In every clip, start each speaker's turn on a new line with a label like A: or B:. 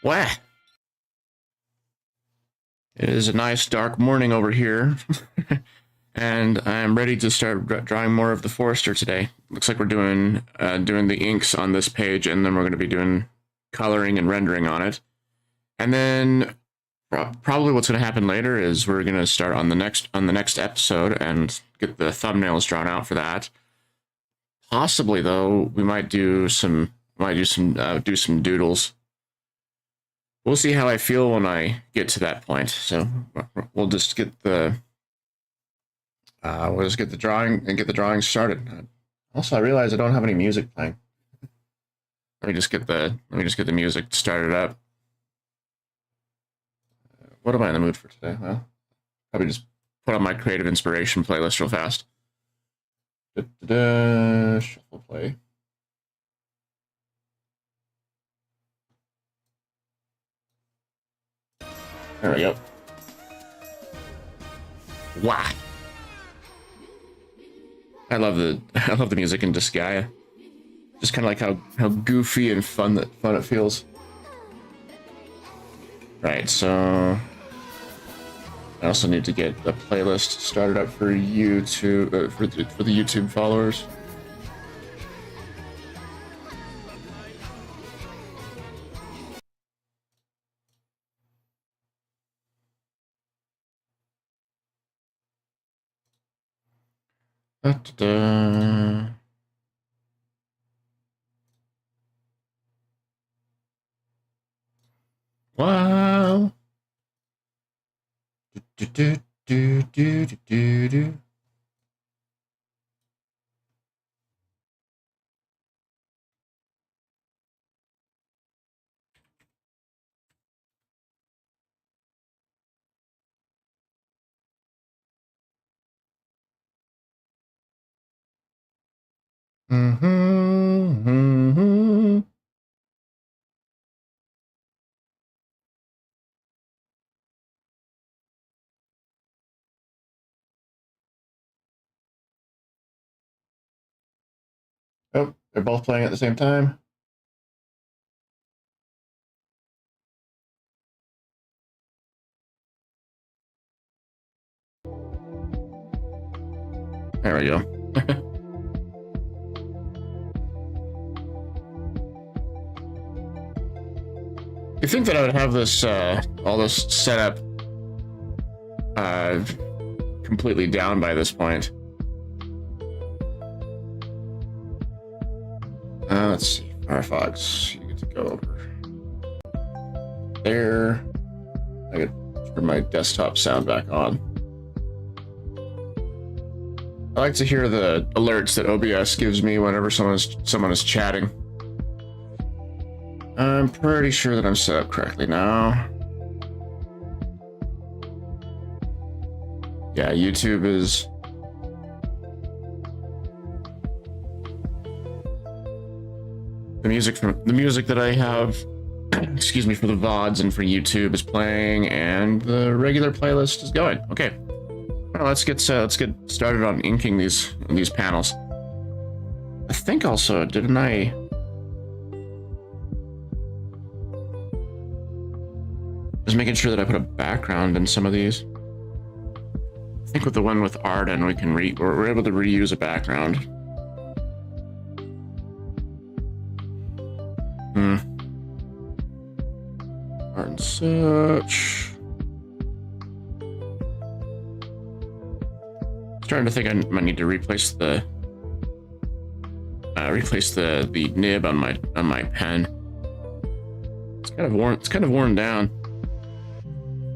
A: Wah! It is a nice dark morning over here, and I'm ready to start drawing more of the Forester today. Looks like we're doing the inks on this page, and then we're going to be doing coloring and rendering on it. And then probably what's going to happen later is we're going to start on the next episode and get the thumbnails drawn out for that. Possibly though, we might do some doodles. We'll see how I feel when I get to that point. So we'll just get the drawing started. Also, I realize I don't have any music playing. Let me just get the music started up. What am I in the mood for today? Well, probably just put on my creative inspiration playlist real fast. Shuffle play. There we go. Wow. I love the music in Disgaea. Just kind of like how goofy and fun it feels. Right, so I also need to get the playlist started up for YouTube for the YouTube followers. Da-da-da. Wow. Do. Mm-hmm. Oh, they're both playing at the same time. There we go. You think that I would have this all this set up completely down by this point? Let's see, Firefox. You get to go over there. I get turn my desktop sound back on. I like to hear the alerts that OBS gives me whenever someone is chatting. I'm pretty sure that I'm set up correctly now. Yeah, YouTube is... The music that I have, excuse me, for the VODs and for YouTube is playing, and the regular playlist is going. Okay. Well, let's get started on inking these panels. I think also, didn't I... Just making sure that I put a background in some of these. I think with the one with Arden, we're able to reuse a background. Art and such. Starting to think I might need to replace the nib on my pen. It's kind of worn down.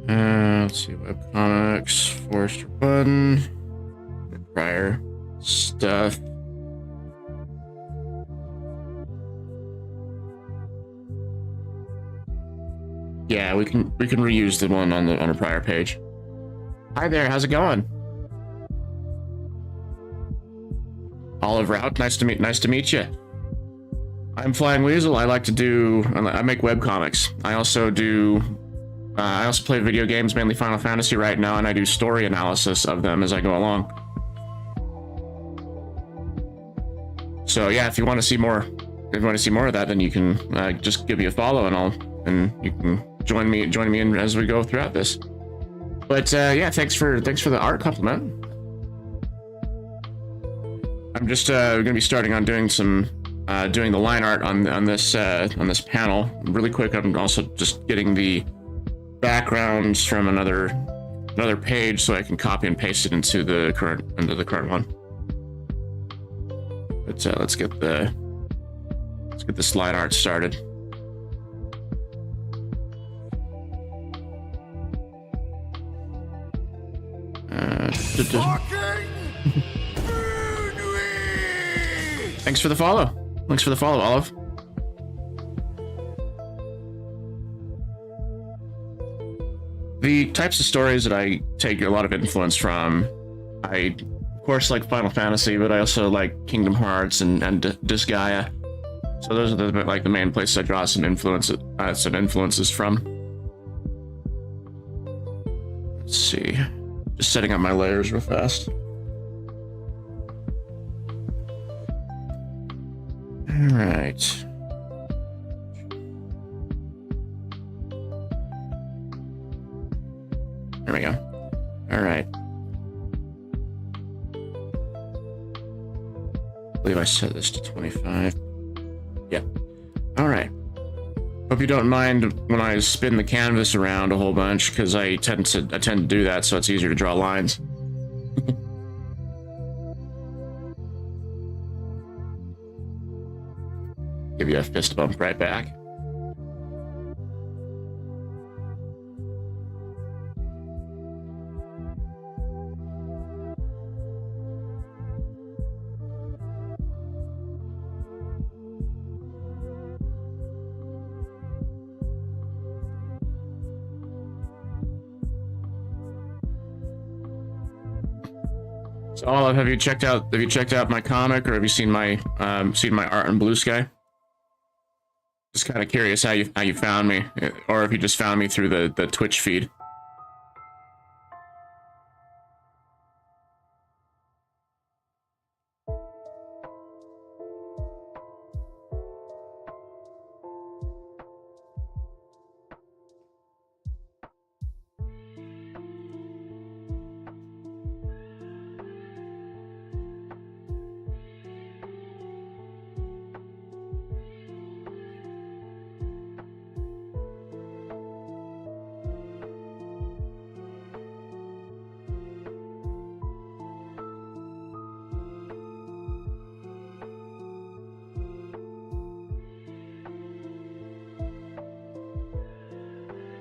A: Let's see, webcomics, Forester button, prior stuff. Yeah, we can reuse the one on a prior page. Hi there, how's it going? Olive Route, nice to meet you. I'm Flying Weasel. I make webcomics. I also play video games, mainly Final Fantasy right now, and I do story analysis of them as I go along. So yeah, if you want to see more of that, then you can just give me a follow, and and you can join me in as we go throughout this. But yeah, thanks for the art compliment. I'm just gonna be starting on doing some doing the line art on this panel really quick. I'm also just getting the backgrounds from another page so I can copy and paste it into the current one. But let's get the slide art started. Thanks for the follow. Thanks for the follow, Olive. The types of stories that I take a lot of influence from, I of course like Final Fantasy, but I also like Kingdom Hearts and Disgaea. So those are the main places I draw some influences from. Let's see. Just setting up my layers real fast. All right. There we go. All right. I believe I set this to 25. Yeah. All right. Hope you don't mind when I spin the canvas around a whole bunch, because I tend to do that, so it's easier to draw lines. Give you a fist bump right back. So Olive, have you checked out my comic, or have you seen my art on Bluesky? Just kind of curious how you found me, or if you just found me through the Twitch feed.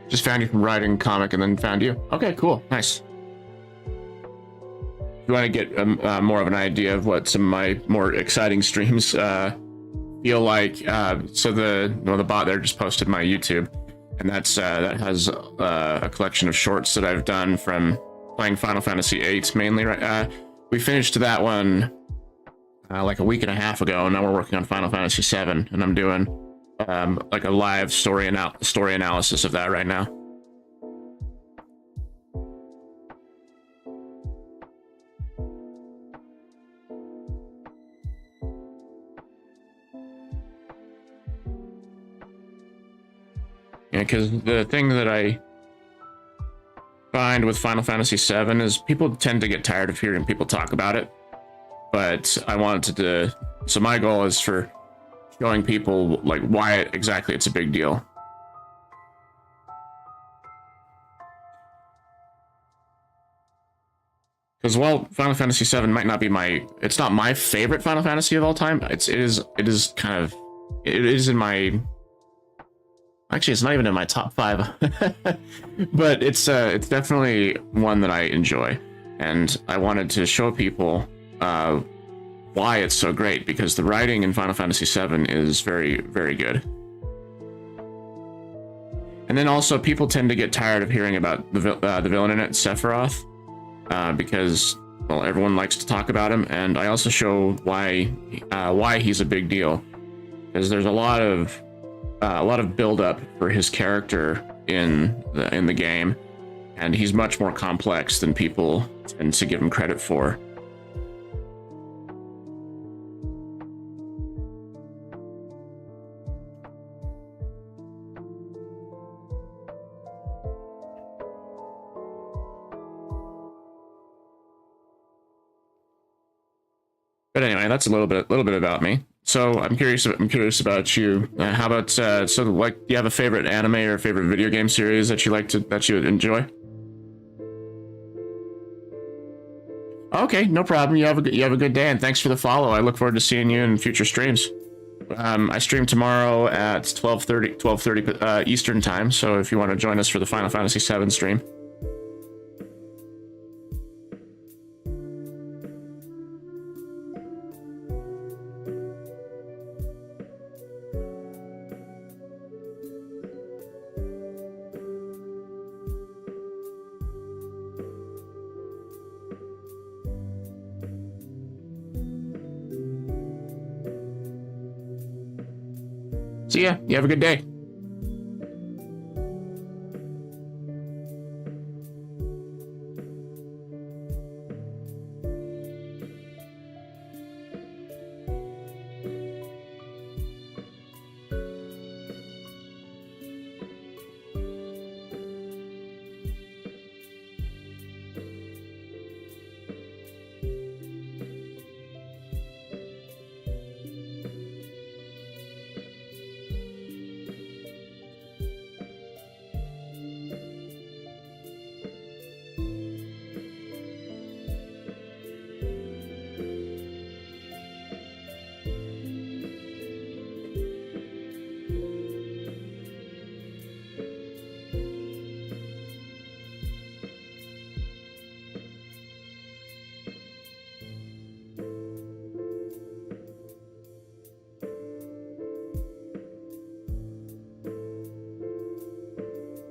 A: Just found you from writing comic and then found you. Okay, cool, nice. If you want to get more of an idea of what some of my more exciting streams feel like, so the bot there just posted my YouTube, and that has a collection of shorts that I've done from playing Final Fantasy VIII mainly. Right, we finished that one like a week and a half ago, and now we're working on Final Fantasy VII, and I'm doing like a live story analysis of that right now. Yeah, because the thing that I find with Final Fantasy VII is people tend to get tired of hearing people talk about it, but I wanted to. So my goal is for showing people like why exactly it's a big deal. Because while Final Fantasy VII might not be it's not my favorite Final Fantasy of all time. It is in my. Actually, it's not even in my top 5, but it's definitely one that I enjoy, and I wanted to show people why it's so great, because the writing in Final Fantasy VII is very, very good. And then also, people tend to get tired of hearing about the villain in it, Sephiroth, because, well, everyone likes to talk about him, and I also show why he's a big deal, because there's a lot of build-up for his character in the game, and he's much more complex than people tend to give him credit for. But anyway, that's a little bit about me. So I'm curious about you. How about so like, do you have a favorite anime or favorite video game series that you enjoy? Okay, no problem. You have a good day, and thanks for the follow. I look forward to seeing you in future streams. I stream tomorrow at 12:30 Eastern time. So if you want to join us for the Final Fantasy VII stream. See ya. You have a good day.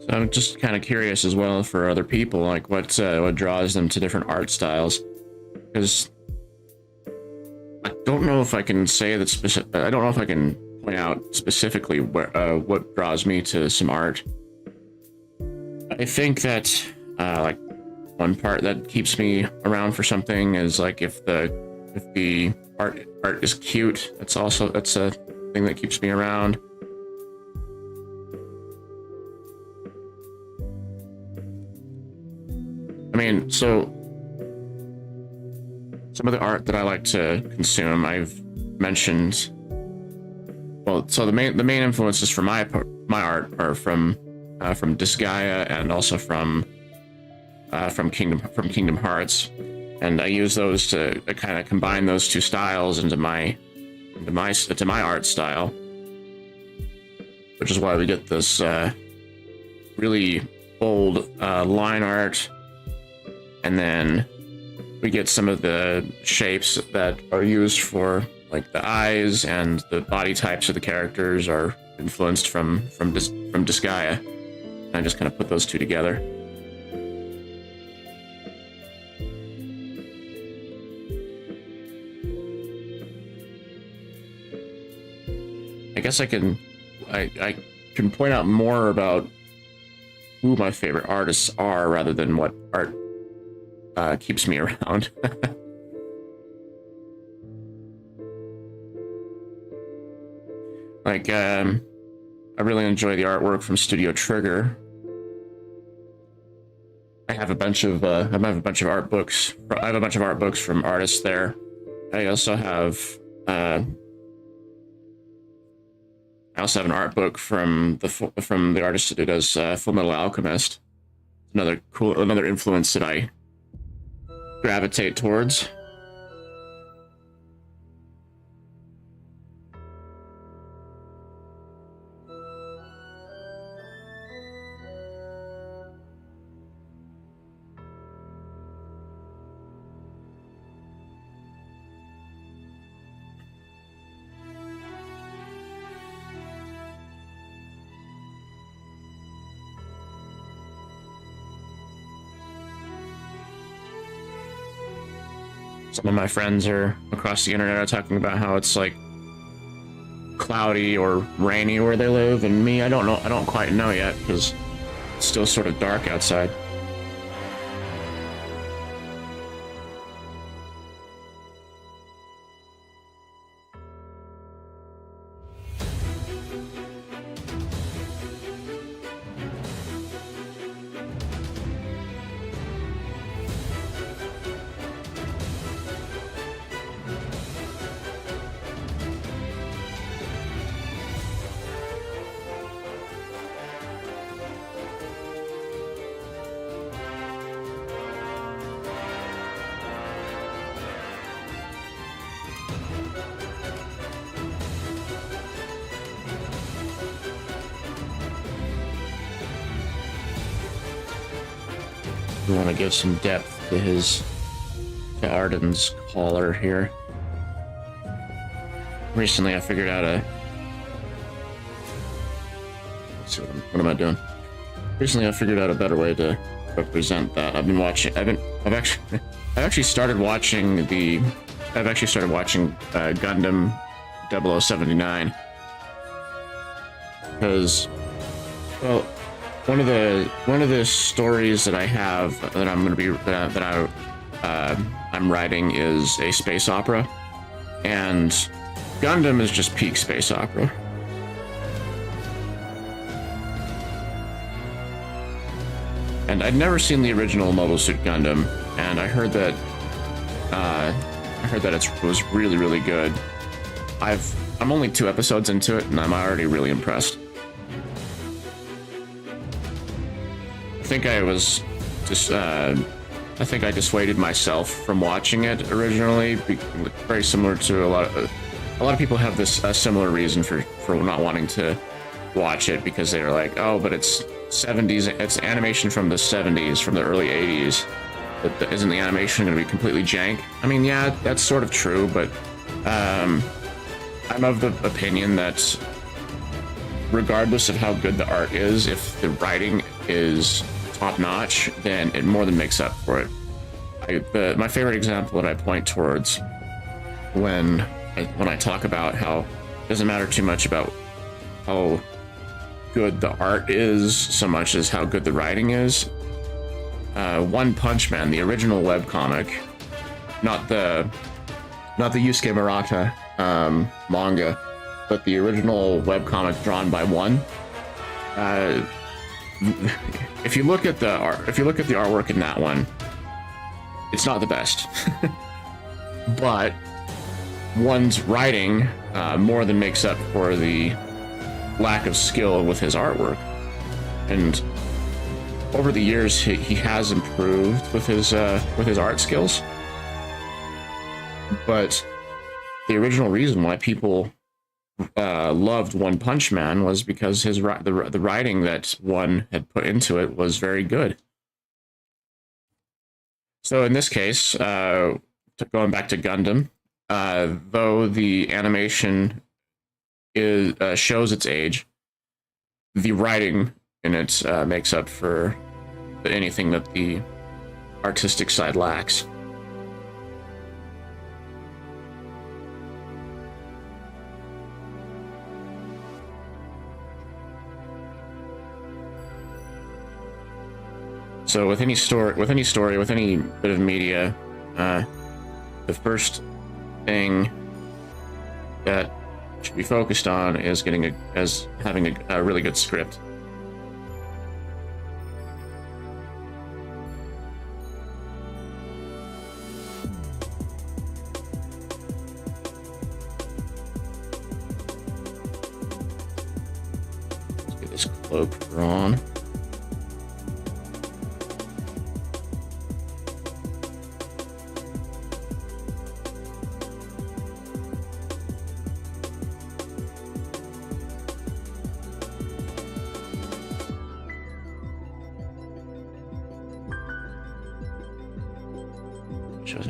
A: So I'm just kind of curious as well for other people, like what draws them to different art styles, because I don't know if I can say that specific. I don't know if I can point out specifically what draws me to some art. I think that like one part that keeps me around for something is like if the art is cute. That's a thing that keeps me around. I mean, so some of the art that I like to consume, I've mentioned. Well, so the main influences for my art are from Disgaea and also from Kingdom Hearts, and I use those to kind of combine those two styles into my art style, which is why we get this really bold line art. And then we get some of the shapes that are used for, like, the eyes and the body types of the characters are influenced from Disgaea. And I just kind of put those two together. I guess I can point out more about who my favorite artists are rather than what art keeps me around. Like, I really enjoy the artwork from Studio Trigger. I have a bunch of art books. I have a bunch of art books from artists there. I also have an art book from the artist who does Full Metal Alchemist. Another influence that I gravitate towards. Some of my friends are across the internet are talking about how it's like cloudy or rainy where they live, and me, I don't quite know yet because it's still sort of dark outside. we want to give some depth to Arden's collar here. Recently, I figured out a. Let's see, what am I doing? Recently, I figured out a better way to represent that. I've actually started watching Gundam 0079 because, well, one of the stories that I have that I'm writing is a space opera, and Gundam is just peak space opera. And I'd never seen the original Mobile Suit Gundam, and I heard that it was really, really good. I'm only 2 episodes into it, and I'm already really impressed. I think I dissuaded myself from watching it originally, very similar to a lot of people have this similar reason for not wanting to watch it, because they're like, oh, but it's 70s, it's animation from the 70s, from the early 80s. But isn't the animation going to be completely jank? I mean, yeah, that's sort of true, but I'm of the opinion that regardless of how good the art is, if the writing is top-notch, then it more than makes up for it. My favorite example that I point towards when I talk about how it doesn't matter too much about how good the art is so much as how good the writing is. One Punch Man, the original webcomic, not the Yusuke Murata manga, but the original webcomic drawn by One. If you look at the artwork in that one, it's not the best. But One's writing more than makes up for the lack of skill with his artwork. And over the years, he has improved with his art skills. But the original reason why people loved One Punch Man was because the writing that One had put into it was very good. So in this case, going back to Gundam, though the animation shows its age, the writing in it makes up for anything that the artistic side lacks. So with any story, with any bit of media, the first thing that should be focused on is having a really good script. Let's get this cloak drawn. I was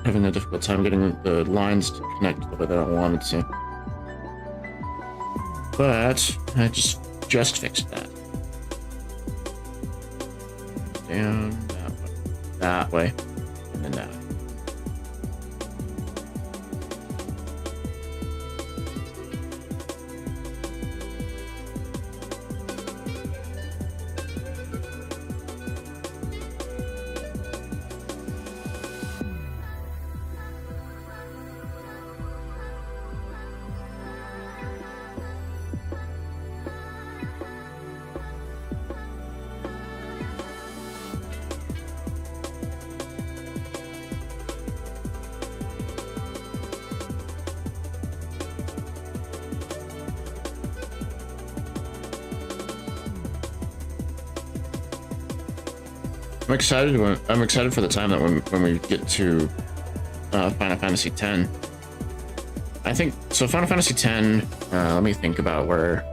A: having a difficult time getting the lines to connect the way that I wanted to. But I just fixed that. Down that way, and then that way. I'm excited for the time that when we get to Final Fantasy X. I think so. Final Fantasy X. Let me think about where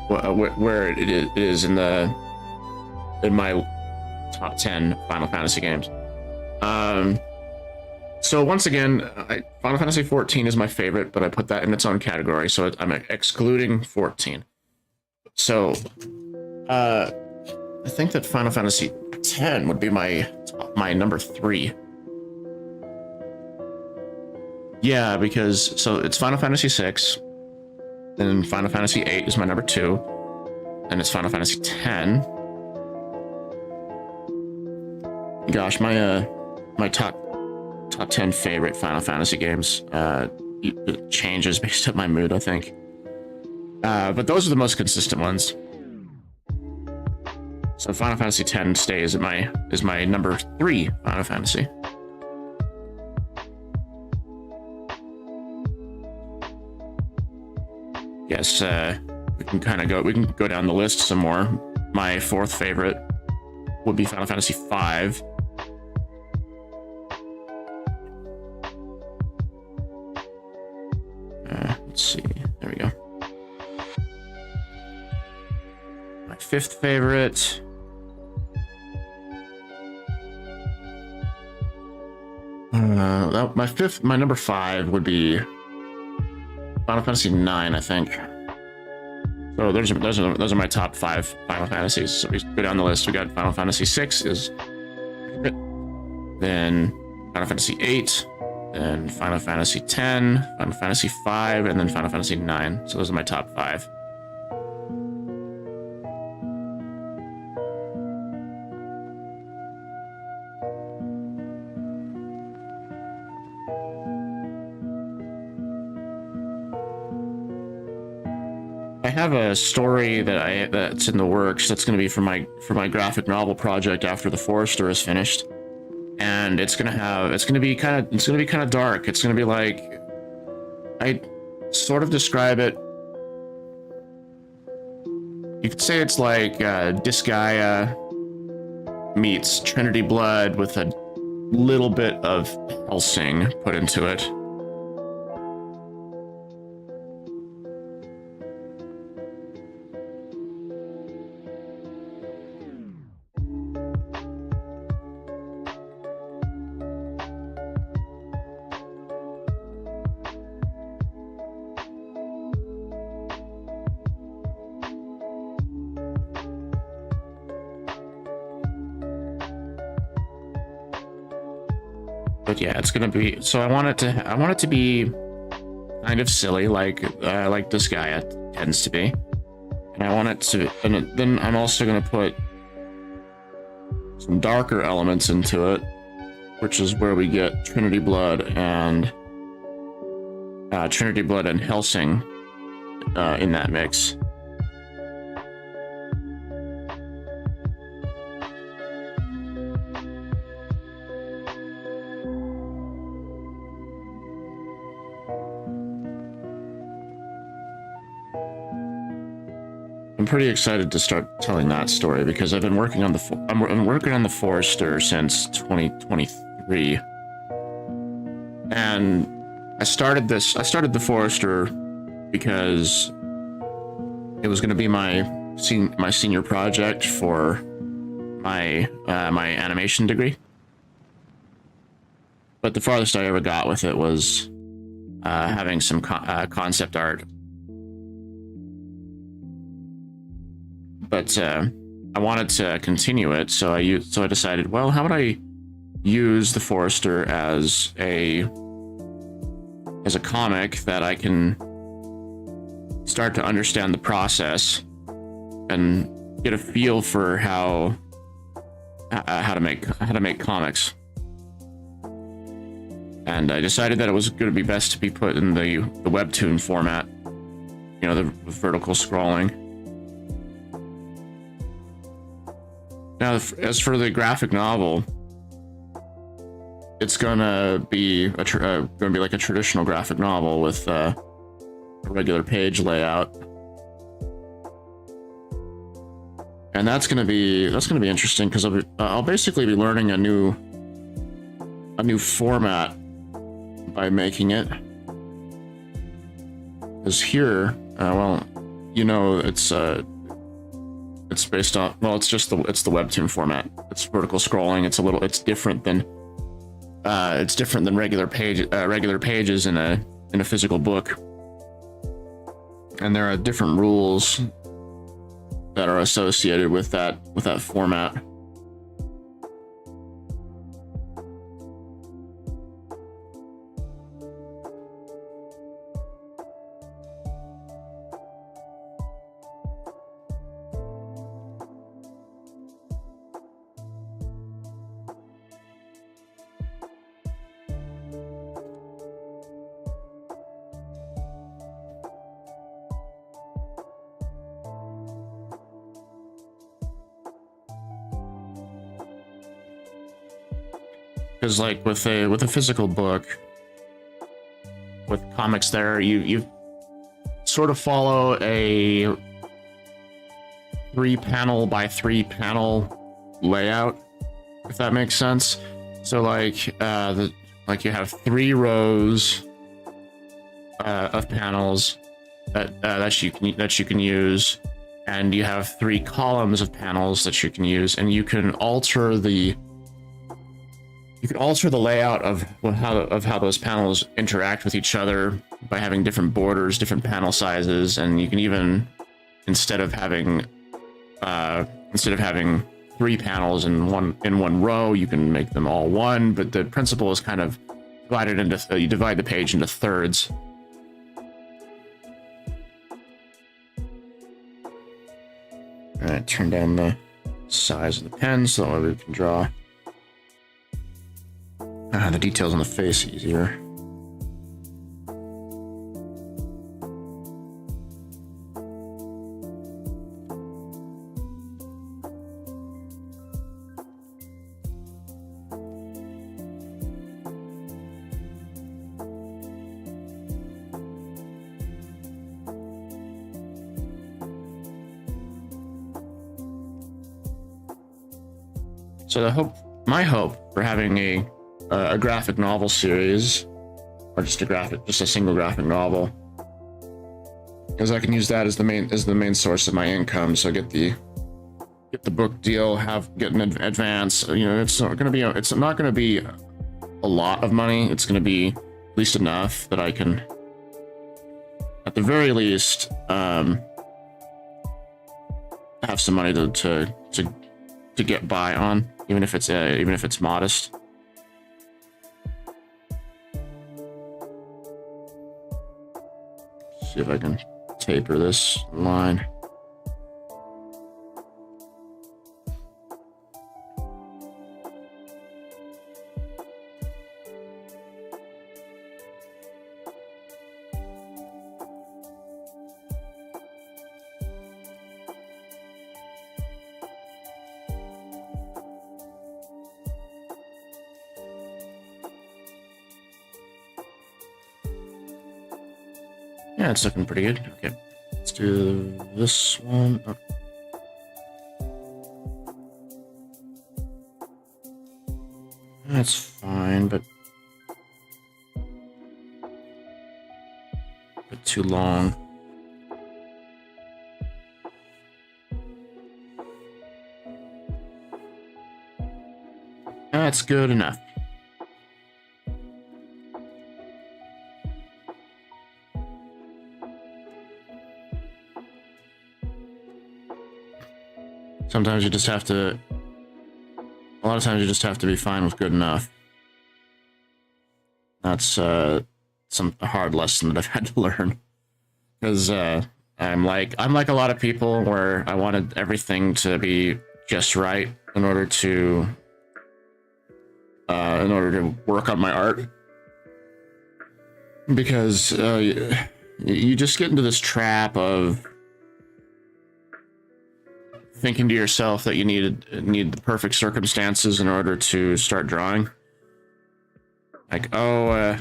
A: it is in my top 10 Final Fantasy games. So once again, Final Fantasy 14 is my favorite, but I put that in its own category, so I'm excluding 14. So, I think that Final Fantasy 10 would be my number 3. Yeah, because so it's Final Fantasy 6, then Final Fantasy 8 is my number 2, and it's Final Fantasy 10. Gosh, my top 10 favorite Final Fantasy games it changes based on my mood, I think. But those are the most consistent ones. So Final Fantasy 10 stays at is my number 3 Final Fantasy. Yes, we can go down the list some more. My 4th favorite would be Final Fantasy 5. Let's see. There we go. My 5th favorite. My number 5 would be Final Fantasy 9, I think. So those are my top 5 Final Fantasies. So we go down the list. We got Final Fantasy 6 is, then Final Fantasy 8, then Final Fantasy 10, Final Fantasy 5, and then Final Fantasy 9. So those are my top 5. I have a story that's in the works that's going to be for my graphic novel project after The Forester is finished, and it's going to be kind of dark. It's going to be like, I sort of describe it. You could say it's like Disgaea meets Trinity Blood with a little bit of Hellsing put into it. But yeah, it's gonna be. So I want it to be kind of silly, like Disgaea tends to be, and I want it to. And then I'm also gonna put some darker elements into it, which is where we get Trinity Blood and Hellsing in that mix. I'm pretty excited to start telling that story because I've been working on the Forester since 2023, and I started the Forester because it was going to be my senior project for my animation degree. But the farthest I ever got with it was having some concept art. But I wanted to continue it, so I decided, well, how would I use the Forester as a comic that I can start to understand the process and get a feel for how to make comics. And I decided that it was going to be best to be put in the webtoon format, you know, the vertical scrolling. Now, as for the graphic novel, it's gonna be like a traditional graphic novel with a regular page layout, and that's gonna be interesting because I'll basically be learning a new format by making it. Because here, well, you know, it's It's based on, well, it's the webtoon format. It's vertical scrolling. It's different than regular pages in a physical book. And there are different rules that are associated with that format. Because like with a physical book, with comics, there you sort of follow a 3-panel by 3-panel layout, if that makes sense. So like you have 3 rows of panels that you can use, and you have 3 columns of panels that you can use, and you can alter the layout of how those panels interact with each other by having different borders, different panel sizes, and you can even, instead of having 3 panels in one row, you can make them all one. But the principle is kind of divided into you divide the page into thirds. All right, turn down the size of the pen so that we can draw the details on the face easier. So my hope for having a graphic novel series, or just a single graphic novel, is I can use that as the main source of my income. So get the book deal, get an advance. You know, it's not going to be a lot of money. It's going to be at least enough that I can, at the very least, have some money to get by on, even if it's modest. See if I can taper this line. Yeah, it's looking pretty good. Okay, let's do this one. Oh. That's fine, but too long. That's good enough. Sometimes you just have to, a lot of times you just have to be fine with good enough. That's a hard lesson that I've had to learn. Because I'm like a lot of people where I wanted everything to be just right in order to work on my art. Because you just get into this trap of thinking to yourself that you need the perfect circumstances in order to start drawing. Like, I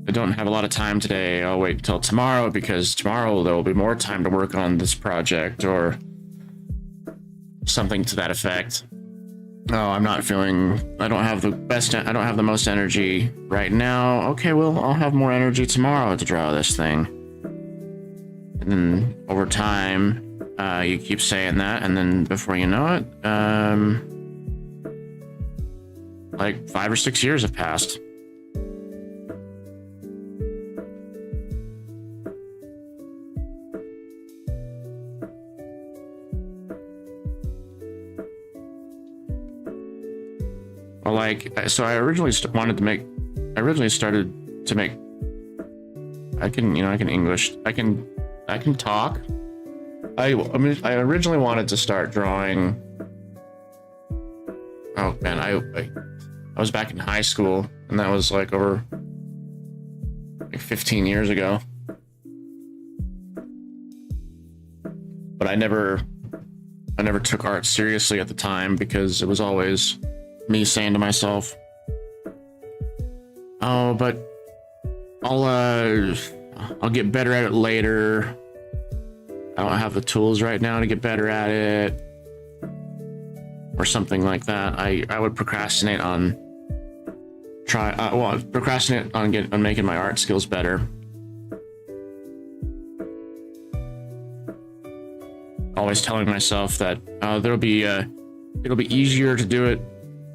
A: don't have a lot of time today. I'll wait until tomorrow because tomorrow there will be more time to work on this project, or something to that effect. Oh, I don't have the most energy right now. Okay, well, I'll have more energy tomorrow to draw this thing. And then over time, You keep saying that, and then before you know it, like 5 or 6 years have passed. Well, like, so I originally started to make, I can English, I can talk. I originally wanted to start drawing. Oh man, I was back in high school, and that was like over like 15 years ago. But I never took art seriously at the time, because it was always me saying to myself, "Oh, but I'll get better at it later. I don't have the tools right now to get better at it," or something like that. I would procrastinate on on making my art skills better. Always telling myself that it'll be easier to do it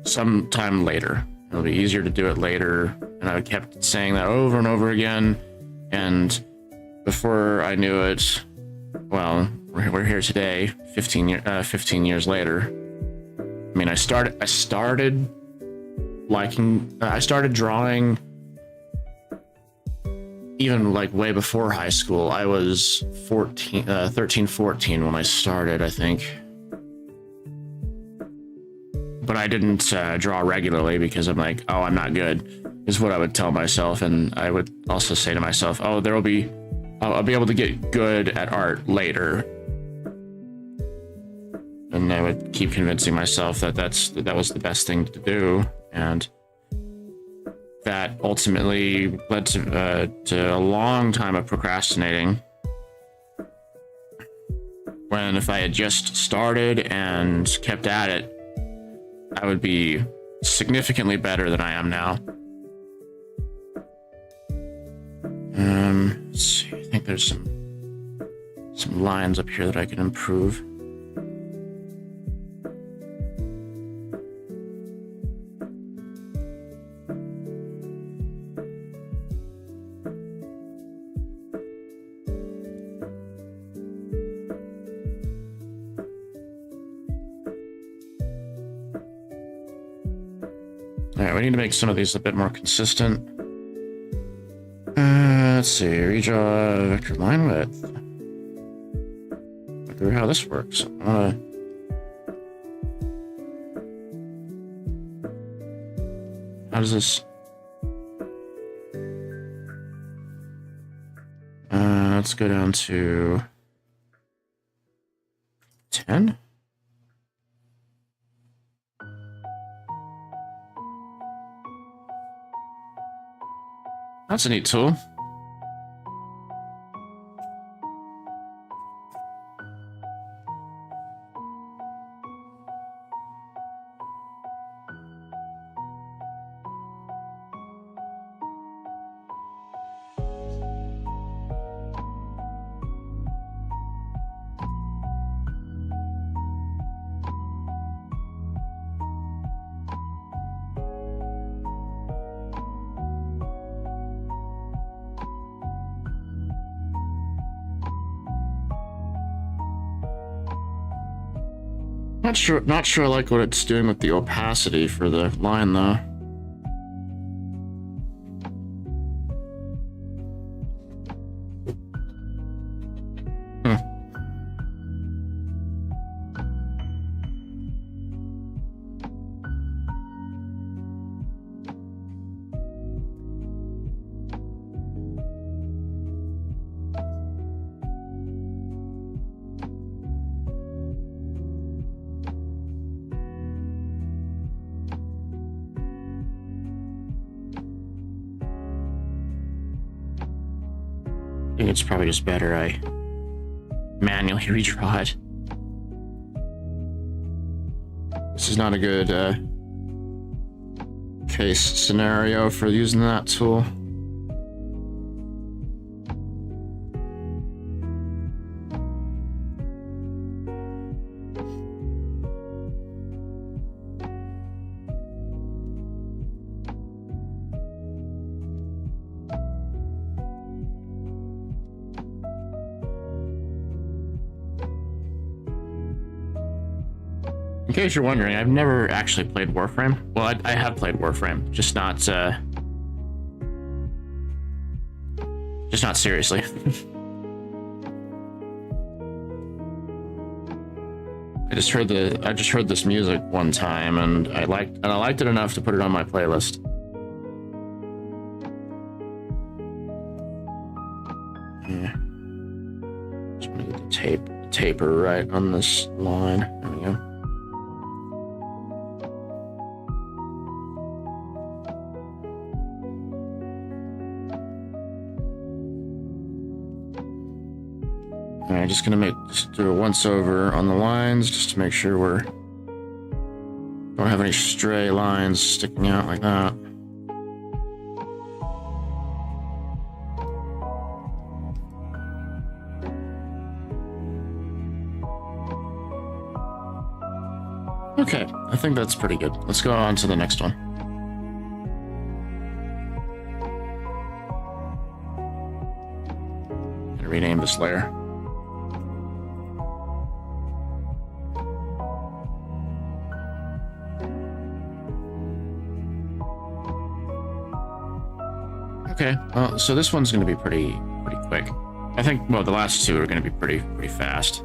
A: sometime later. It'll be easier to do it later, and I kept saying that over and over again. And before I knew it, well, we're here today, 15 years later. I mean, I started drawing even like way before high school. I was 13, 14 when I started, I think. But I didn't draw regularly, because I'm like, oh, I'm not good, is what I would tell myself. And I would also say to myself, oh, I'll be able to get good at art later. And I would keep convincing myself that that was the best thing to do. And that ultimately led to a long time of procrastinating. When if I had just started and kept at it, I would be significantly better than I am now. Let's see. I think there's some lines up here that I can improve. Alright, we need to make some of these a bit more consistent. Let's see, redraw vector line width. Look at how this works. How does this... let's go down to 10. That's a neat tool. Not sure I like what it's doing with the opacity for the line though. I think it's probably just better I manually redraw it. This is not a good case scenario for using that tool. In case you're wondering, I've never actually played Warframe. Well, I have played Warframe, just not seriously. I just heard this music one time, and I liked it enough to put it on my playlist. Yeah. Just gonna get the taper right on this line. There we go. Alright, just gonna do a once over on the lines just to make sure don't have any stray lines sticking out like that. Okay, I think that's pretty good. Let's go on to the next one. And rename this layer. Okay, well, so this one's going to be pretty quick. I think, well, the last two are going to be pretty fast.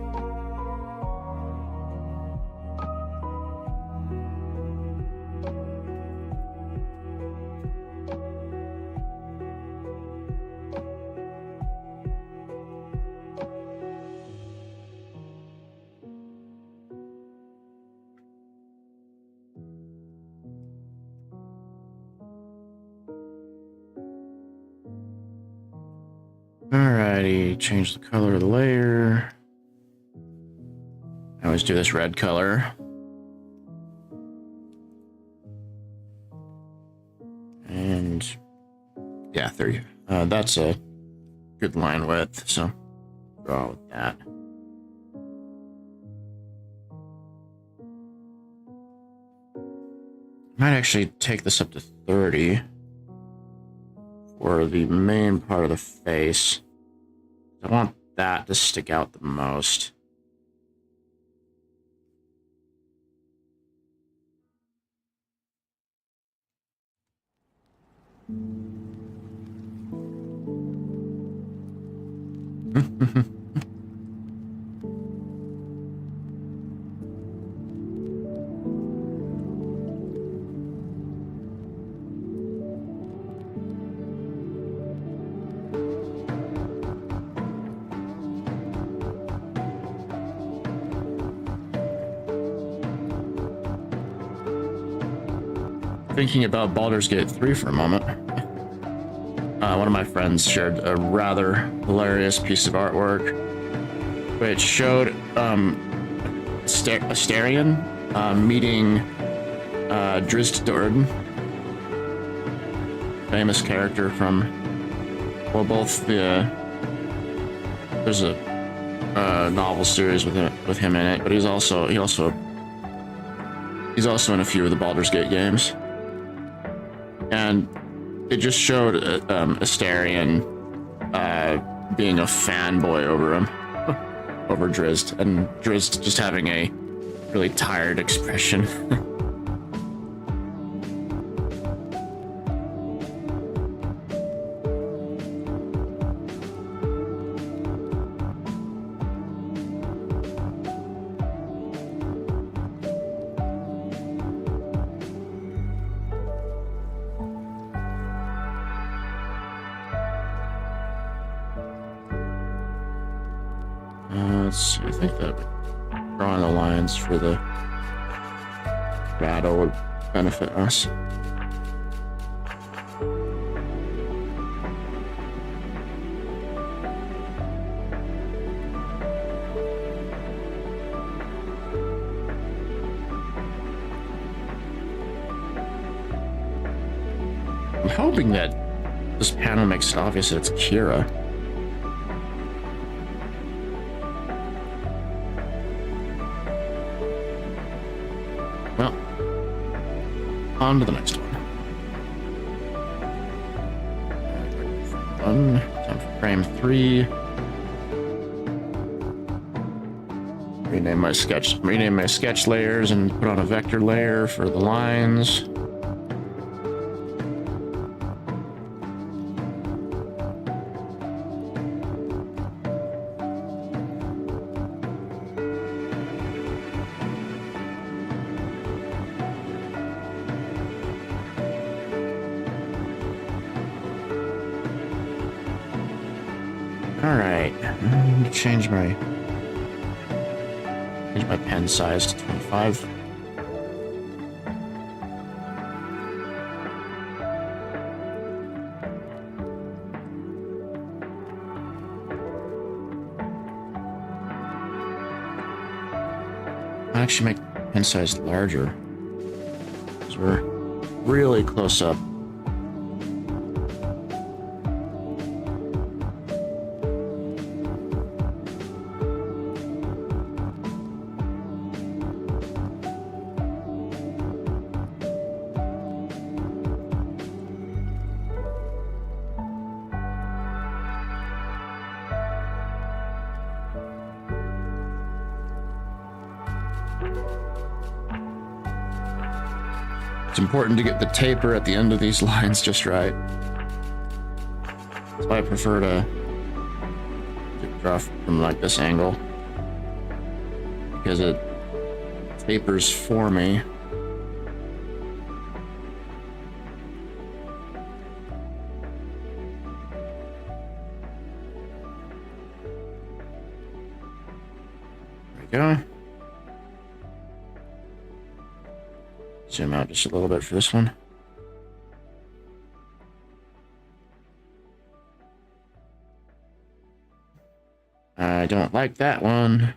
A: Alrighty, change the color of the layer. I always do this red color. And yeah, there you go. That's a good line width, so draw with that. Might actually take this up to 30 for the main part of the face. I want that to stick out the most. Thinking about Baldur's Gate 3 for a moment. One of my friends shared a rather hilarious piece of artwork which showed Astarion meeting Drizzt Do'Urden, famous character from, well, both there's a novel series with him in it, but he's also in a few of the Baldur's Gate games. And it just showed Astarion being a fanboy over him, over Drizzt, and Drizzt just having a really tired expression. Let's see, I think that drawing the lines for the battle would benefit us. I'm hoping that this panel makes it obvious that it's Kira. Well, on to the next one. Time for frame 3. rename my sketch layers and put on a vector layer for the lines. Alright, I'm gonna change my pen size to 25. I'll actually make pen size larger, because we're really close up. It's important to get the taper at the end of these lines just right. That's why I prefer to draw from like this angle, because it tapers for me. There we go. Zoom out just a little bit for this one. I don't like that one.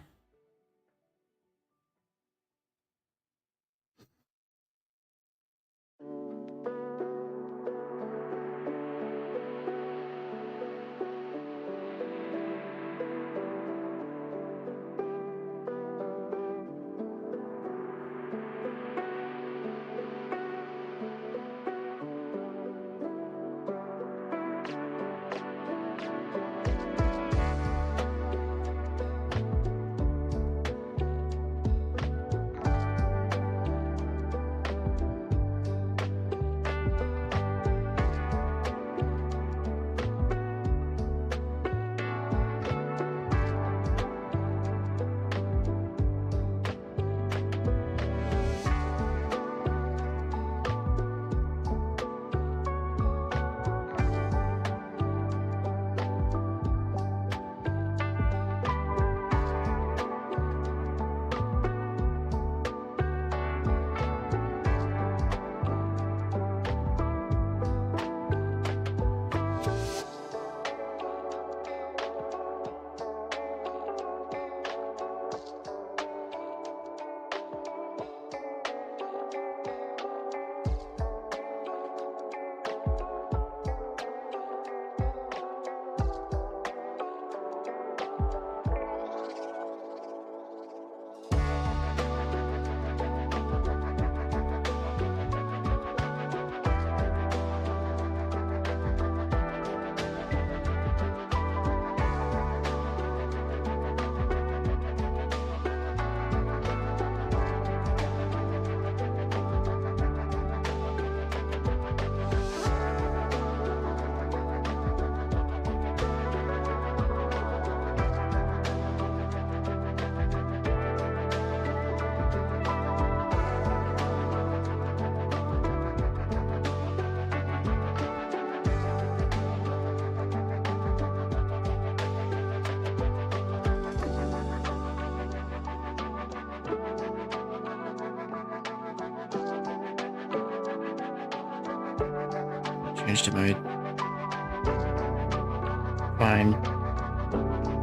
A: Change to my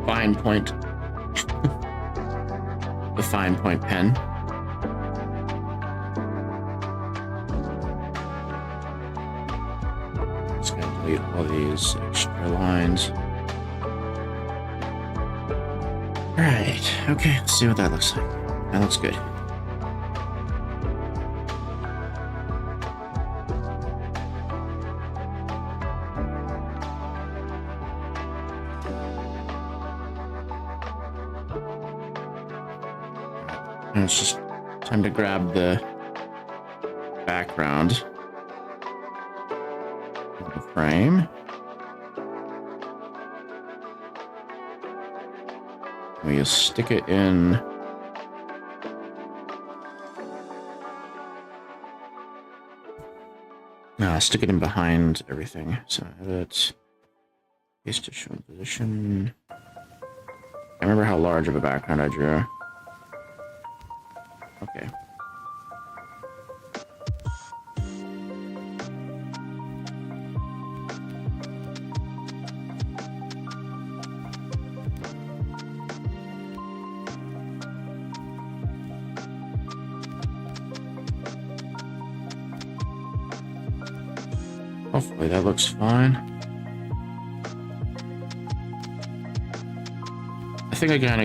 A: fine point, the fine point pen. Just gonna delete all these extra lines. All right, okay, let's see what that looks like. That looks good. And it's just time to grab the background of the frame. We stick it in. Stick it in behind everything. So edit, paste to show position. I remember how large of a background I drew. Okay. Hopefully that looks fine. I think I kind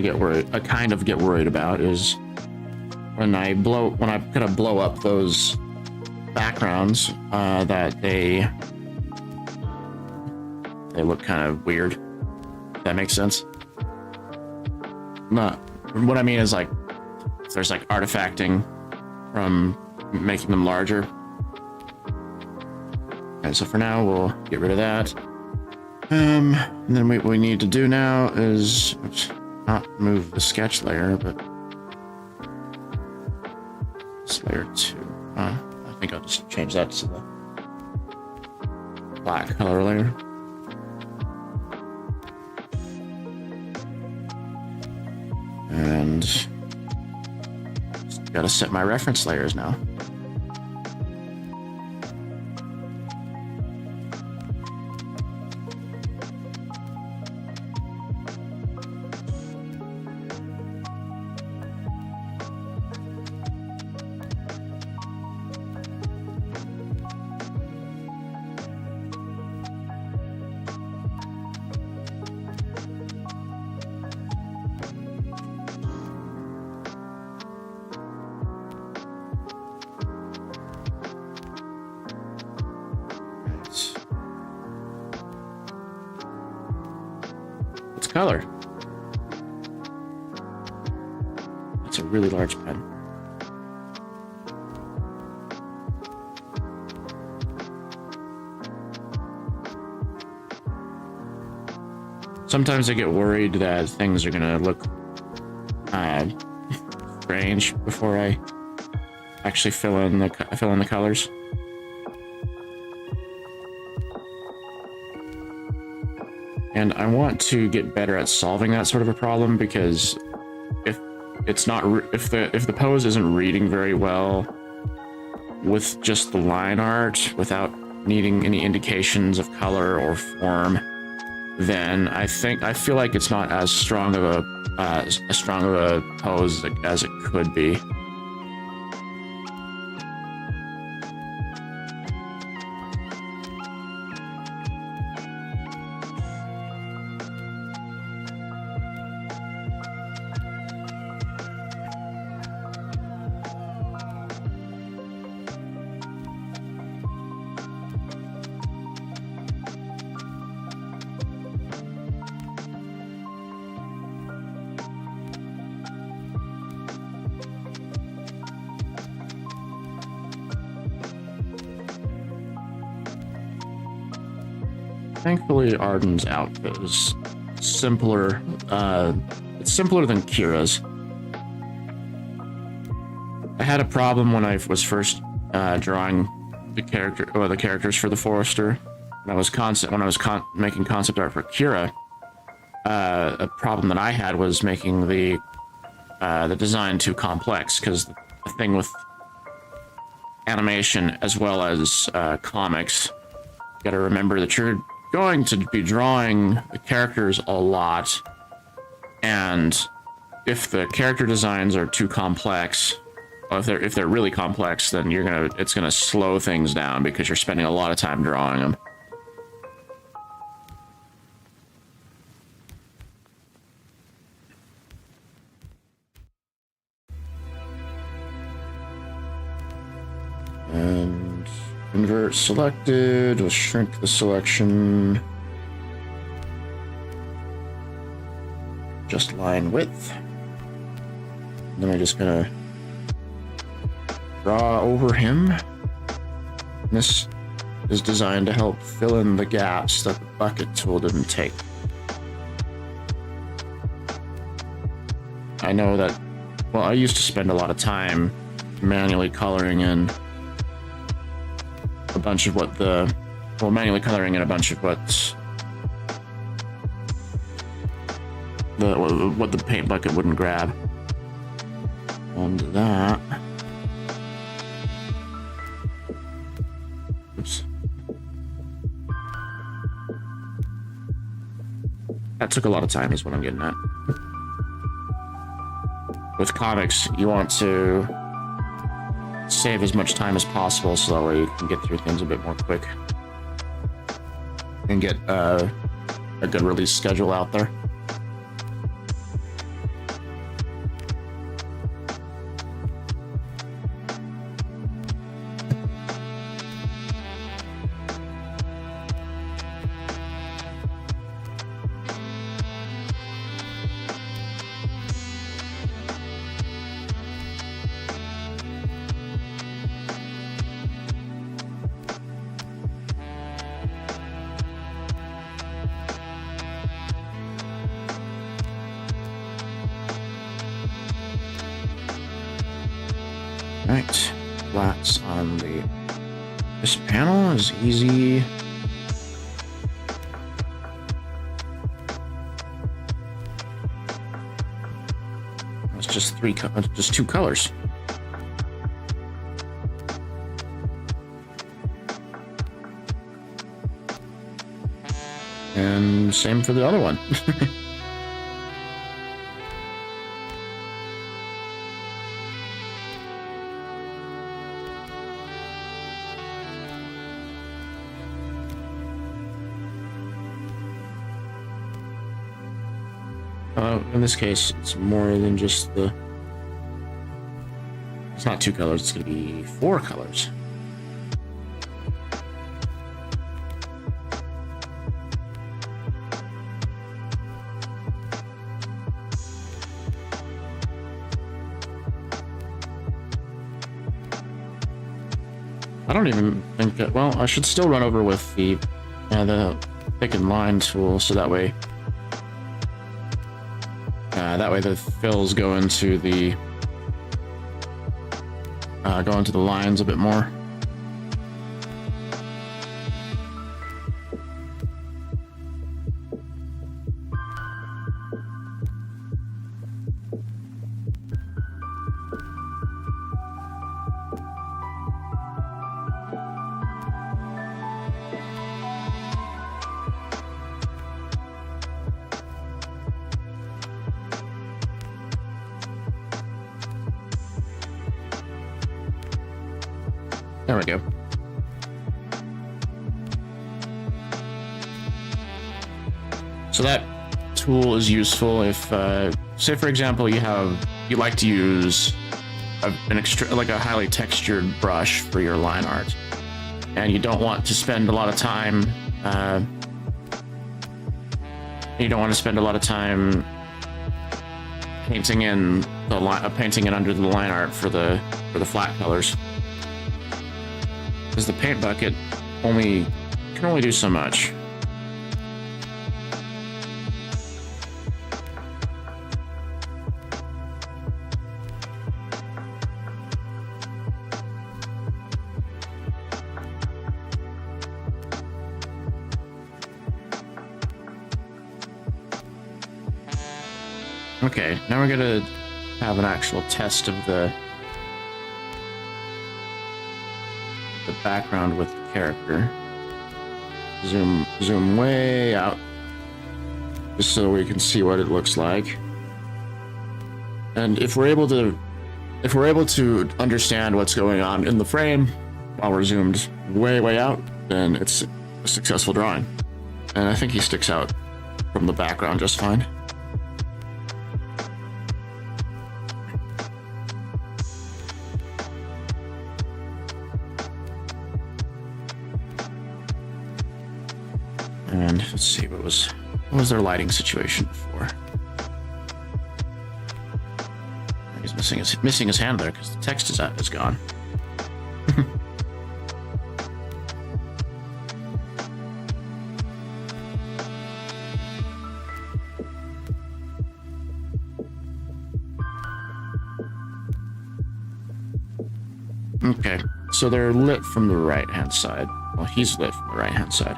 A: of get worried about is when I kind of blow up those backgrounds, that they look kind of weird. If that makes sense. Not what I mean is like if there's like artifacting from making them larger. Okay, so for now we'll get rid of that. And then what we need to do now is not move the sketch layer, but it's layer 2. I think I'll just change that to the black color layer. And just gotta set my reference layers now. Color. It's a really large pen. Sometimes I get worried that things are gonna look strange before I actually fill in the colors. And I want to get better at solving that sort of a problem, because if the pose isn't reading very well with just the line art without needing any indications of color or form, then I feel like it's not as strong of a pose as it could be. Thankfully, Arden's outfit is simpler. It's simpler than Kira's. I had a problem when I was first drawing the characters for the Forester. When I was making concept art for Kira, a problem that I had was making the design too complex, because the thing with animation as well as comics, you gotta remember that you're going to be drawing the characters a lot, and if the character designs are too complex, or if they're really complex, then it's gonna slow things down because you're spending a lot of time drawing them. And invert selected, we'll shrink the selection. Just line width. Then we're just gonna draw over him. This is designed to help fill in the gaps that the bucket tool didn't take. I know that, well, I used to spend a lot of time manually coloring in a bunch of what the, well, manually coloring in a bunch of what the paint bucket wouldn't grab. And that, oops. That took a lot of time is what I'm getting at. With comics, you want to save as much time as possible so that way you can get through things a bit more quick and get a good release schedule out there. Right, flats on this panel is easy. It's just just two colors. And same for the other one. In this case, it's more than just it's not two colors, it's going to be four colors. I don't even think that, well, I should still run over with the thicken line tool so that way the fills go into the lines a bit more. There we go. So that tool is useful if, say for example, you like to use a highly textured brush for your line art, and you don't want to spend a lot of time. Painting in under the line art for the flat colors. Because the paint bucket can only do so much. Okay, now we're gonna have an actual test of the background with the character. Zoom way out, just so we can see what it looks like. And if we're able to understand what's going on in the frame while we're zoomed way out, then it's a successful drawing. And I think he sticks out from the background just fine. And let's see, what was their lighting situation before? He's missing his hand there because the text is gone. Okay, so they're lit from the right-hand side. Well, he's lit from the right-hand side.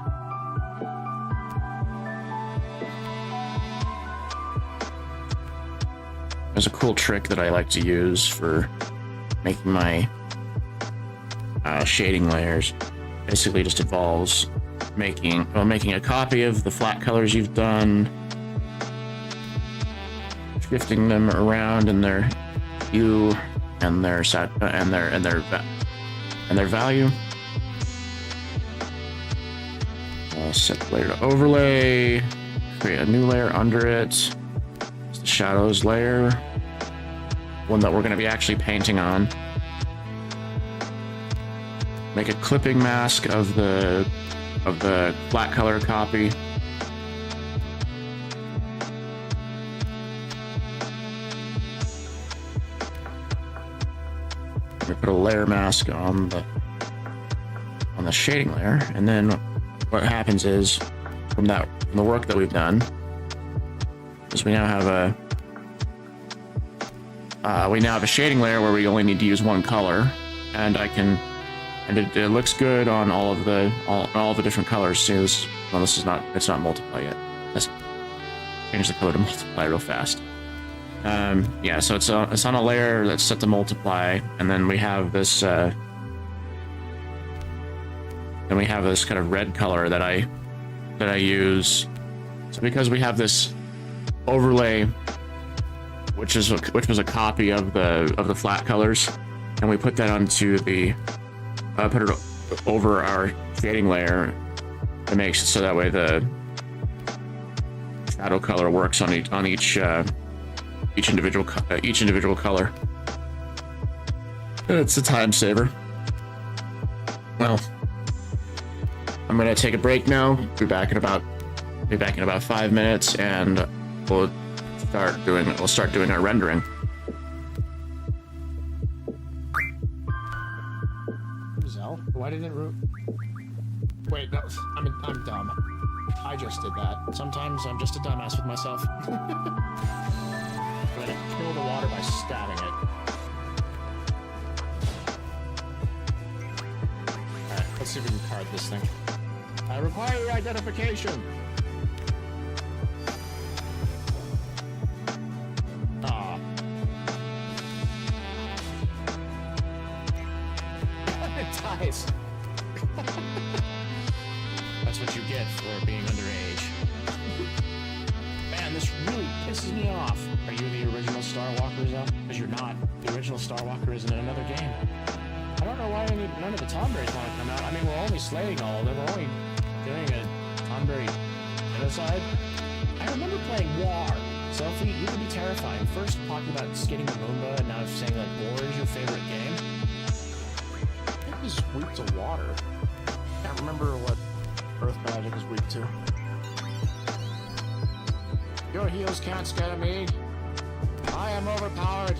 A: There's a cool trick that I like to use for making my shading layers. Basically just involves making a copy of the flat colors you've done, shifting them around in their hue and their value. Set the layer to overlay, create a new layer under it. It's the shadows layer, one that we're going to be actually painting on. Make a clipping mask of the flat color copy. We put a layer mask on the shading layer, and then what happens is from the work that we've done is we now have a shading layer where we only need to use one color, and it looks good on all of the different colors. See, it's not multiply yet. Let's change the color to multiply real fast. Yeah, so it's on a layer that's set to multiply, and then we have this kind of red color that I use. So because we have this overlay, which was a copy of the flat colors, and we put that onto put it over our shading layer, it makes it so that way the shadow color works on each individual color. It's a time saver. Well, I'm gonna take a break now. Be back in about 5 minutes, and we'll start doing our rendering.
B: Zell, why didn't it Wait, no, I'm dumb. I just did that. Sometimes I'm just a dumbass with myself. I'm gonna kill the water by stabbing it. Alright, let's see if we can card this thing. I require your identification! Aw. It dies! That's what you get for being underage. Man, this really pisses me off. Are you the original Star Walker, Zell? Because you're not. The original Star Walker is in another game. I don't know why none of the Tomberries want to come out. I mean, we're only slating all of them. We're only doing a Tomberry genocide. I remember playing War. Selfie, you could be terrifying. First talking about skating the Roomba, and now saying like War is your favorite game. I think he's weak to water. Can't remember what Earth Magic is weak to. Your heels can't scare me. I am overpowered.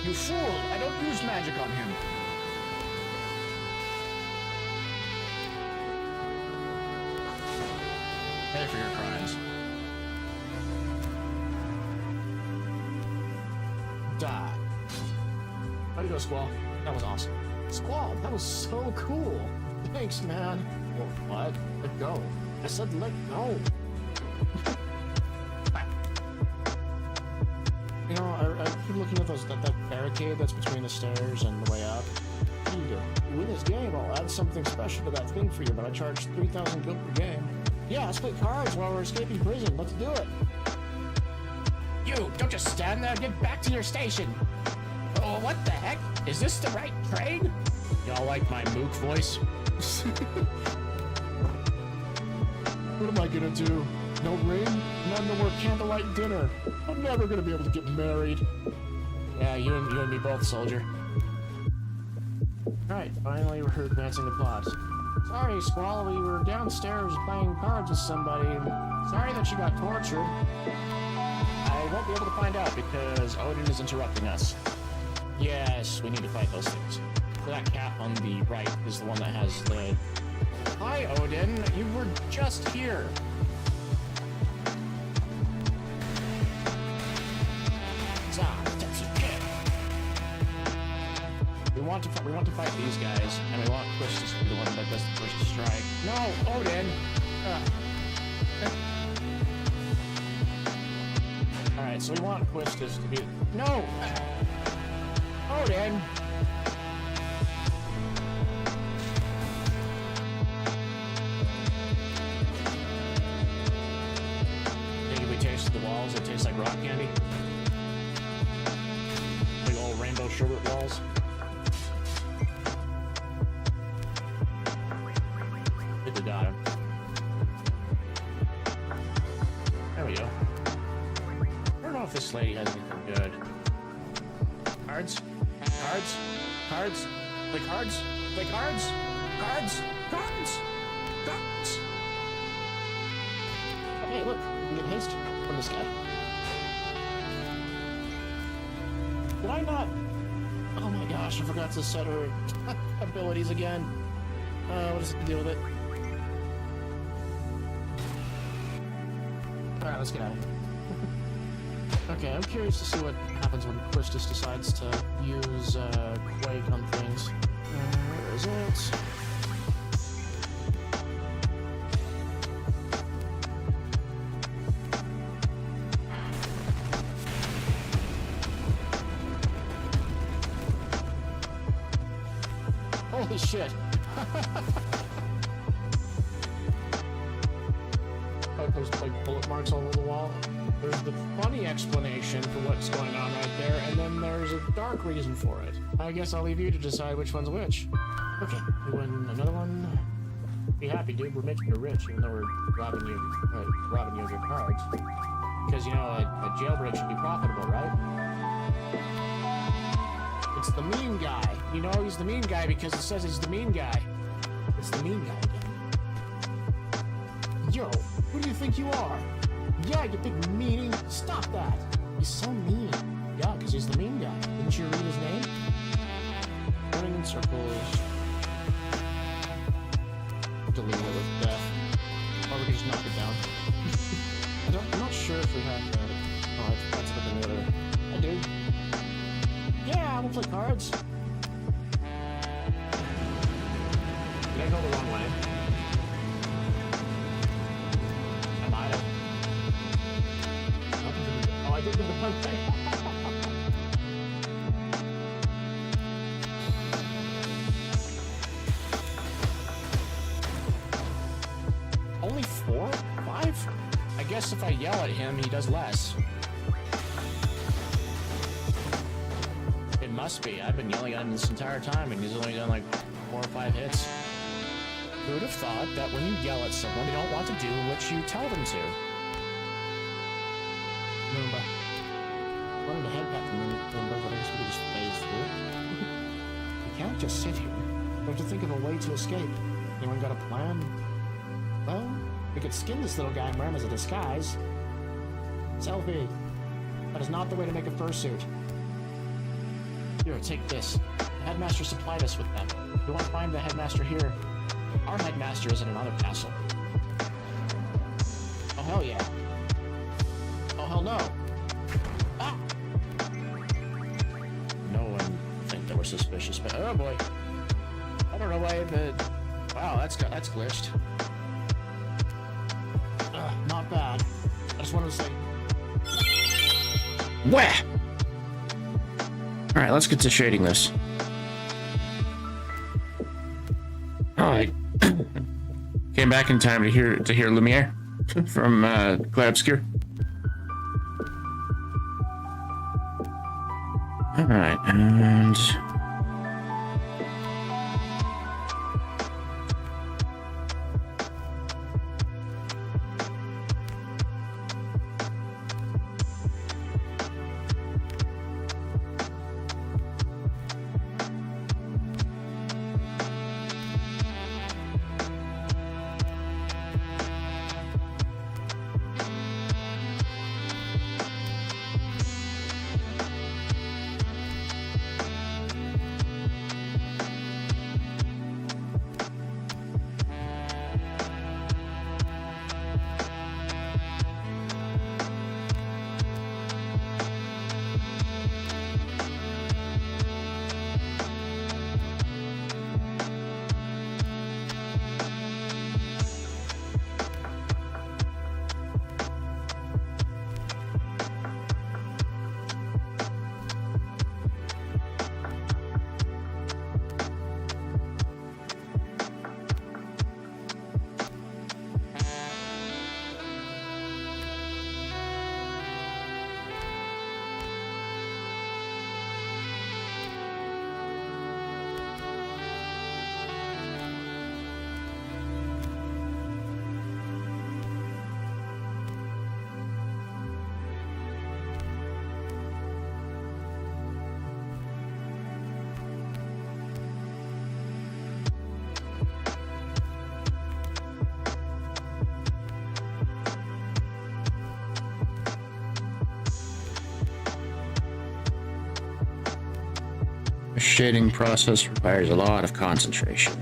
B: You fool! I don't use magic on him. Pay for your crimes. Die. How'd you go, Squall? That was awesome. Squall, that was so cool. Thanks, man. Well, what? Let go. I said let go. You know, I keep looking at that barricade that's between the stairs and the way up. What do you do? You win this game, I'll add something special to that thing for you, but I charge 3,000 gil per game. Yeah, let's play cards while we're escaping prison. Let's do it. You, don't just stand there. Get back to your station. Oh, what the heck? Is this the right train? Y'all like my mook voice? What am I gonna do? No ring? No more candlelight dinner. I'm never gonna be able to get married. Yeah, you and me both, soldier. Alright, finally we're advancing the plot. Sorry, Squall, we were downstairs playing cards with somebody. Sorry that you got tortured. I won't be able to find out because Odin is interrupting us. Yes, we need to fight those things. So that cat on the right is the one that has the... Hi, Odin. You were just here. We want to fight these guys, and we want Quistis to be the one that does the first strike. No, Odin. All right, so we want Quistis to be. No, Odin. Maybe we tasted the walls. It tastes like rock candy. Big old rainbow sherbet walls. Got him. There we go. I don't know if this lady has anything good. Cards? Cards? Cards? Play cards? Play cards? Cards? Cards? Cards? Hey, look. We can get haste from this guy. Did I not? Oh my gosh, I forgot to set her abilities again. What is the deal with it? Alright, let's get out of here. Okay, I'm curious to see what happens when Quistis decides to use Quake on things. Where is it? Holy shit! There's like bullet marks all over the wall. There's the funny explanation for what's going on right there, and then there's a dark reason for it. I guess I'll leave you to decide which one's which. Okay, we win another one. Be happy, dude. We're making you rich, even though we're robbing you of your cards. Because you know a jailbreak should be profitable, right? It's the mean guy. You know he's the mean guy because it says he's the mean guy. It's the mean guy again. Yo. Who do you think you are? Yeah, you big meanie. Stop that. He's so mean. Yeah, because he's the mean guy. Didn't you read his name? Running in circles. Delete it with death. Or we can just knock it down. I'm not sure if we have that. Oh, that's what the other. I do. Yeah, we'll play cards. Did I go the wrong way? Oh, I did do the fun thing. Only 4? 5? I guess if I yell at him, he does less. It must be. I've been yelling at him this entire time, and he's only done like 4 or 5 hits. Who would have thought that when you yell at someone, they don't want to do what you tell them to? Remember, running the head back from remember, but I guess we can just phase through it. We can't just sit here. We have to think of a way to escape. Anyone got a plan? Well, we could skin this little guy and wear him as a disguise. Selfie. That is not the way to make a fursuit. Here, take this. The headmaster supplied us with them. We won't find the headmaster here. Our headmaster is in another castle. Oh, hell yeah. Oh, hell no. Ah! No one would think that we're suspicious, but oh boy. I don't know why, but wow, that's glitched. Not bad. I just wanted to say.
A: Wah! Alright, let's get to shading this. Alright. Came back in time to hear Lumiere from Glad Obscure. Alright, and The shading process requires a lot of concentration.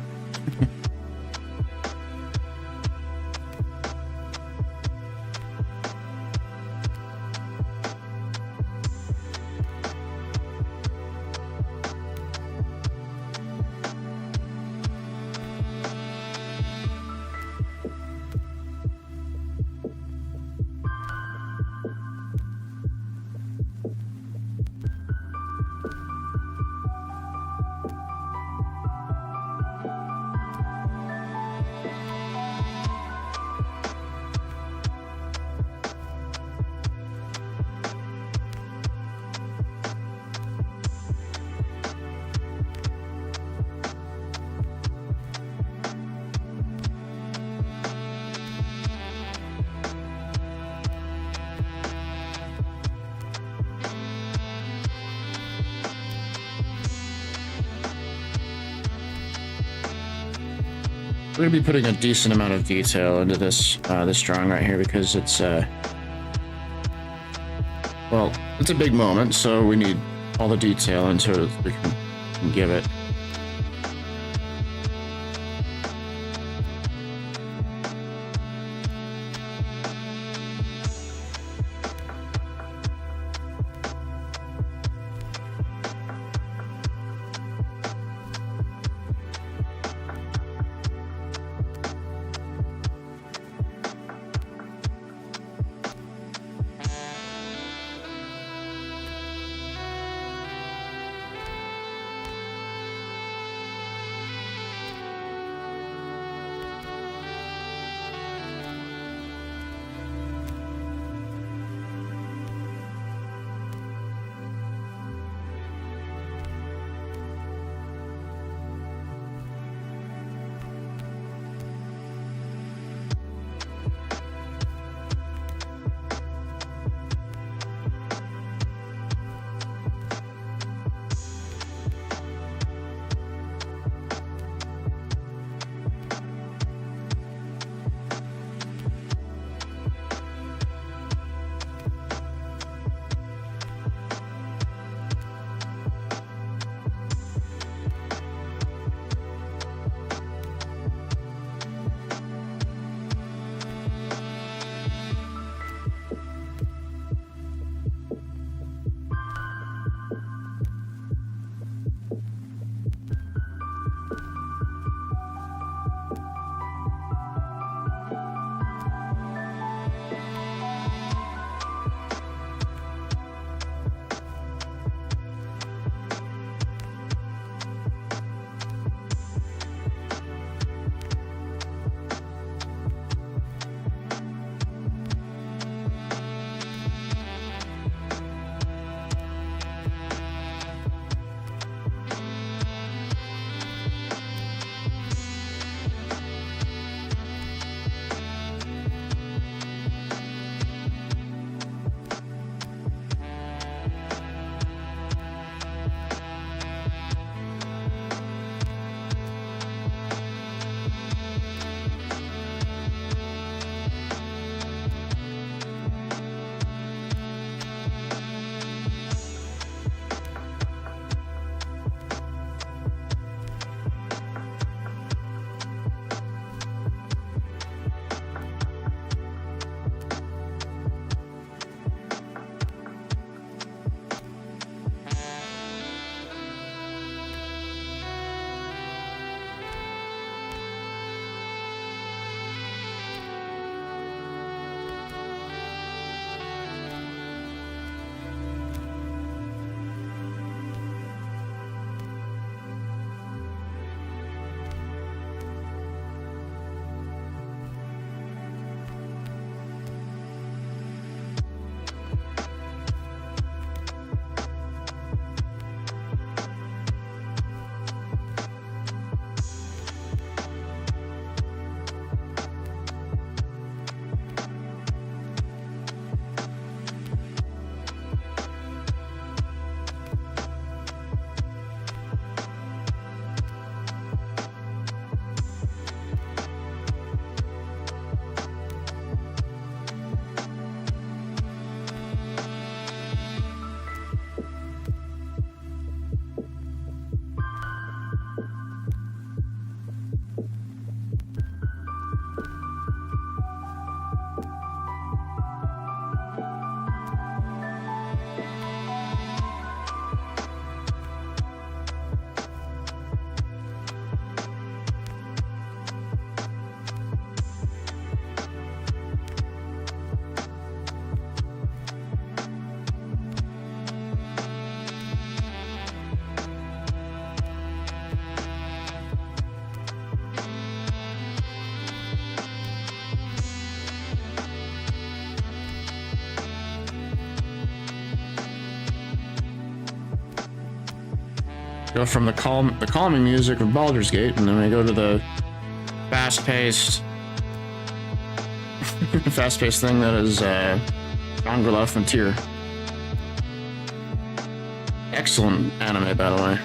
A: We're gonna be putting a decent amount of detail into this this drawing right here because it's well, it's a big moment, so we need all the detail into it we can give it. go from the calming music of Baldur's Gate, and then we go to the fast-paced thing that is Shangri-La Frontier. Excellent anime, by the way.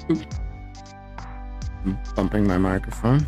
A: Oop. I'm bumping my microphone.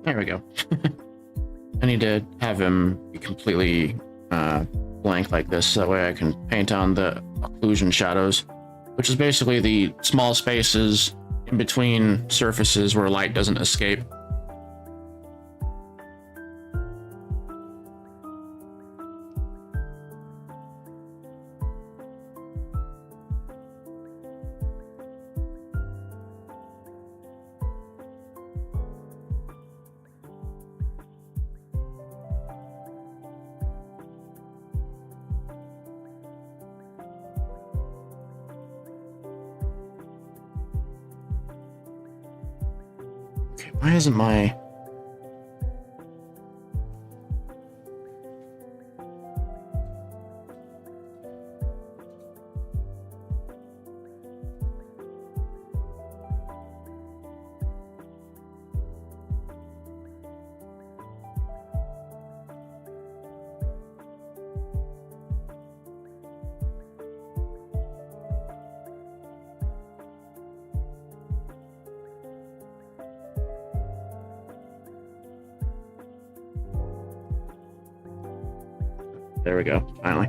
A: There we go. I need to have him be completely blank like this, so that way I can paint on the occlusion shadows, which is basically the small spaces in between surfaces where light doesn't escape. Okay, why isn't my... There we go, finally.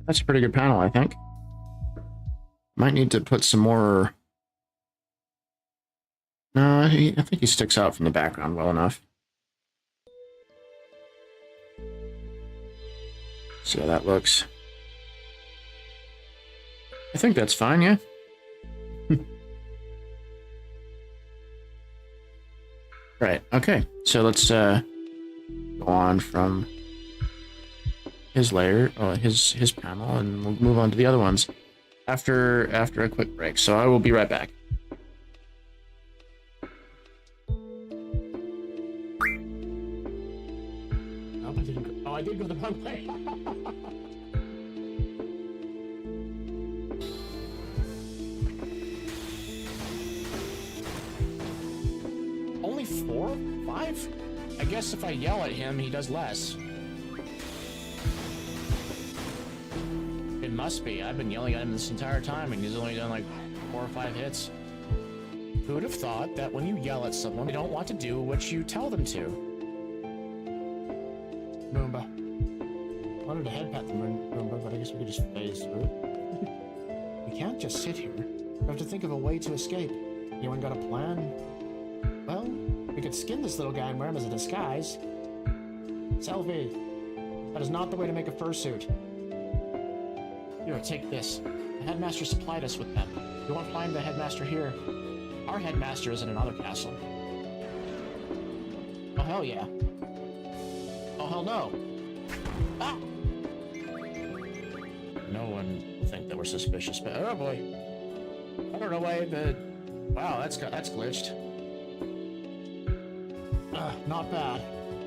A: That's a pretty good panel, I think. Might need to put some more... No, I think he sticks out from the background well enough. See how that looks. I think that's fine, yeah. Right, okay. So let's go on from his layer, his panel, and we'll move on to the other ones after a quick break. So I will be right back.
B: Oh, I did go the wrong way. Only 4? 5? I guess if I yell at him, he does less. It must be. I've been yelling at him this entire time, and he's only done like 4 or 5 hits. Who would have thought that when you yell at someone, they don't want to do what you tell them to? Moomba. I wanted to head pat the Moomba, but I guess we could just phase through it. We can't just sit here. We have to think of a way to escape. Anyone got a plan? Well, we could skin this little guy and wear him as a disguise. Selvi, that is not the way to make a fursuit. Here, take this. The headmaster supplied us with them. You won't find the headmaster here. Our headmaster is in another castle. Oh, hell yeah. Oh, hell no. Ah! No one will think that we're suspicious, but oh boy. I don't know why, but wow, that's glitched. Not bad.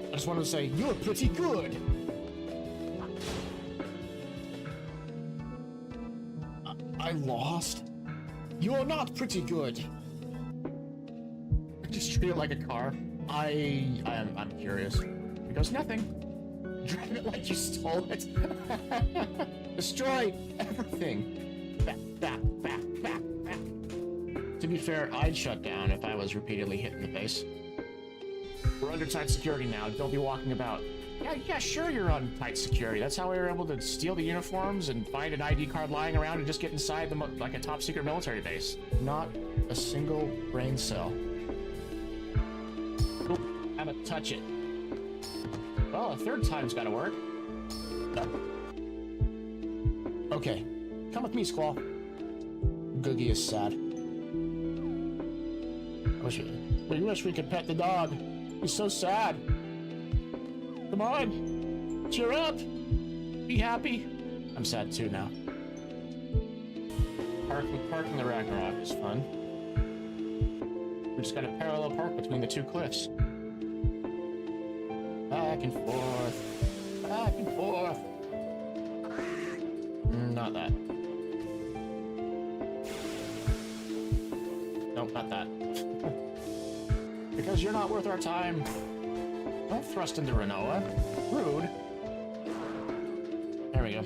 B: I just wanted to say, you're pretty good. I lost? You're not pretty good. Just treat it like a car. I'm curious. He goes, nothing. Drive it like you stole it. Destroy everything. Back. To be fair, I'd shut down if I was repeatedly hit in the face. We're under tight security now. Don't be walking about. Yeah, sure you're on tight security. That's how we were able to steal the uniforms and find an ID card lying around and just get inside the like a top secret military base. Not a single brain cell. Oop, I'm gonna touch it. Well, a third time's gotta work. Okay, come with me, Squall. Googie is sad. We wish we could pet the dog. He's so sad. Come on, cheer up. Be happy. I'm sad too now. Parking the Ragnarok is fun. We just got a parallel park between the 2 cliffs. Back and forth. Back and forth. Not that. Nope, not that. Because you're not worth our time. Don't thrust into Renoa. Rude. There we go.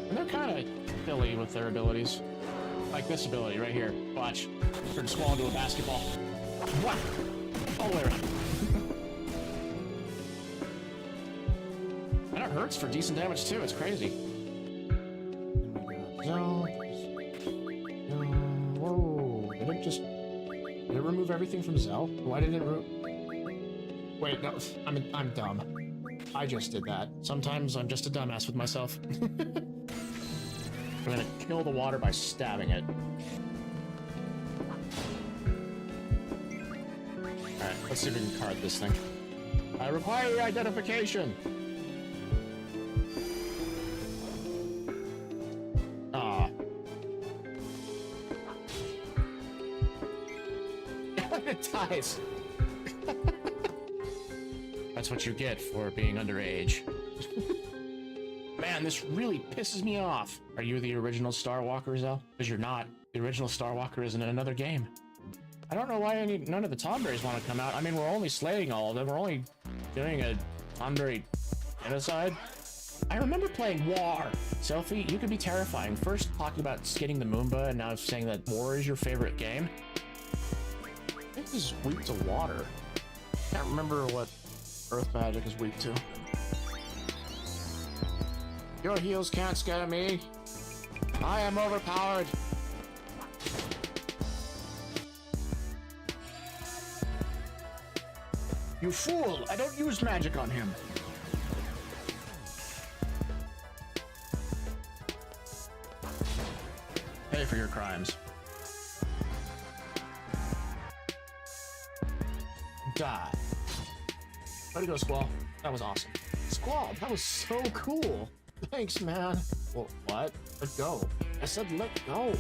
B: And they're kind of silly with their abilities. Like this ability right here. Watch. Turn Squall into a basketball. What? All the way around. And it hurts for decent damage too. It's crazy. Whoa. Did it remove everything from Zell? Why did it Wait, no, I'm dumb. I just did that. Sometimes I'm just a dumbass with myself. I'm gonna kill the water by stabbing it. Alright, let's see if we can card this thing. I require your identification! Ah. It dies! That's what you get for being underage. Man, this really pisses me off. Are you the original Star Walker, Zell? Because you're not. The original Star Walker is in another game. I don't know why none of the Tomberries want to come out. I mean, we're only slaying all of them. We're only doing a Tomberry genocide. I remember playing War. Selfie, you could be terrifying. First talking about skinning the Moomba, and now saying that War is your favorite game. I think this is weak to water. Can't remember what Earth magic is weak to. Your heels can't scare me. I am overpowered. You fool! I don't use magic on him. Pay for your crimes. Die. Way to go, Squall. That was awesome. Squall, that was so cool. Thanks, man. Well, what? Let go. I said let go.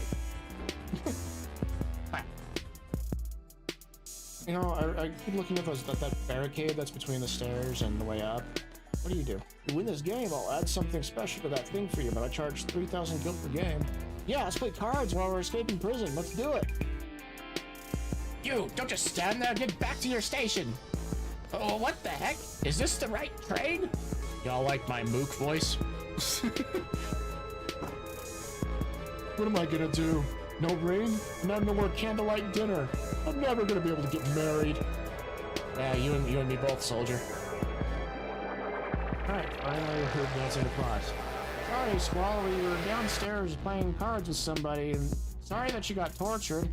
B: You know, I keep looking at that barricade that's between the stairs and the way up. What do? You win this game, I'll add something special to that thing for you, but I charge 3,000 gil per game. Yeah, let's play cards while we're escaping prison. Let's do it. You, don't just stand there. Get back to your station. Oh, what the heck? Is this the right train? Y'all like my mook voice? What am I gonna do? No rain? No more candlelight dinner. I'm never gonna be able to get married. Yeah, you and me both, soldier. Alright, finally heard dancing the claws. Sorry, Squall, we were downstairs playing cards with somebody, and sorry that you got tortured.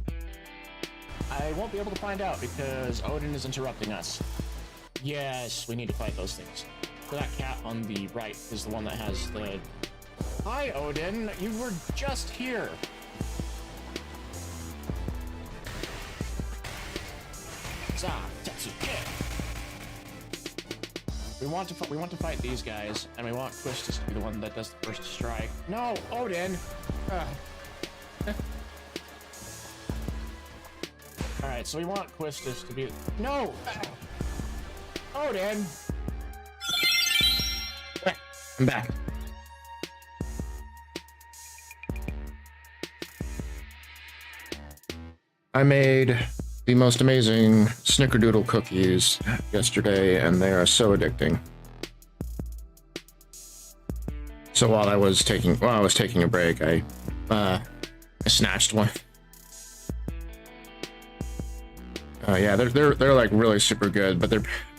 B: I won't be able to find out because Odin is interrupting us. Yes, we need to fight those things. So that cat on the right is the one that has the... Hi, Odin. You were just here. We want to fight these guys, and we want Quistis to be the one that does the first strike. No, Odin. All right, so we want Quistis to be. No, Odin.
A: I'm back. I made the most amazing snickerdoodle cookies yesterday, and they are so addicting. So while I was taking a break, I snatched one. Yeah, they're like really super good,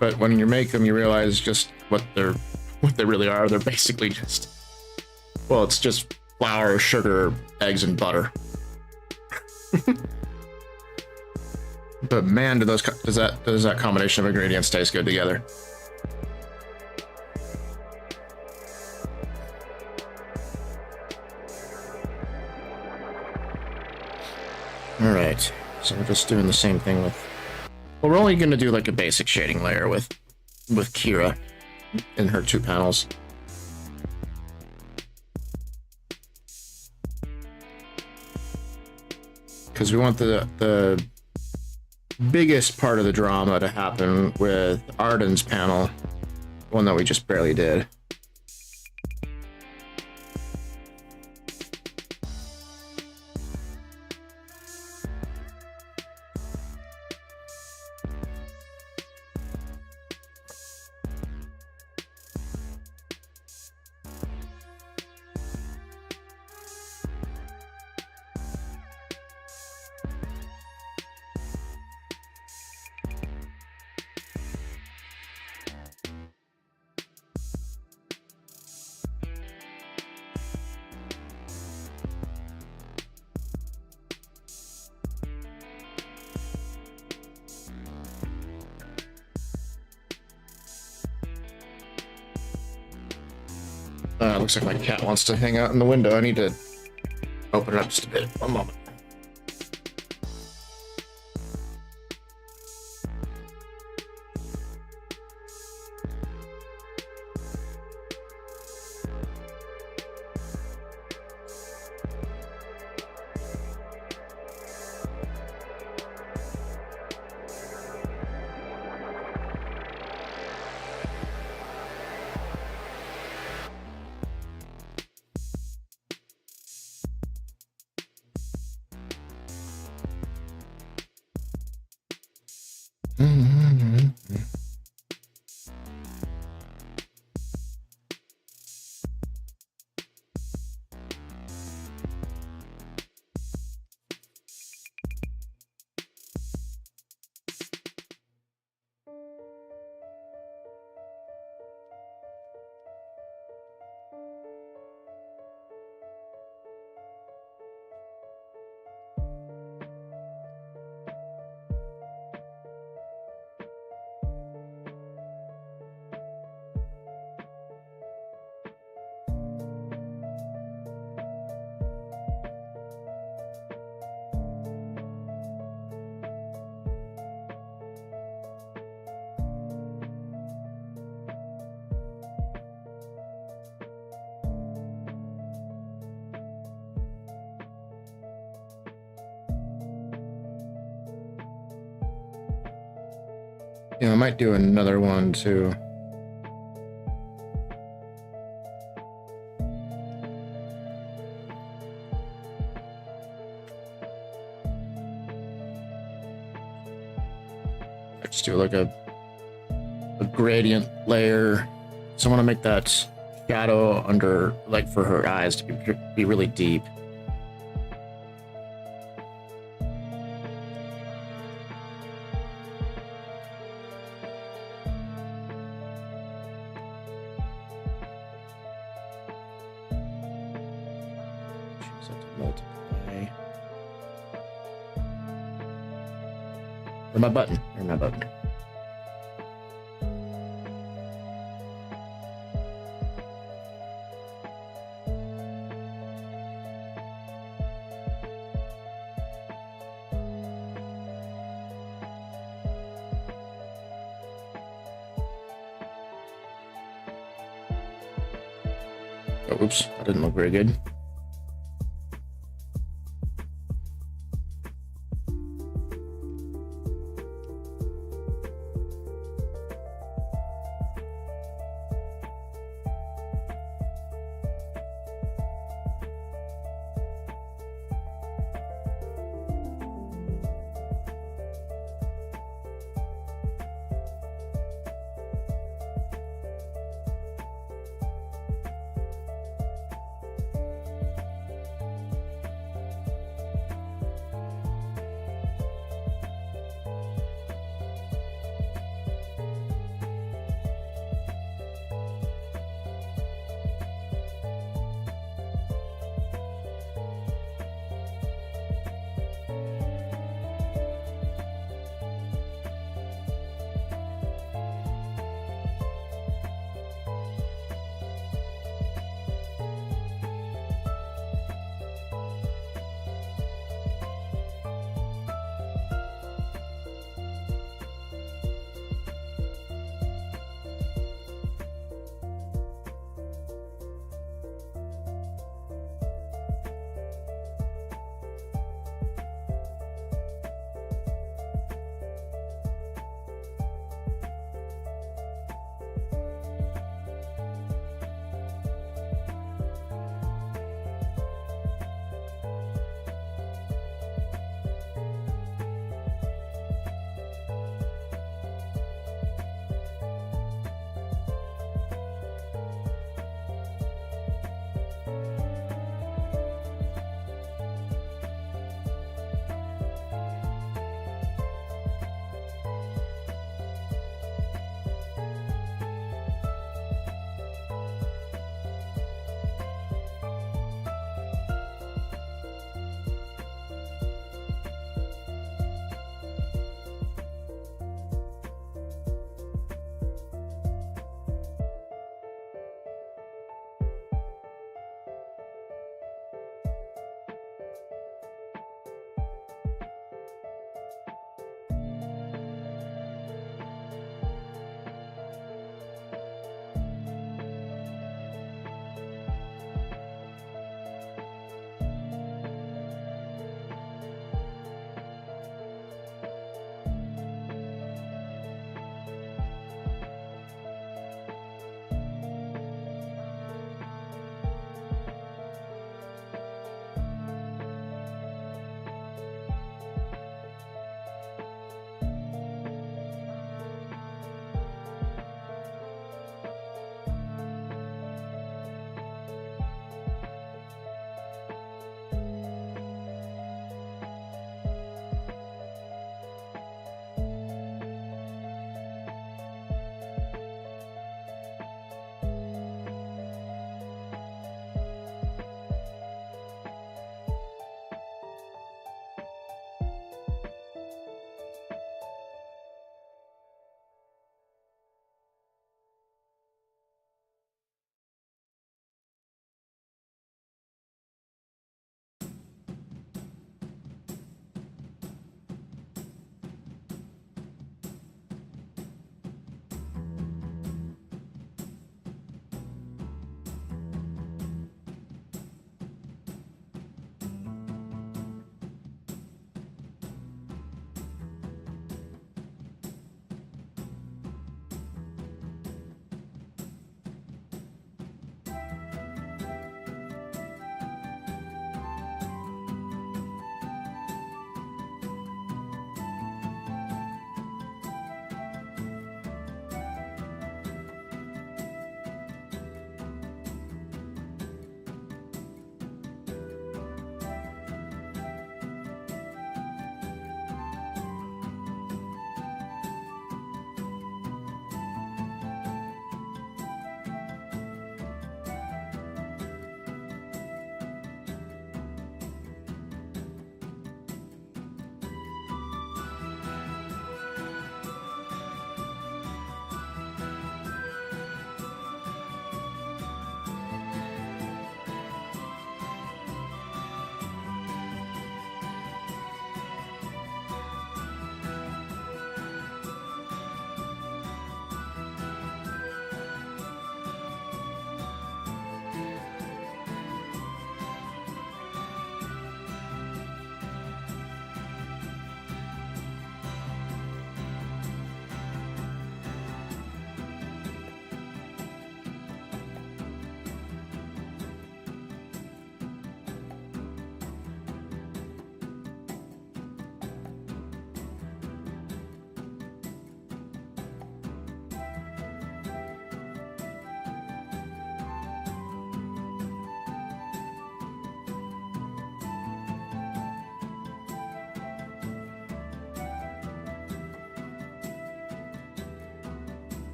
A: but when you make them, you realize just what they really are. They're basically just, well, it's just flour, sugar, eggs, and butter. But man, does that combination of ingredients taste good together. All right, so we're just doing the same thing with. Well, we're only going to do like a basic shading layer with Kira in her 2 panels. Because we want the biggest part of the drama to happen with Arden's panel, one that we just barely did. Looks like my cat wants to hang out in the window. I need to open it up just a bit. One moment.
C: Yeah, I might do another one too. I just do like a gradient layer. So I want to make that shadow under, like, for her eyes to be really deep. Choose that to multiply. Where's my button? Where's my button? Oh, oops, that didn't look very good.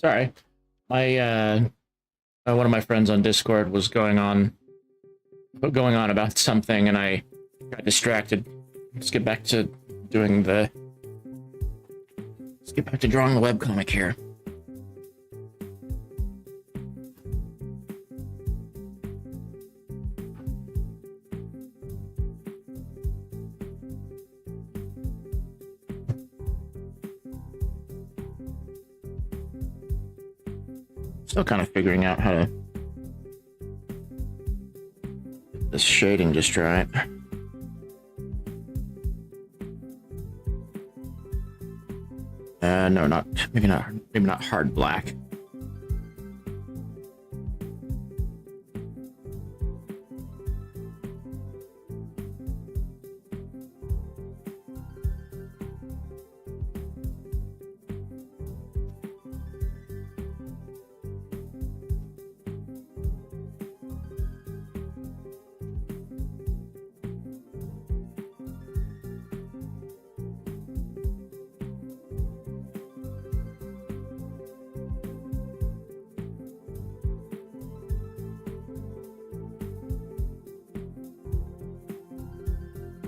C: Sorry. My one of my friends on Discord was going on about something, and I got distracted. Let's get back to drawing the webcomic here. Still kind of figuring out how to get this shading just right. No, maybe not hard black.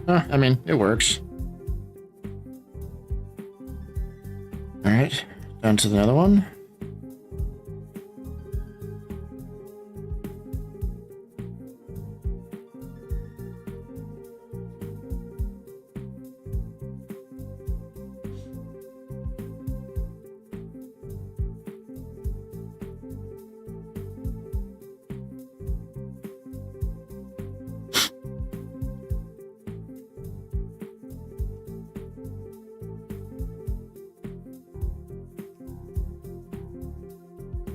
C: I mean, it works. All right, down to the other one.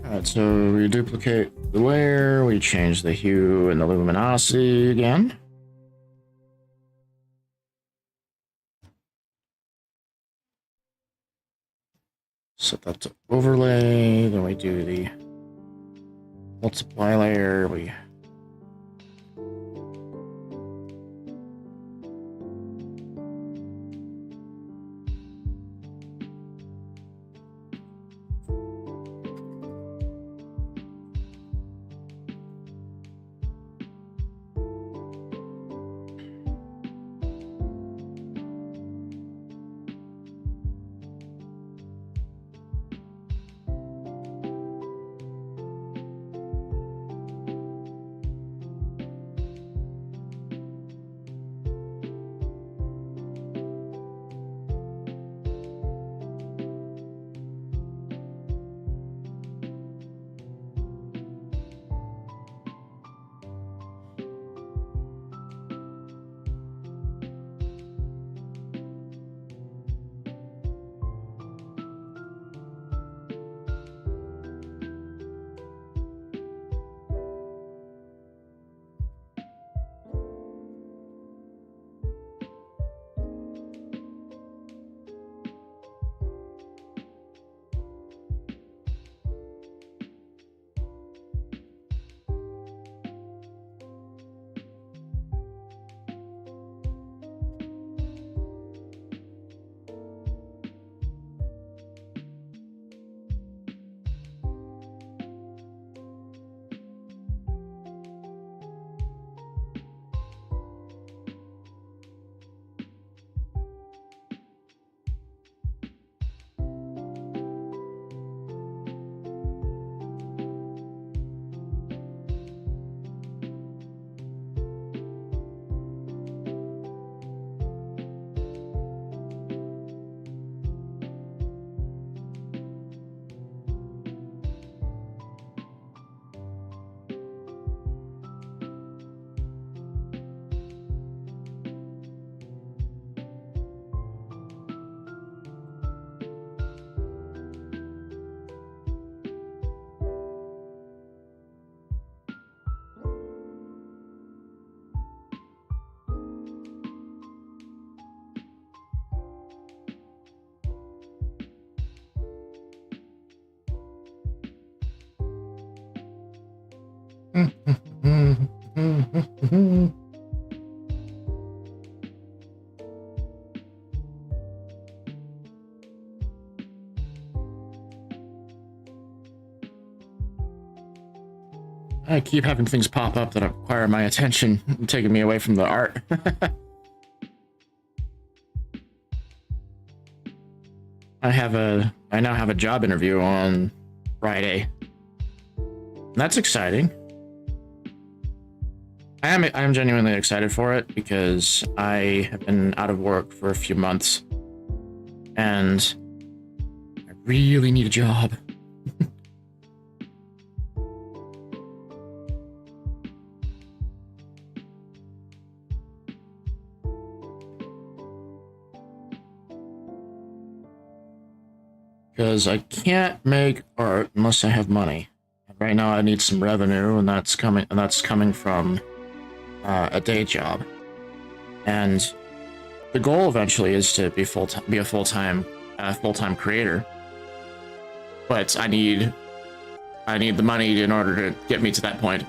C: Alright, so we duplicate the layer, we change the hue and the luminosity again. Set that to overlay, then we do the multiply layer, we keep having things pop up that require my attention, taking me away from the art. I now have a job interview on Friday. That's exciting. I am genuinely excited for it because I have been out of work for a few months and I really need a job. Because I can't make art unless I have money. Right now I need some revenue, and that's coming from a day job. And the goal eventually is to be a full-time creator. But I need the money in order to get me to that point.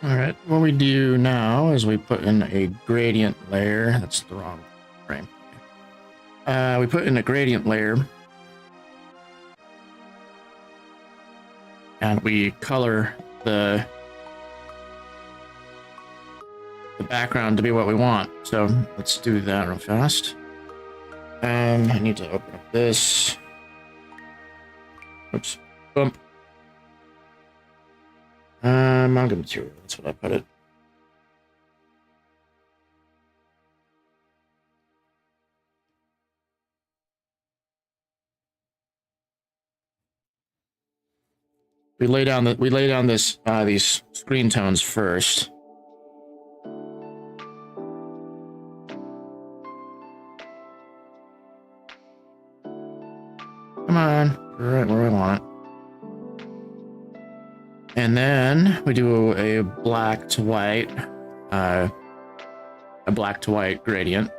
C: Alright, what we do now is we put in a gradient layer. That's the wrong frame. We put in a gradient layer. And we color the background to be what we want. So let's do that real fast. I need to open up this. Oops. Bump. Manga material, that's what I put it. We lay down this these screen tones first. Come on, you're right where I want it. And then we do a black to white gradient.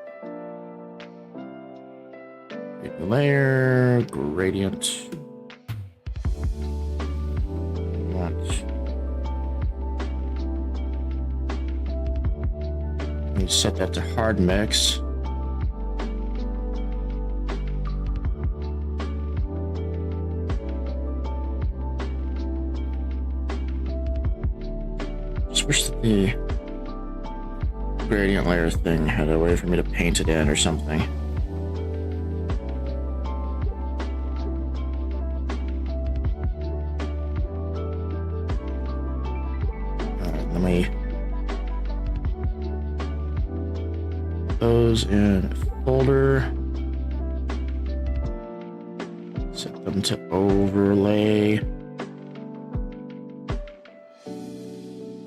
C: Create the layer, gradient. You set that to hard mix. Just wish that the gradient layer thing had a way for me to paint it in or something. Let me those in a folder. Set them to overlay.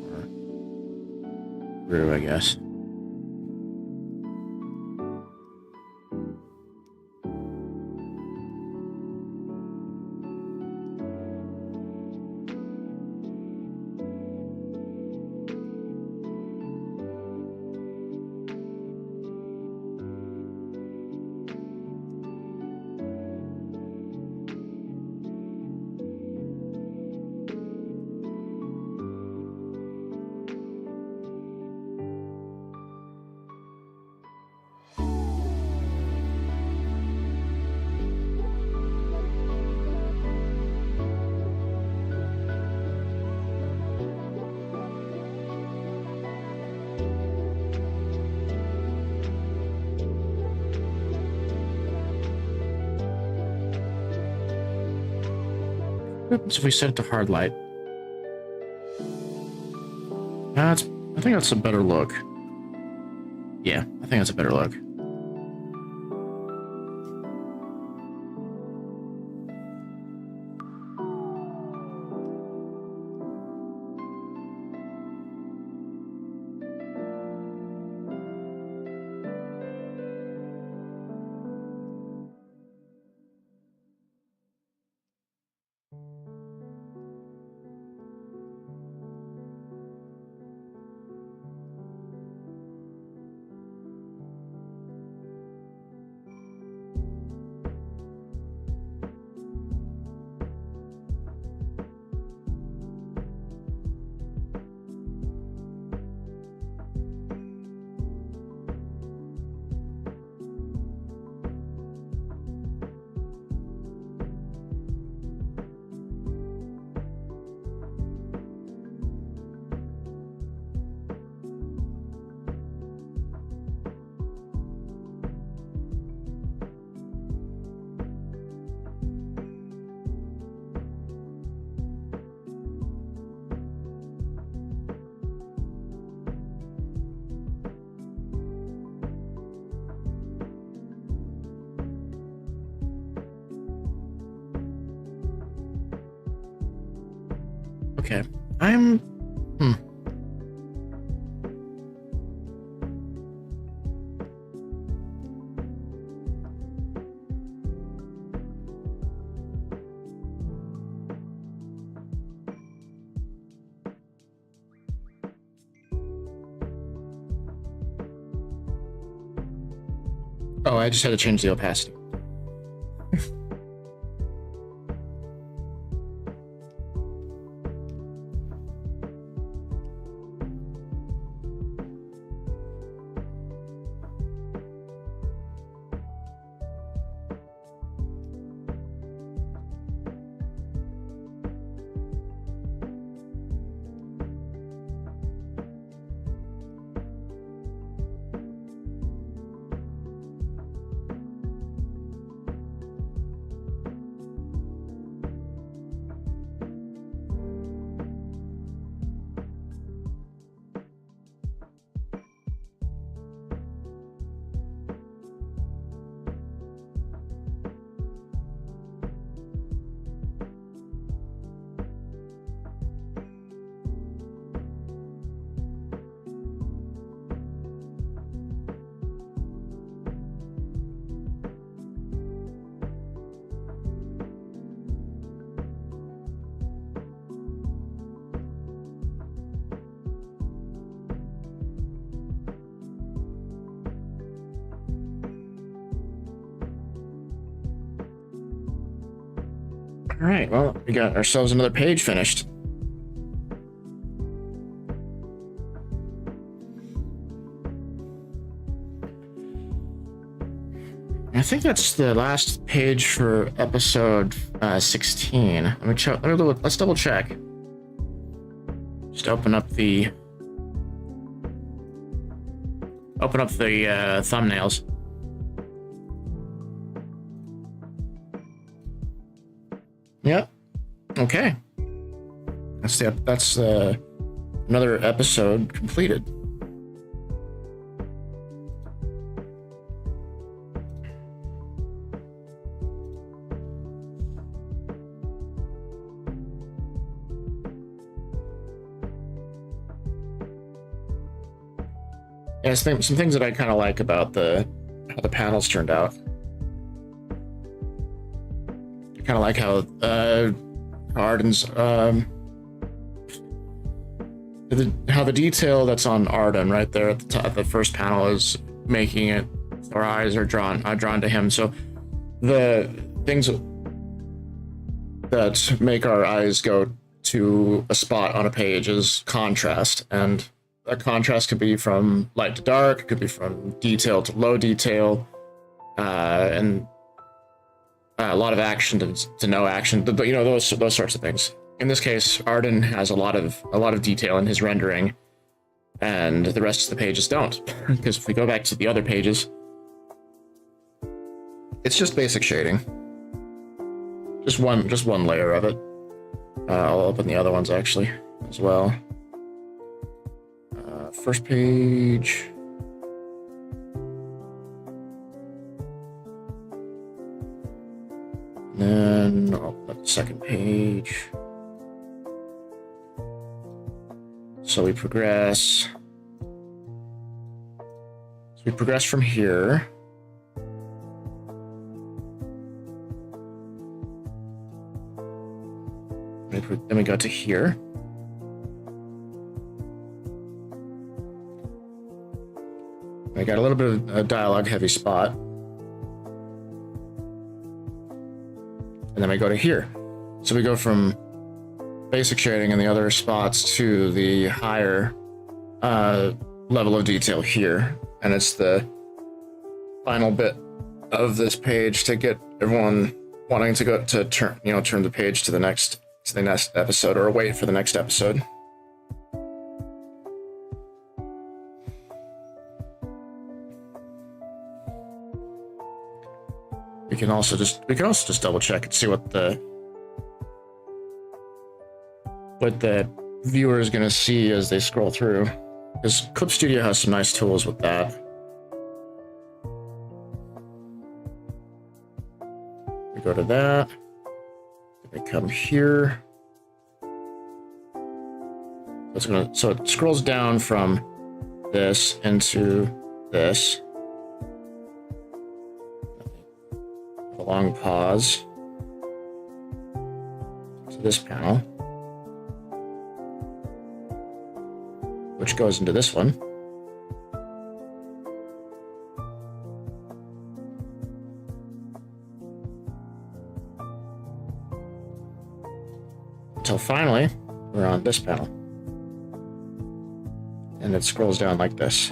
C: Or through, I guess. happens if we set it to hard light? I think that's a better look. Yeah, I think that's a better look. Okay, Oh, I just had to change the opacity. All right, well, we got ourselves another page finished. I think that's the last page for episode 16. Let me check. Let's double check. Just open up the thumbnails. Yep. Okay. That's another episode completed. Yeah, some things that I kind of like about how the panels turned out. I kind of like how Arden's how the detail that's on Arden right there at the top, the first panel is making it. Our eyes are drawn to him. So the things that make our eyes go to a spot on a page is contrast, and that contrast could be from light to dark, it could be from detail to low detail, and a lot of action to no action, but you know, those sorts of things. In this case, Arden has a lot of detail in his rendering, and the rest of the pages don't. Because if we go back to the other pages, it's just basic shading. Just one layer of it. I'll open the other ones actually as well. First page. Then I'll open the second page. So we progress. So we progress from here. Then we go to here. We got a little bit of a dialogue heavy spot. And then we go to here. So we go from basic shading in the other spots to the higher level of detail here. And it's the final bit of this page to get everyone wanting to go to turn the page to the next episode, or wait for the next episode. We can also just double check and see what the viewer is going to see as they scroll through, because Clip Studio has some nice tools with that. We go to that. We come here. So it scrolls down from this into this. A long pause to this panel, which goes into this one. Until finally, we're on this panel. And it scrolls down like this.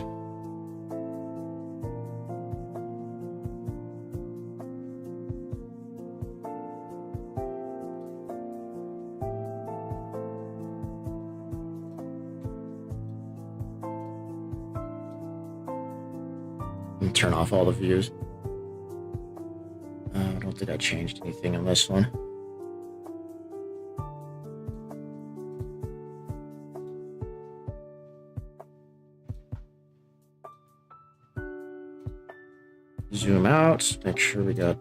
C: And turn off all the views. I don't think I changed anything in this one. Zoom out, make sure we got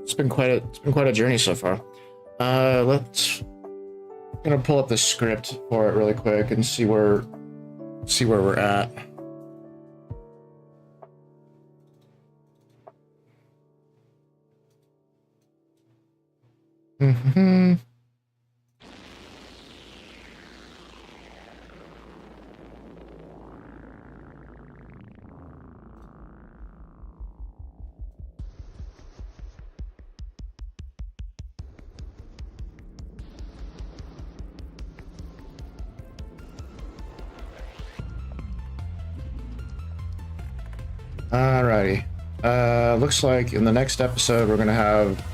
C: it's been quite a journey so far. I'm gonna pull up the script for it really quick and see where we're at. Alrighty. Looks like in the next episode we're gonna have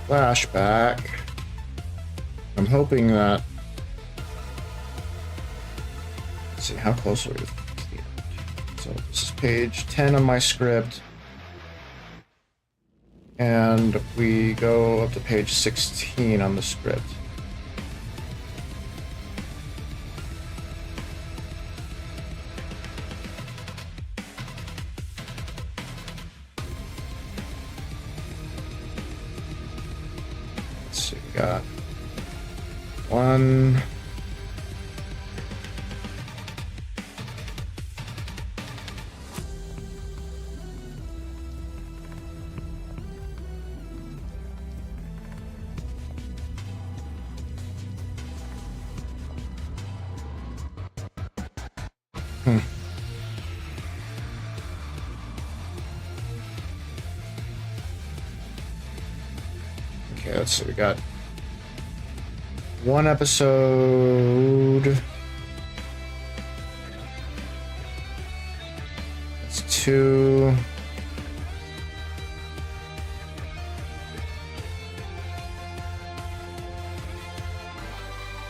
C: flashback. I'm hoping that. Let's see, how close are we? So this is page 10 of my script, and we go up to page 16 on the script. Got one. Okay, let's see. We got one episode. That's two.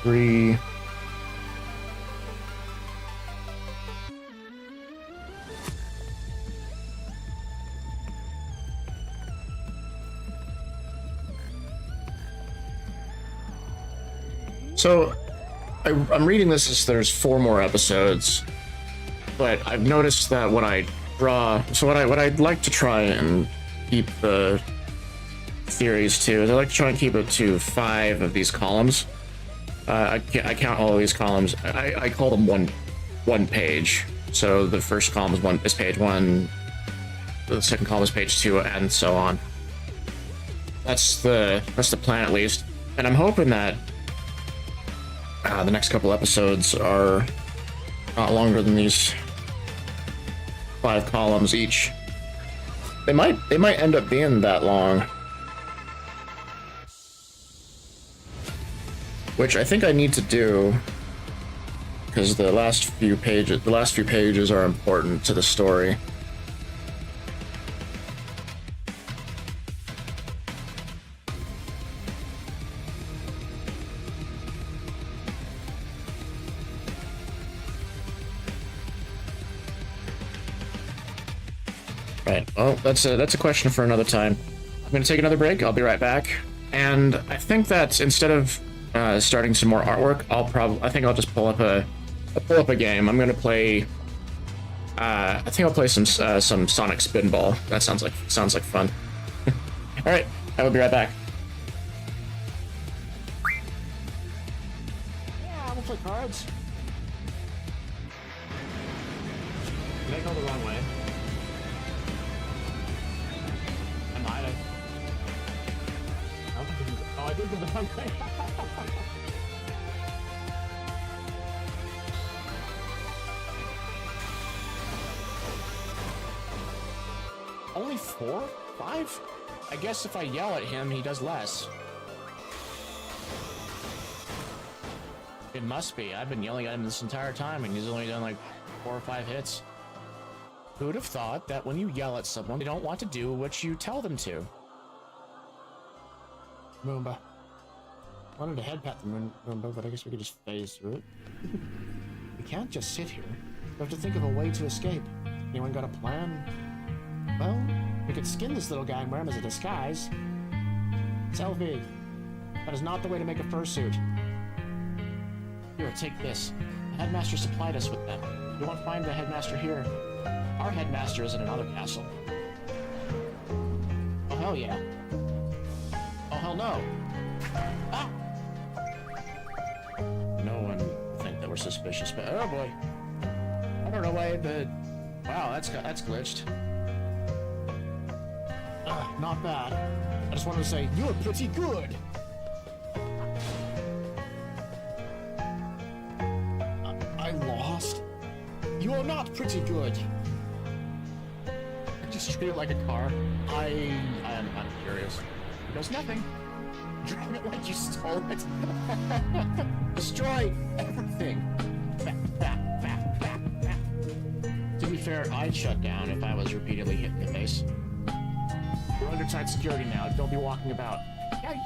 C: Three. So, I'm reading this as there's 4 more episodes, but I've noticed that when I draw, so what I'd like to try and keep the theories to is I like to try and keep it to 5 of these columns. I count all of these columns. I call them one page. So the first column is page 1, the second column is page 2, and so on. That's the plan at least, and I'm hoping that the next couple episodes are not longer than these 5 columns each. They might end up being that long, which I think I need to do because the last few pages are important to the story. Right. Well, that's a question for another time. I'm gonna take another break. I'll be right back. And I think that instead of starting some more artwork, I think I'll just pull up a game. I'm gonna play. I think I'll play some Sonic Spinball. That sounds like fun. All right. I will be right back.
B: Yeah, we'll play cards. Did I go the wrong way? I might have. Oh, I did go the wrong way. Only 4? 5? I guess if I yell at him, he does less. It must be. I've been yelling at him this entire time, and he's only done like 4 or 5 hits. Who would have thought that when you yell at someone, they don't want to do what you tell them to? Moomba. I wanted to head pat the Moomba, but I guess we could just phase through it. We can't just sit here. We have to think of a way to escape. Anyone got a plan? Well, we could skin this little guy and wear him as a disguise. Selfie. That is not the way to make a fursuit. Here, take this. The headmaster supplied us with them. We won't find the headmaster here. Our headmaster is in another castle. Oh, hell yeah. Oh, hell no. Ah! No one would think that we're suspicious, but oh boy. I don't know why, but wow, that's glitched. Not bad. I just wanted to say, you're pretty good. I lost. You're not pretty good. I just treat it like a car. I'm curious. He knows nothing. Drive it like you stole it. Destroy everything. To be fair, I'd shut down if I was repeatedly hit in the face. We're under tight security now. Don't be walking about.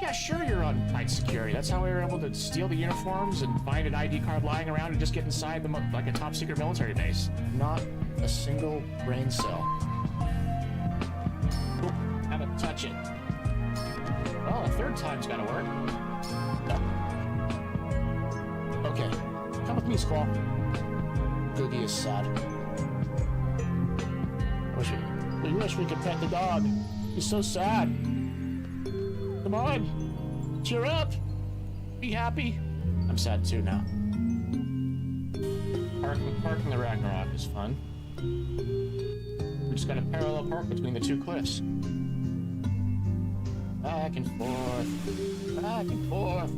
B: Yeah, sure you're on tight security. That's how we were able to steal the uniforms and find an ID card lying around and just get inside them like a top secret military base. Not a single brain cell. Oop, haven't touched it. Well, a 3rd time's gotta work. No. Okay, come with me, Squall. Googie is sad. I wish we could pet the dog. He's so sad. Come on, cheer up. Be happy. I'm sad too now. Parking the Ragnarok is fun. We just got a parallel park between the 2 cliffs. Back and forth. Back and forth.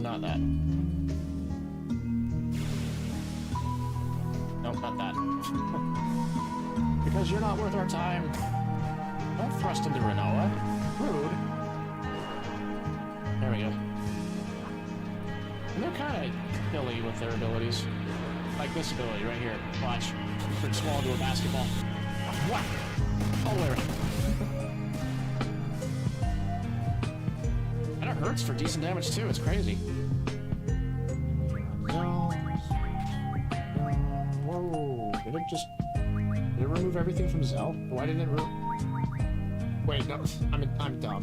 B: Not that. Nope, not that. Because you're not worth our time. Don't thrust into Renoa. Rude. There we go. And they're kind of silly with their abilities. Like this ability right here. Watch. Turn small into a basketball. What? All the way around. And it hurts for decent damage too. It's crazy. Whoa. Did it just... Did it remove everything from Zell? Why didn't it Wait, no, I'm dumb.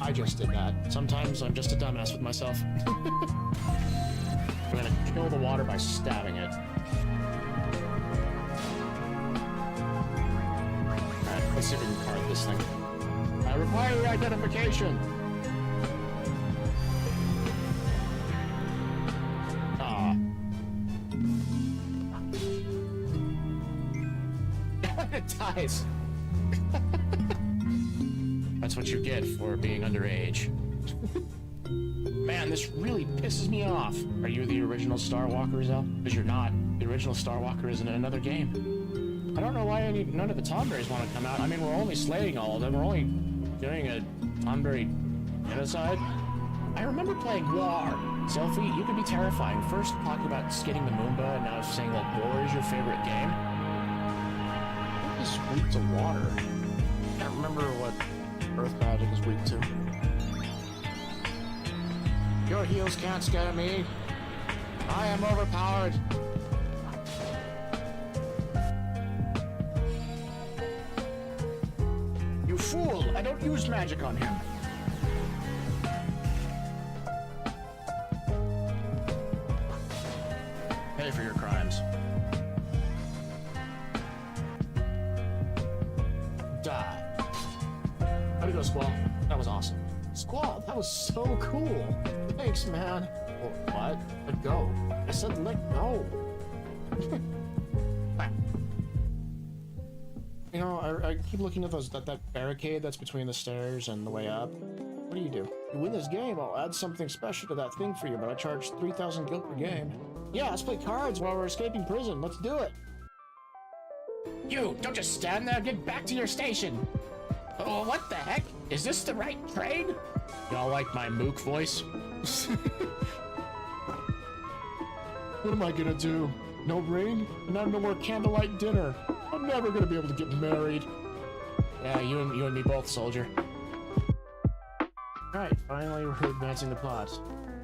B: I just did that. Sometimes I'm just a dumbass with myself. I'm gonna kill the water by stabbing it. Alright, let's see if we can card this thing. I require your identification! Aw. It dies! That's what you get for being underage. Man, this really pisses me off. Are you the original Star Walker, Zell? Because you're not. The original Star Walker is in another game. I don't know why none of the Tomberries want to come out. I mean, we're only slaying all of them. We're only doing a Tomberry genocide. I remember playing War. Selfie, you could be terrifying. First talking about skinning the Moomba, and now saying that War is your favorite game. What is weak to water? I can't remember what Earth Magic is weak to. Your heels can't scare me. I am overpowered. You fool! I don't use magic on him. Pay for your crimes. Die. How'd it go, Squall? That was awesome. Squall, that was so cool. Thanks, man. Well, what? Let go. I said let go. You know, I keep looking at that barricade that's between the stairs and the way up. What do? You win this game, I'll add something special to that thing for you, but I charge 3,000 gil per game. Yeah, let's play cards while we're escaping prison. Let's do it. You, don't just stand there. Get back to your station. Oh, what the heck? Is this the right train? Y'all like my mook voice? What am I gonna do? No rain? And now no more candlelight dinner. I'm never gonna be able to get married. Yeah, you and me both, soldier. Alright, finally we're advancing the plot.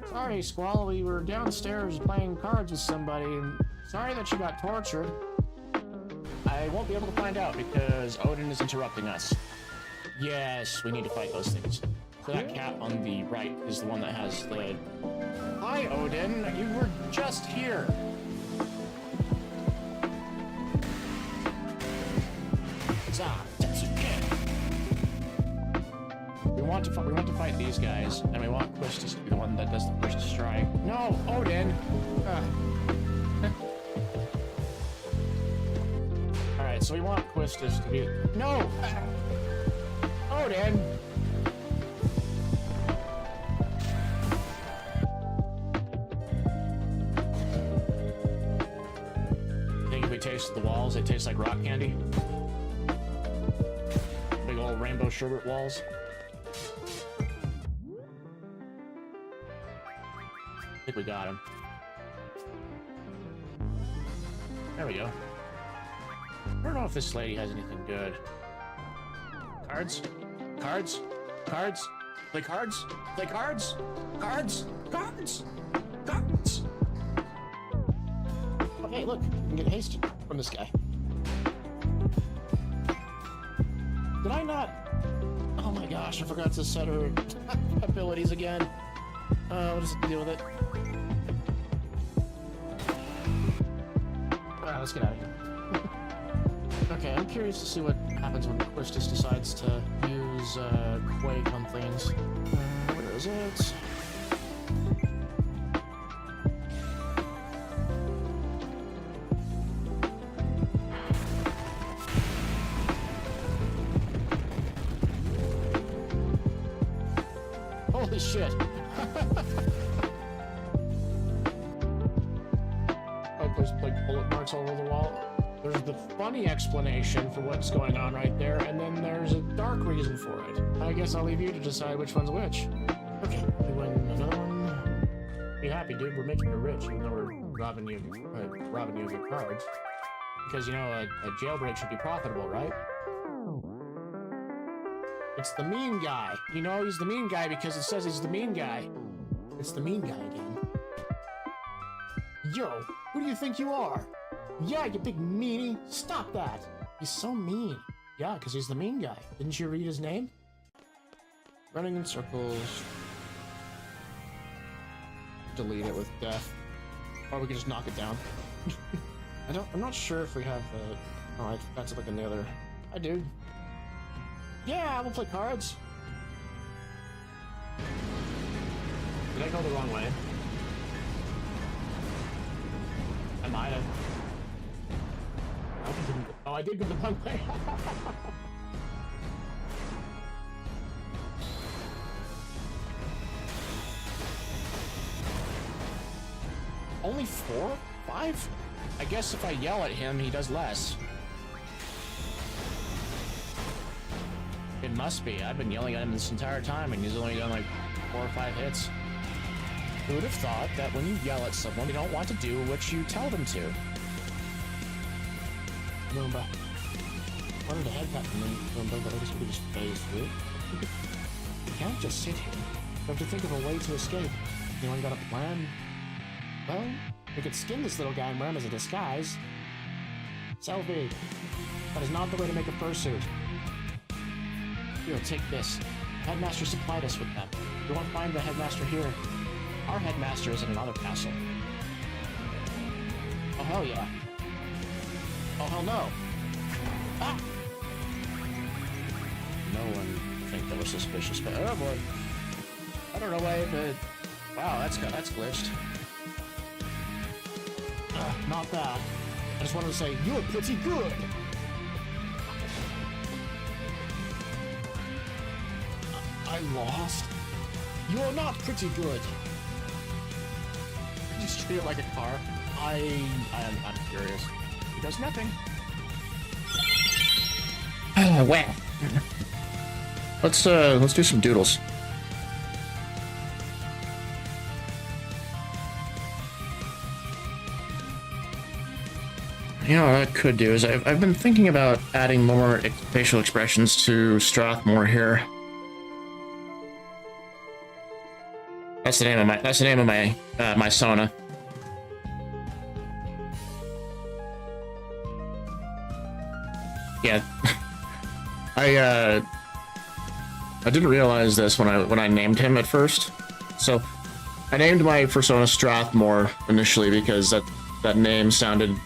B: Sorry, Squall, we were downstairs playing cards with somebody, and sorry that you got tortured. I won't be able to find out because Odin is interrupting us. Yes, we need to fight those things. So that cat on the right is the one that has the... Hi, Odin! You were just here! We want to fight these guys, and we want Quistis to be the one that does the first strike. No, Odin! Alright, so we want Quistis to be... No! Odin! I think if we taste the walls, they taste like rock candy. Big old rainbow sherbet walls. I think we got him. There we go. I don't know if this lady has anything good. Cards? Cards? Cards? Play cards? Play cards? Cards? Cards? Cards? Oh, hey, look. We can get hasted from this guy. Did I not... Oh my gosh, I forgot to set her abilities again. What does it deal with it? Alright, let's get out of here. Okay, I'm curious to see what happens when Quistis decides to use Quake on things. Where is it? Holy shit! Oh, there's like bullet marks all over the wall. There's the funny explanation for what's going on right there, and then there's a dark reason for it. I guess I'll leave you to decide which one's which. Okay, we win another one. Be happy, dude. We're making you rich, even though we're robbing you of your cards. Because, you know, a jailbreak should be profitable, right? It's the mean guy. You know he's the mean guy because it says he's the mean guy. It's the mean guy again. Yo, who do you think you are? Yeah, you big meanie. Stop that. He's so mean. Yeah, because he's the mean guy. Didn't you read his name?
C: Running in circles. Delete it with death. Or we can just knock it down. I'm not sure if we have the... Oh, I forgot to look in the other... I do. Yeah, we'll play cards. Did I go the wrong way? I might have. Oh, I did go the wrong way. Only 4? 5? I guess if I yell at him, he does less. It must be. I've been yelling at him this entire time, and he's only done like 4 or 5 hits. Who would have thought that when you yell at someone, they don't want to do what you tell them to? Roomba. Wanted to head that Roomba, but I guess we could just phase through it. You can't just sit here. You have to think of a way to escape. Anyone got a plan? Well, we could skin this little guy and wear him as a disguise. Selfie. That is not the way to make a fursuit. Here, take this. The headmaster supplied us with them. You won't find the headmaster here. Our headmaster is in another castle. Oh, hell yeah. Oh, hell no. Ah! No one think they were suspicious, but oh boy. I don't know why, but... Wow, that's glitched. Not that. I just wanted to say, you're pretty good! I lost? You're not pretty good! You just treat it like a car. I'm curious. He does nothing. Well. Let's do some doodles. You know what I could do is I've been thinking about adding more facial expressions to Strathmore here. That's the name of my my Sona. Yeah. I didn't realize this when I named him at first. So I named my persona Strathmore initially because that name sounded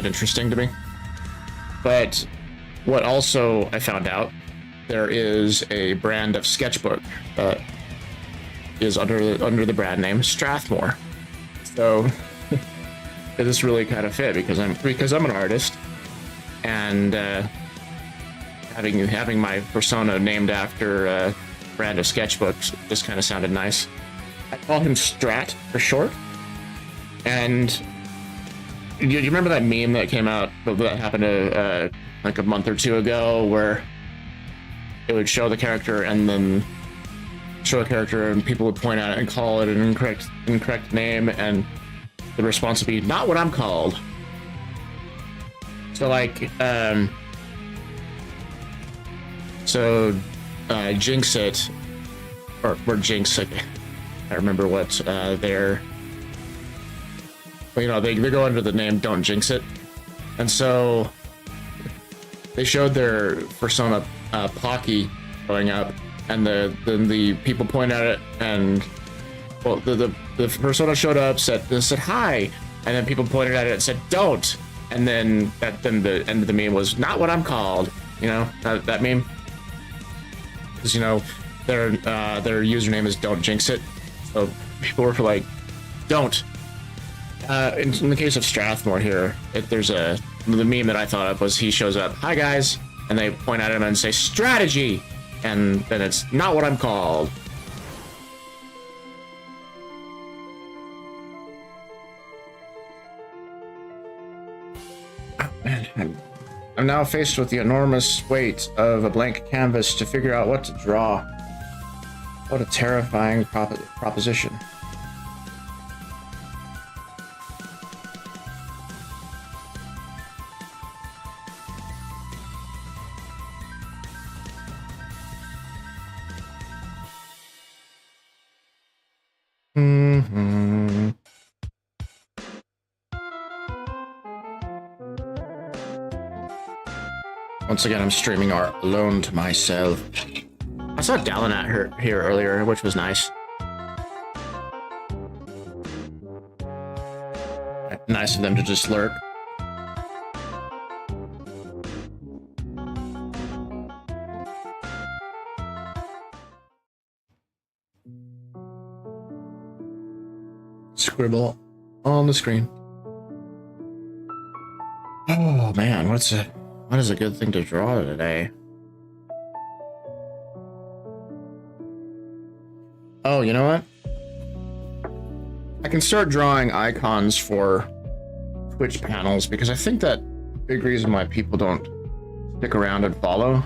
C: interesting to me. But what also I found out, there is a brand of sketchbook that is under the brand name Strathmore. So this really kind of fit because I'm an artist, and having my persona named after a brand of sketchbooks just kind of sounded nice. I call him Strat for short. And you remember that meme that came out that happened like a month or two ago, where it would show the character and then show a character and people would point at it and call it an incorrect name, and the response would be, not what I'm called. So like Jinx It, or Jinx It, I remember what their, you know, they go under the name Don't Jinx It, and so they showed their persona Pocky going up, and the people point at it, and well, the persona showed up, said hi, and then people pointed at it and said don't, and then the end of the meme was not what I'm called. You know that meme, because you know their username is Don't Jinx It, so people were like don't. In the case of Strathmore here, the meme that I thought of was he shows up, hi guys, and they point at him and say strategy, and then it's not what I'm called. Oh, man, I'm now faced with the enormous weight of a blank canvas to figure out what to draw. What a terrifying proposition. Once again, I'm streaming art alone to myself. I saw Dallin at her here earlier, which was nice. Nice of them to just lurk. Scribble on the screen. Oh man, what is a good thing to draw today? Oh, you know what? I can start drawing icons for Twitch panels because I think that a big reason why people don't stick around and follow,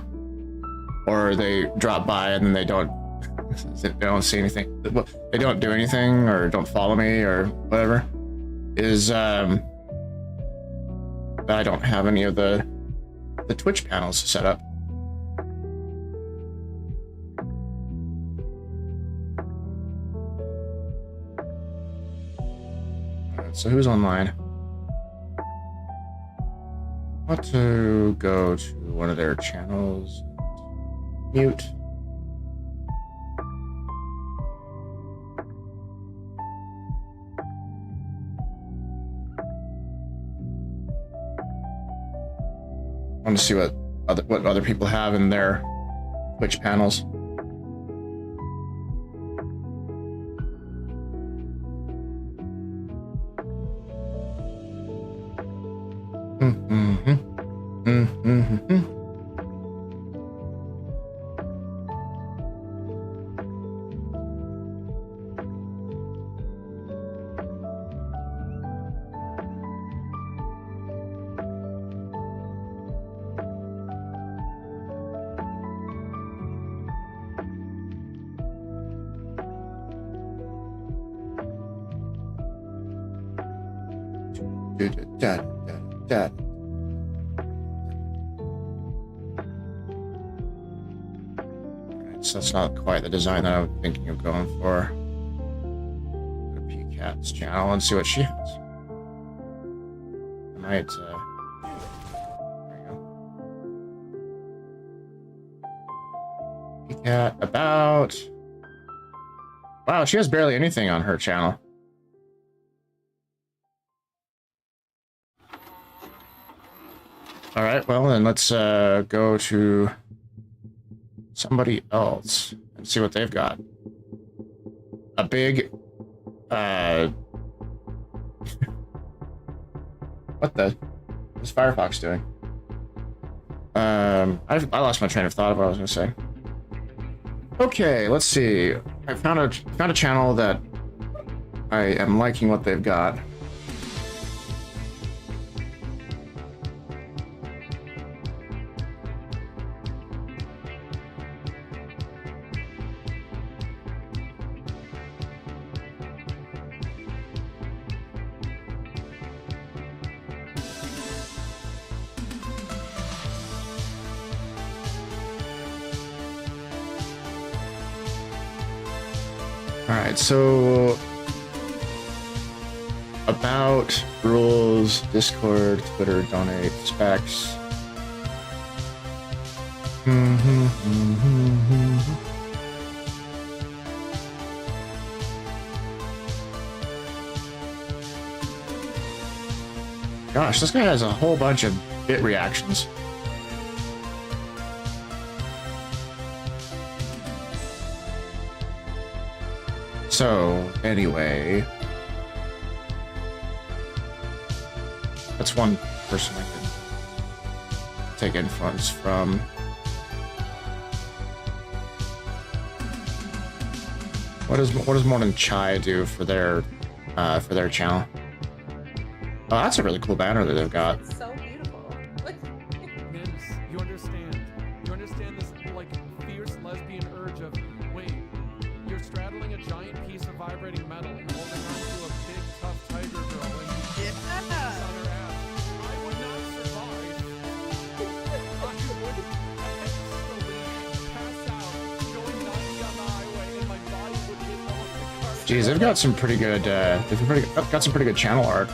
C: or they drop by and then they don't see anything, they don't do anything or don't follow me or whatever, is that I don't have any of the Twitch panels set up. Alright, so who's online? I want to go to one of their channels and mute. I want to see what other people have in their Twitch panels. Alright, so that's not quite the design that I'm thinking of going for. Go to PCat's channel and see what she has. I might, there you go. PCat about... Wow, she has barely anything on her channel. All right, well, then let's go to somebody else and see what they've got. A big, what the? What's Firefox doing? I lost my train of thought of what I was gonna say. Okay, let's see. I found a channel that I am liking what they've got. Alright, so about, rules, Discord, Twitter, donate, specs. Gosh, this guy has a whole bunch of bit reactions. So, anyway, that's one person I can take influence from. What does Morning Chai do for their channel? Oh, that's a really cool banner that they've got.
D: It's so beautiful. What?
E: Mims, you understand. You understand this, like, fierce lesbian urge of, wait, you're straddling a giant piece of vibrating metal and holding onto a big, tough tiger girl and you kiss on her ass. I would not survive. I would actually pass out, going 90 on the highway, and my body would hit all of the cars.
C: Geez, they've got some pretty good, got some pretty good channel art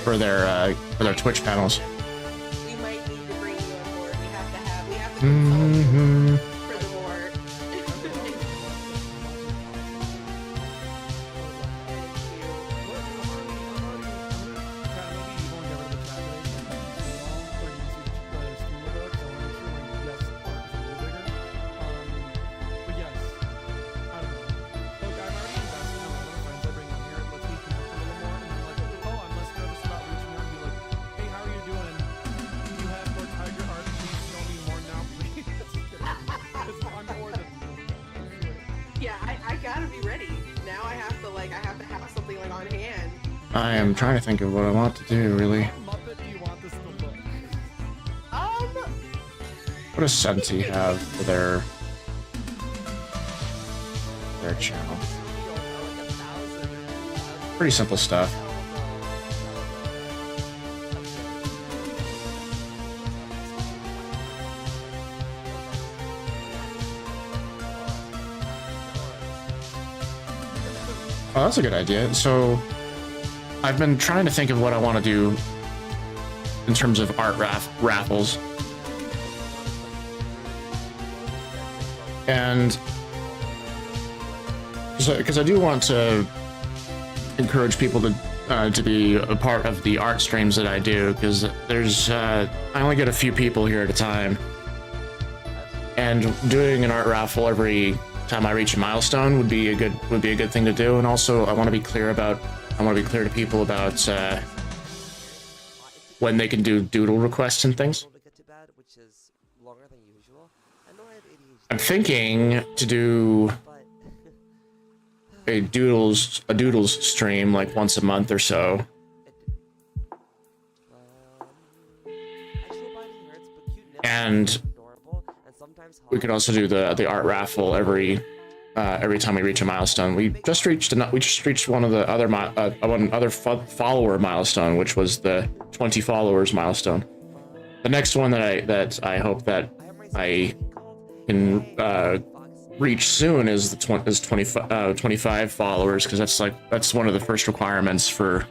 C: for their Twitch panels.
D: We might need to bring you on board. We have to
C: Mm-hmm.
D: Furthermore, yeah, I gotta be ready. Now I have to like, I have to have something like on hand.
C: I am trying to think of what I want to do, really.
E: Muppet do you want this to look?
C: What does Senti have for their channel? Pretty simple stuff. Oh, that's a good idea. So, I've been trying to think of what I want to do in terms of art raffles. And because I do want to encourage people to be a part of the art streams that I do, because there's I only get a few people here at a time, and doing an art raffle every time I reach a milestone would be a good thing to do. And also I want to be clear to people about when they can do doodle requests and things. I'm thinking to do a doodles stream like once a month or so. And we could also do the art raffle every time we reach a milestone. We just reached one other follower milestone, which was the 20 followers milestone. The next one that I hope that I can reach soon is 25 followers, because that's one of the first requirements for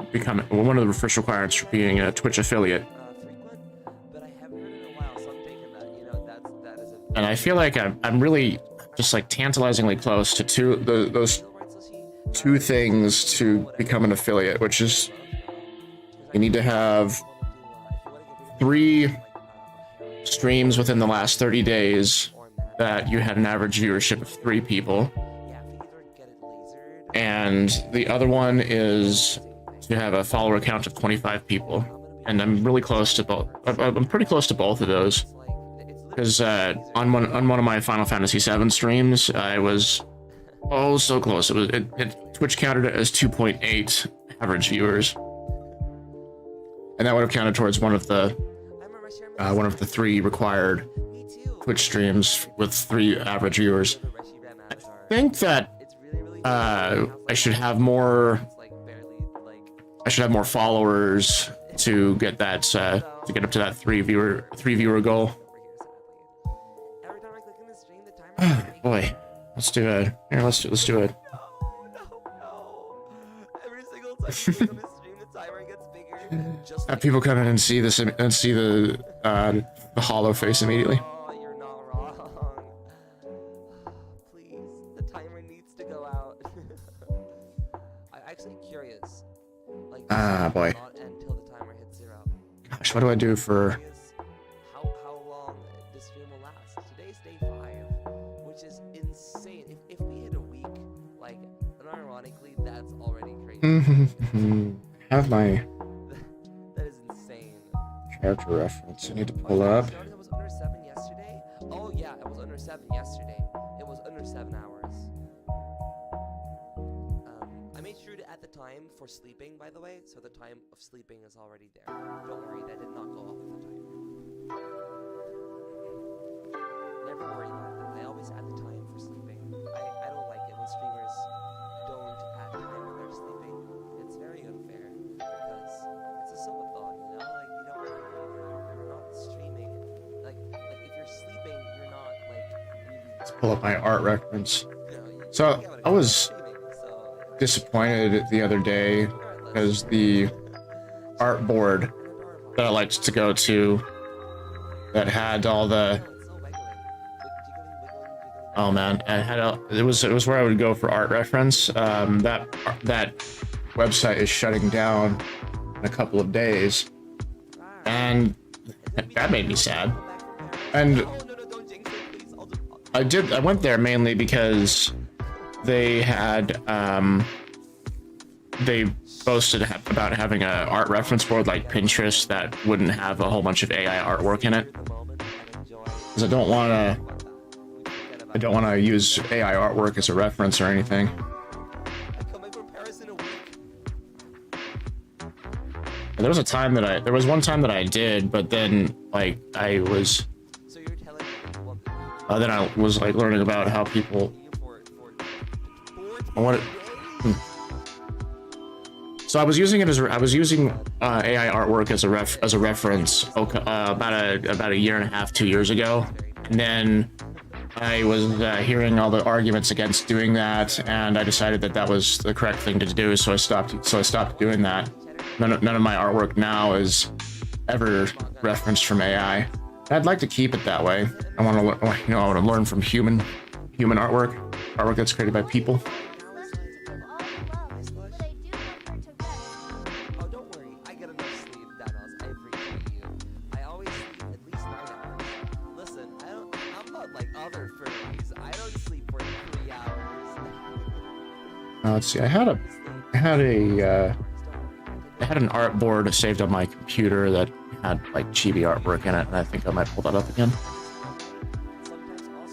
C: being a Twitch affiliate. And I feel like I'm really just like tantalizingly close to those two things to become an affiliate, which is you need to have 3 streams within the last 30 days that you had an average viewership of 3 people. And the other one is to have a follower count of 25 people. And I'm really close to both. I'm pretty close to both of those. Because on one of my Final Fantasy VII streams, I was so close. Twitch counted it as 2.8 average viewers, and that would have counted towards one of the 3 required Twitch streams with 3 average viewers. I think that I should have more followers to get that to get up to that 3 viewer goal. Boy, let's do it. Here, let's do it.
F: Every single time you click on the stream, the timer gets bigger. Just
C: Have people come in and see this and see the hollow face immediately.
F: Oh, you're not wrong. Please, the timer needs to go out. I'm actually curious. Like,
C: Boy.
F: not end till the timer hits 0.
C: Gosh, what do I do for?
F: How long this stream will last? Today's day 5, which is insane. If we hit a week, like, unironically, that's already crazy.
C: Have my
F: That is insane.
C: character reference. I need to pull up.
F: It was under 7 yesterday. Oh yeah, it was under 7 yesterday. It was under 7 hours. I made sure to add the time for sleeping, by the way, so the time of sleeping is already there. Don't worry, that did not go off of the timer. Never worry about that. I always add the time for sleeping. I don't like it when streamers don't add time when they're sleeping. It's very unfair because it's a subathon, you know? Like, you're not streaming. Like if you're sleeping, you're not like really.
C: Let's pull up my art reference.
F: You know,
C: So
F: you gotta
C: I
F: go
C: was
F: streaming, so
C: disappointed the other day because the art board that I liked to go to that had all the
F: it's so regular.
C: Oh man, it was where I would go for art reference. That website is shutting down in a couple of days, and that made me sad. And I went there mainly because they had they boasted about having a art reference board like Pinterest that wouldn't have a whole bunch of AI artwork in it. Because I don't want to use AI artwork as a reference or anything. And there was one time that I did, but then like I was like learning about how people So I was using AI artwork as a reference about a year and a half, 2 years ago, and then I was hearing all the arguments against doing that, and I decided that was the correct thing to do. So I stopped doing that. None of my artwork now is ever referenced from AI. I'd like to keep it that way. I want to learn from human artwork that's created by people. Let's see. I had an art board saved on my computer that had like chibi artwork in it, and I think I might pull that up again.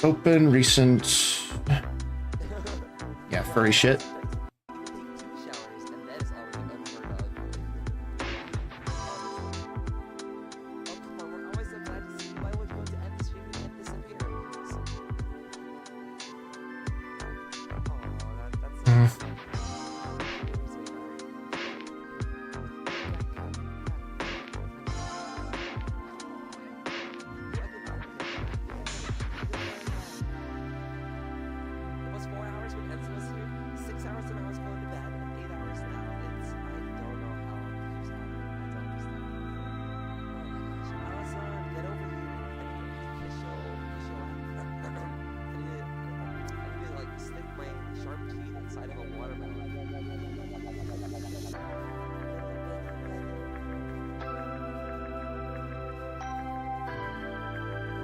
C: Open recent, yeah, furry shit.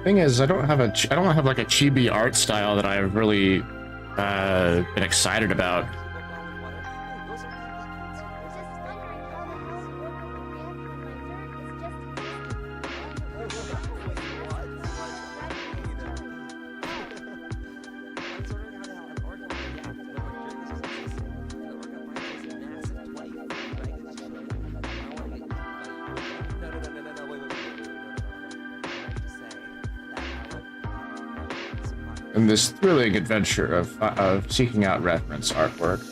C: Thing is, I don't have like a chibi art style that I've really been excited about. In this thrilling adventure of seeking out reference artwork.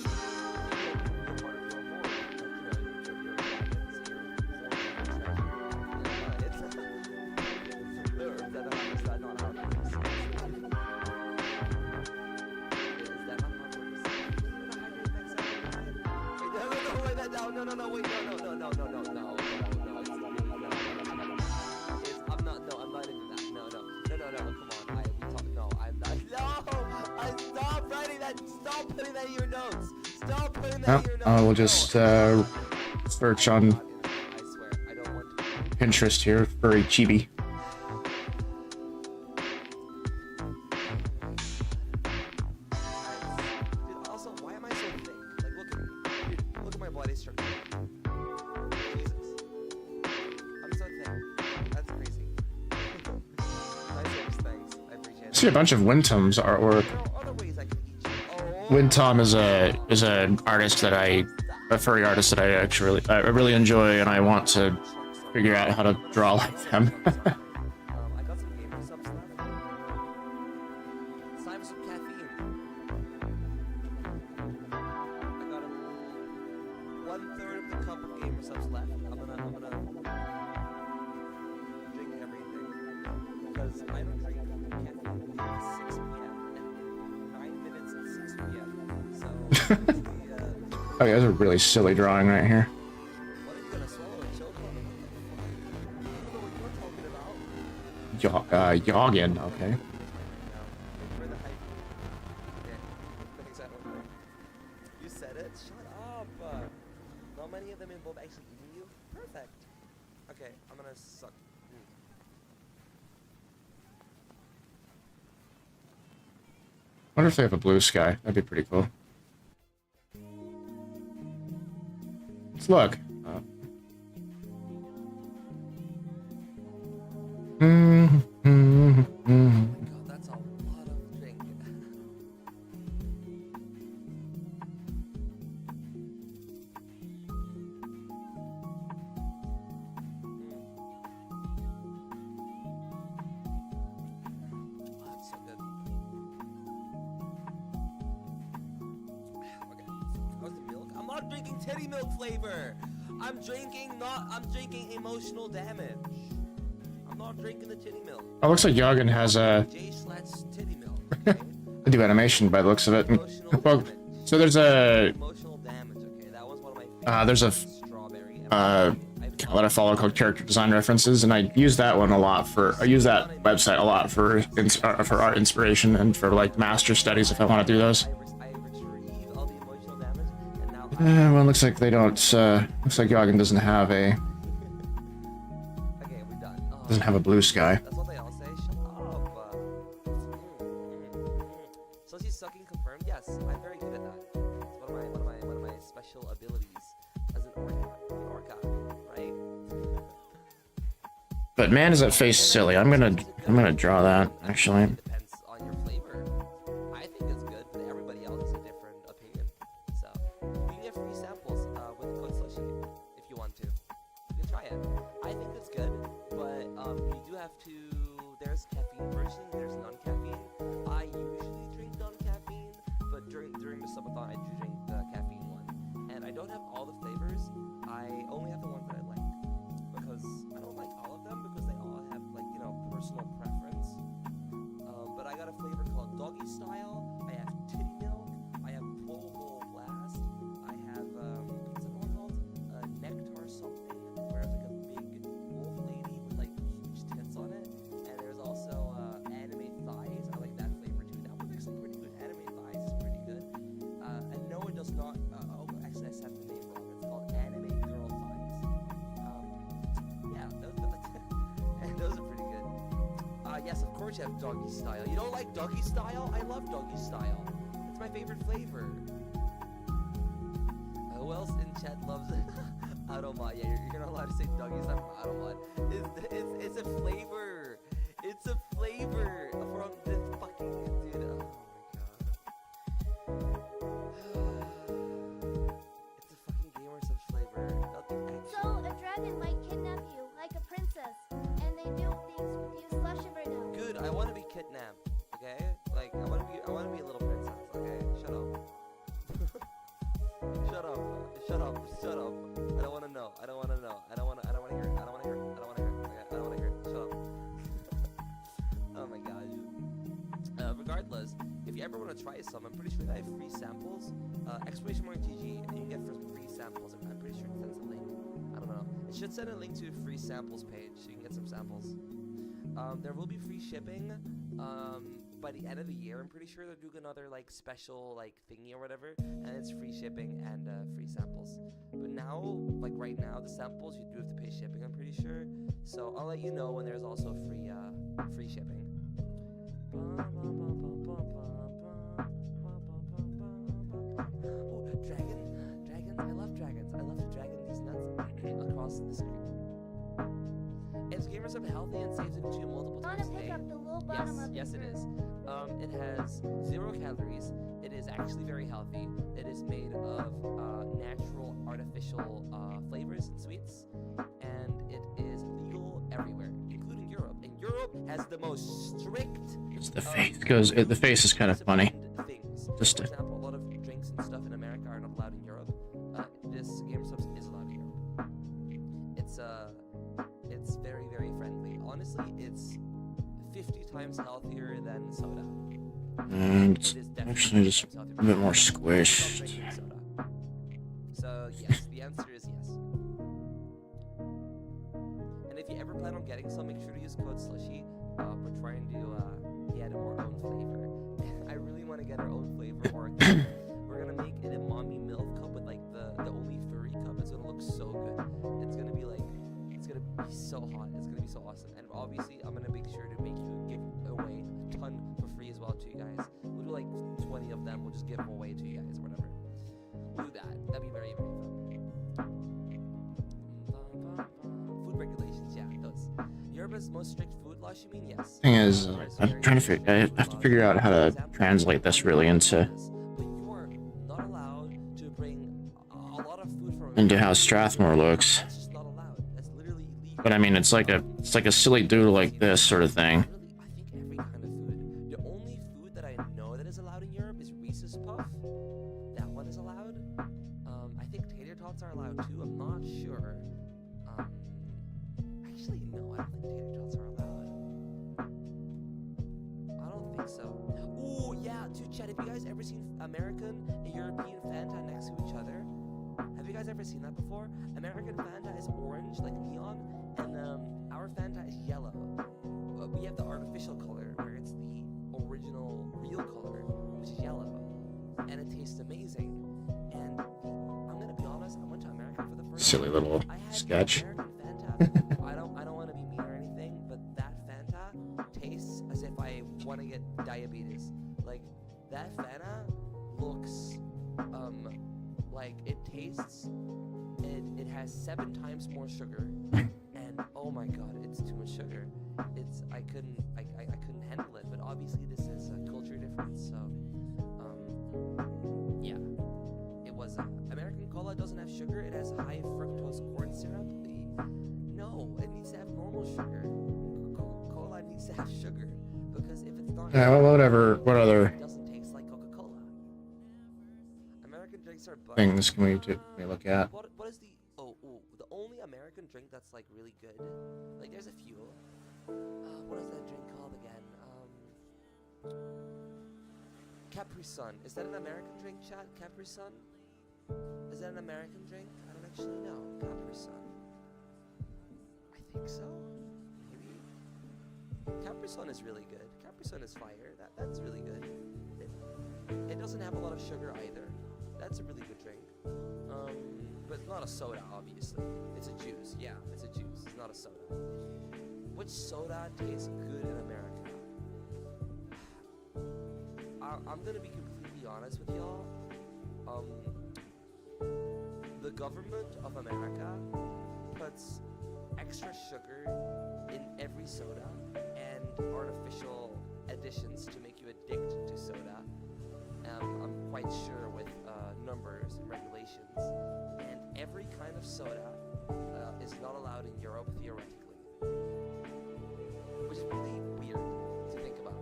C: I will just search on Pinterest here, furry chibi.
F: Also, why am I so thick? Like, look at my body structure. Jesus. I'm so thick. That's crazy. Thanks. I appreciate it.
C: I see a bunch of Wintom's artwork. Wintom is a artist that a furry artist that I really enjoy, and I want to figure out how to draw like them.
F: I got some gamer subs left. It's time for some caffeine. I got 1/3 of the cup of gamer subs left. I'm gonna drink everything because I don't drink caffeine until 6 p.m. and 9 minutes at 6 p.m. So.
C: Oh, yeah, that's a really silly drawing right here.
F: What are you gonna swallow? A choke on? I don't know what you're talking about.
C: Yoggin, okay.
F: Where the hype? Okay, I'm gonna suck.
C: Wonder if they have a blue sky. That'd be pretty cool. Let's look.
F: Oh my god, that's a lot of drink. Oh, that's so good. Okay, how's the milk? I'm not drinking titty milk flavor. I'm drinking emotional damage. I'm not drinking the titty milk.
C: Oh, looks like Yagen has a
F: Jay Schlett's titty milk. Okay?
C: I do animation by the looks of it.
F: Emotional
C: Well,
F: damage.
C: so there's a
F: Emotional damage. Okay, that was one of my favorite.
C: there's a
F: strawberry.
C: account that I follow called Character Design References, and I use that one a lot for. I use that website a lot for art inspiration and for like master studies if I want to do those.
F: I retrieve all the emotional damage, and now
C: Well, looks like they don't. Looks like Yagen doesn't have a
F: okay, we're done. Oh,
C: doesn't have a blue sky.
F: that's what they all say. Shut up. So she's sucking confirmed. Yes, I'm very good at that. It's one of my special abilities as an orca, right?
C: But man, is that face silly. I'm gonna draw that actually.
F: Depends on your flavor. I think it's good, but everybody else has a different opinion. So you can get free samples with code slushy if you want to. You can try it. I think it's good, but you do have to. There's caffeine version. There's non-caffeine. I usually drink non-caffeine, but during the subathon I do drink the caffeine one. And I don't have all the flavors. I only have the ones that I like because I don't like all of them because they all have like personal preference. But I got a flavor called Doggy Style. I have Titty Milk. I have Pole Blast. I have what's that one called? Nectar something, where it's like a big wolf lady with like huge tits on it. And there's also Anime Thighs. I like that flavor too. That one's actually pretty good. Anime Thighs is pretty good. And no, it does not. Actually, I said the name wrong. It's called Anime Girl Thighs. Yeah, and those are pretty good. Yes, of course you have Doggy Style. You don't like Doggy Style? I love Doggy Style. It's my favorite flavor. Who else in chat loves it? Automod. Yeah, you're not allowed to say Doggy Style from Automod. It's a flavor. It's a flavor from this fucking dude. Oh my god. It's a fucking gamer subs flavor. Nothing actually.
G: So a dragon might kidnap you like a princess, and they do things with you slushy right now.
F: Good. I want to be kidnapped. Okay. Like I want to be a little princess. Okay. Shut up. Shut up. Shut up. Shut up. I don't want to know. I don't want to know. I don't want to hear it. I don't want to hear it. I don't want to hear it. Okay. I don't want to hear it. Shut up. Oh my god. Regardless, if you ever want to try some, I'm pretty sure they have free samples. Exclamation mark GG, and you can get free samples. I'm pretty sure it sends a link. I don't know. It should send a link to a free samples page so you can get some samples. There will be free shipping. By the end of the year, I'm pretty sure they're doing another like special like thingy or whatever, and it's free shipping and free samples. But now, like right now, the samples you do have to pay shipping. I'm pretty sure. So I'll let you know when there's also free shipping. Oh, dragons! I love dragons. I love to dragon these nuts across the screen. Is gamers up healthy and saves into multiple
G: I
F: times a
G: wanna pick
F: day?
G: up the little bottom of
F: Yes,
G: the
F: it
G: fruit.
F: is. It has 0 calories. It is actually very healthy. It is made of natural, artificial flavors and sweets, and it is legal everywhere, including Europe. And Europe has the most strict.
C: The face goes. The face is kind of funny.
F: Things.
C: Just
F: For
C: to,
F: example, a lot of drinks and stuff in America are not allowed in Europe. This Gamer Subs is allowed in Europe. It's very, very friendly. Honestly, it's 50 times healthier than soda.
C: and
F: It is definitely
C: actually just
F: 50 times
C: a
F: healthier.
C: bit more
F: Stop
C: squished.
F: drinking soda. So yes, the answer is yes. And if you ever plan on getting some, make sure to use code slushy. We're trying to get our own flavor. I really want to get our own flavor. Or we're gonna make it a mommy milk cup with like the only furry cup. It's gonna look so good. It's gonna be like, it's gonna He's so hot. It's gonna be so awesome. And obviously, I'm gonna make sure to make you give away a ton for free as well to you guys. We'll do like 20 of them. We'll just give them away to you guys or whatever. We'll do that. That'd be very, very fun. Food regulations, yeah, those. Europe's most strict food laws, you mean? Yes.
C: Thing is, I'm trying to figure. I have to figure out how to translate this really into
F: But you are not allowed to bring a lot of food from
C: into how Strathmore looks.
F: That's just not allowed. That's literally illegal.
C: But I mean, it's like a silly doodle like this sort of thing.
F: Literally, I think every kind of food. The only food that I know that is allowed in Europe is Reese's Puff. That one is allowed. I think tater tots are allowed too. I'm not sure. Actually, no, I don't think tater tots are allowed. I don't think so. Ooh, yeah, dude, Chad, have you guys ever seen American and European Fanta next to each other? Have you guys ever seen that before? American Fanta is orange, like neon, and our Fanta is yellow. We have the artificial color, where it's the original real color, which is yellow, and it tastes amazing. And I'm gonna be honest, I went to America for the first
C: Silly
F: time.
C: little
F: I had
C: sketch.
F: American Fanta. I don't want to be mean or anything, but that Fanta tastes as if I want to get diabetes. Like that Fanta looks like it tastes. It has 7 times more sugar, and oh my god, it's too much sugar. I couldn't handle it. But obviously this is a culture difference, so yeah. It was American cola doesn't have sugar. It has high fructose corn syrup. No, it needs to have normal sugar. Cola needs to have sugar because if it's not,
C: Yeah, well, whatever. What other
F: it doesn't taste like Coca-Cola. American drinks are butter.
C: things can we look at?
F: What is the the only American drink that's like really good? Like there's a few. What is that drink called again? Capri Sun. Is that an American drink, chat? Capri Sun? Is that an American drink? I don't actually know. Capri Sun. I think so. Maybe. Capri Sun is really good. Capri Sun is fire. That's really good. It doesn't have a lot of sugar either. That's a really good drink. But it's not a soda, obviously. It's a juice. Yeah, it's a juice. It's not a soda. Which soda tastes good in America? I'm gonna be completely honest with y'all. The government of America puts extra sugar in every soda and artificial additions to make you addicted to soda. I'm quite sure with numbers and regulations. And every kind of soda is not allowed in Europe theoretically. Which is really weird to think about.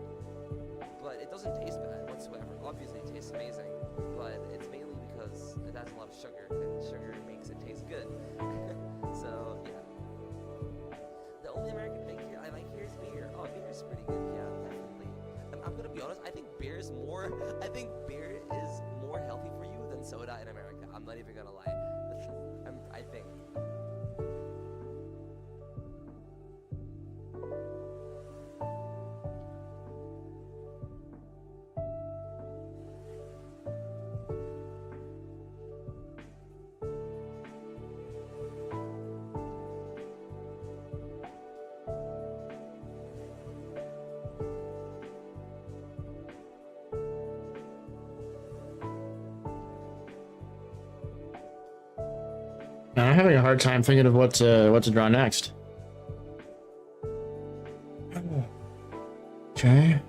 F: But it doesn't taste bad whatsoever. Obviously it tastes amazing, but it's mainly because it has a lot of sugar, and sugar makes it taste good. So, yeah. The only American drink here I like here is beer. Oh, beer is pretty good, yeah, definitely. I'm gonna be honest, I think beer is more healthy for you than soda in America. I'm not even gonna lie. I think.
C: I'm having a hard time thinking of what to draw next. Okay.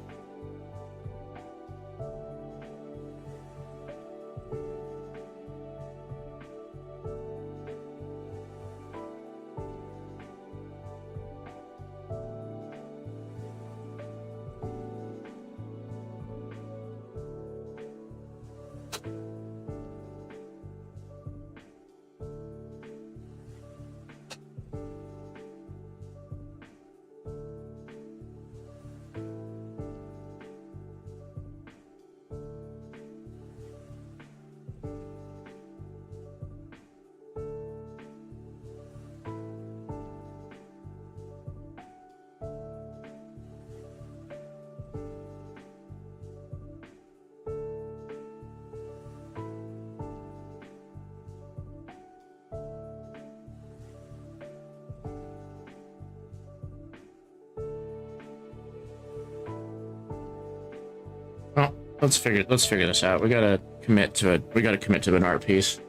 C: let's figure this out. We gotta commit to it. We gotta commit to an art piece.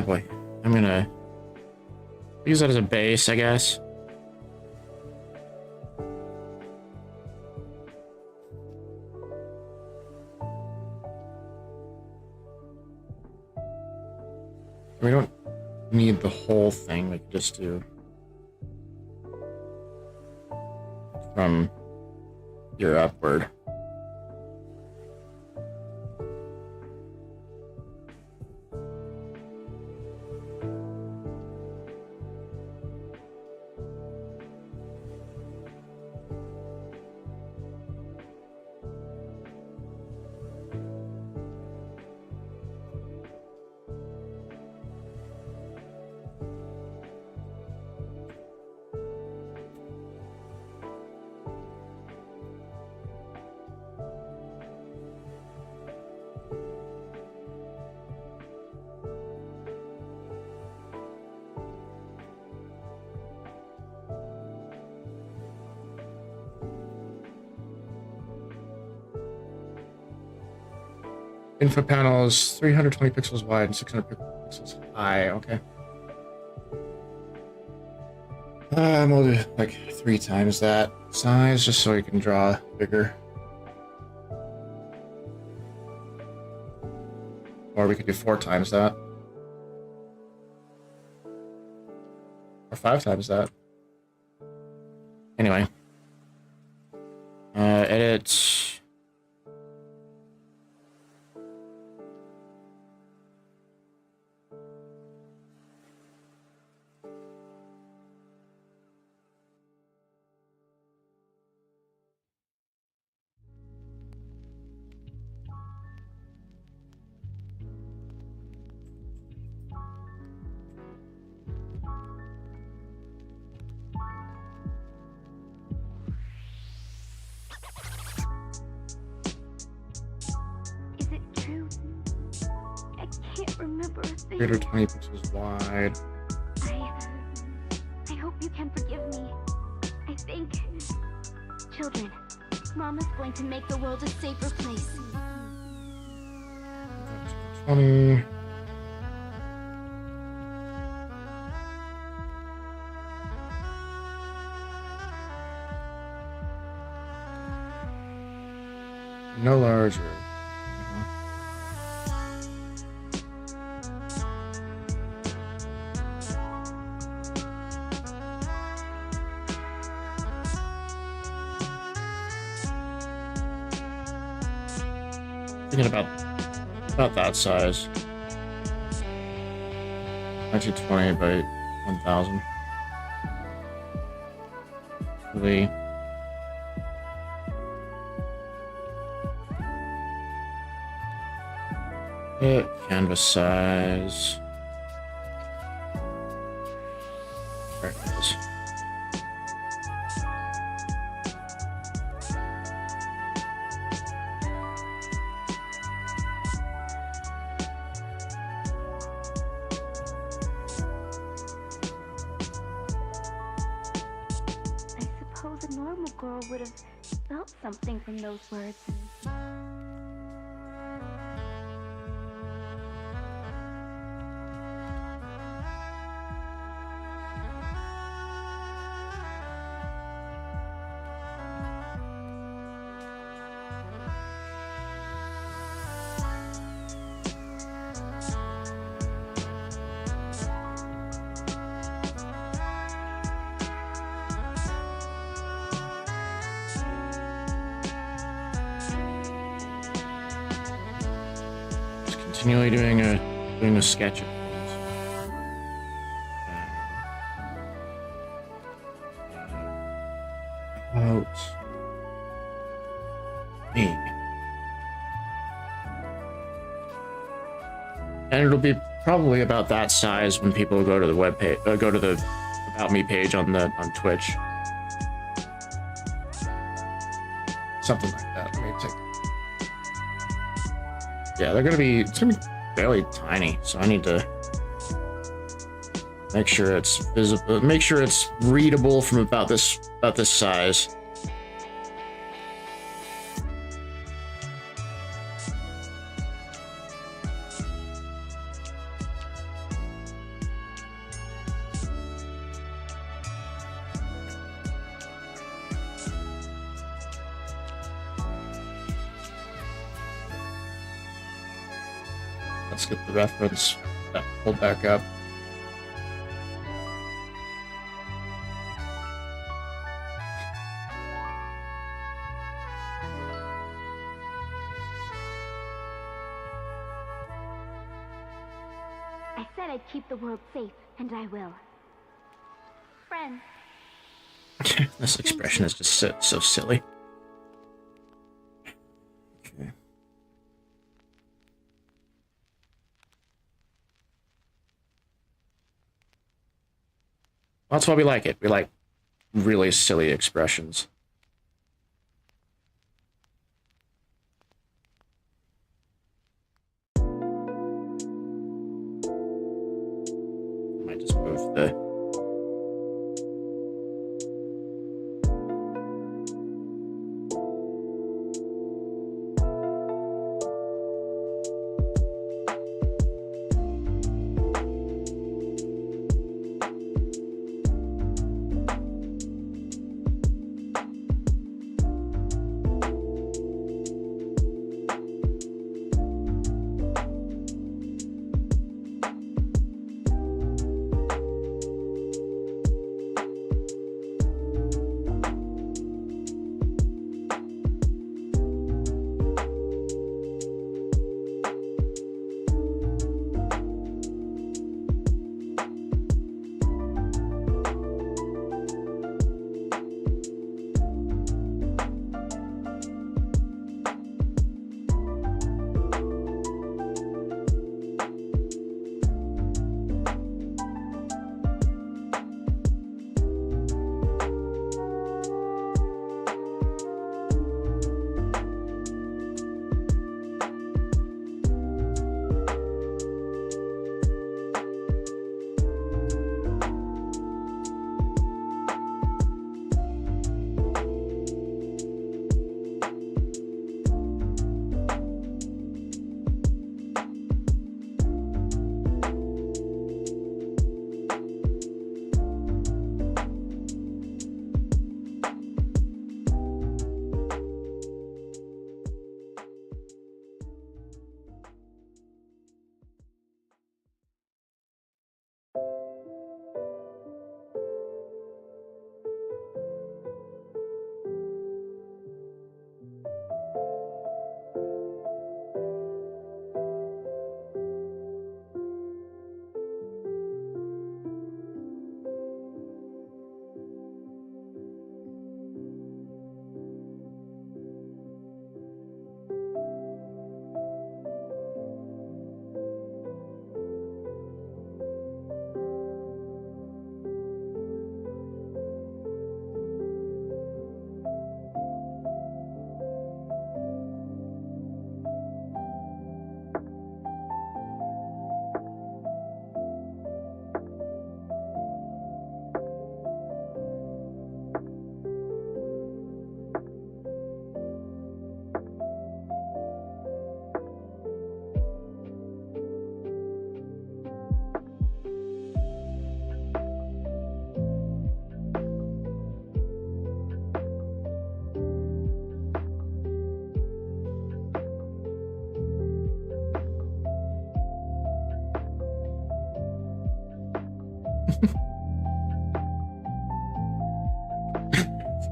C: Boy, I'm gonna use that as a base, I guess. We don't need the whole thing. We can just do from here upward. Info panel is 320 pixels wide and 600 pixels high. Okay. We'll do like 3 times that size just so we can draw bigger. Or we could do 4 times that. Or 5 times that. Anyway. Edit.
H: Is it true? I can't remember a thing.
C: 320 pixels wide.
H: I hope you can forgive me. I think... Children, Mama's going to make the world a safer place.
C: 20. No larger. Thinking about that size. 1920 by 1000. Really. Canvas size. There it is.
H: I suppose a normal girl would have felt something from those words.
C: Continually doing a sketch of things. About me. And it'll be probably about that size when people go to the web page, go to the About Me page on Twitch. Something like that. Let me take. Yeah, it's gonna be fairly tiny, so I need to make sure it's visible, make sure it's readable from about this size. let's get the reference pulled back up.
H: I said I'd keep the world safe, and I will. Friends.
C: This expression is just so silly. Okay. That's why we like it. We like really silly expressions. Might just move the...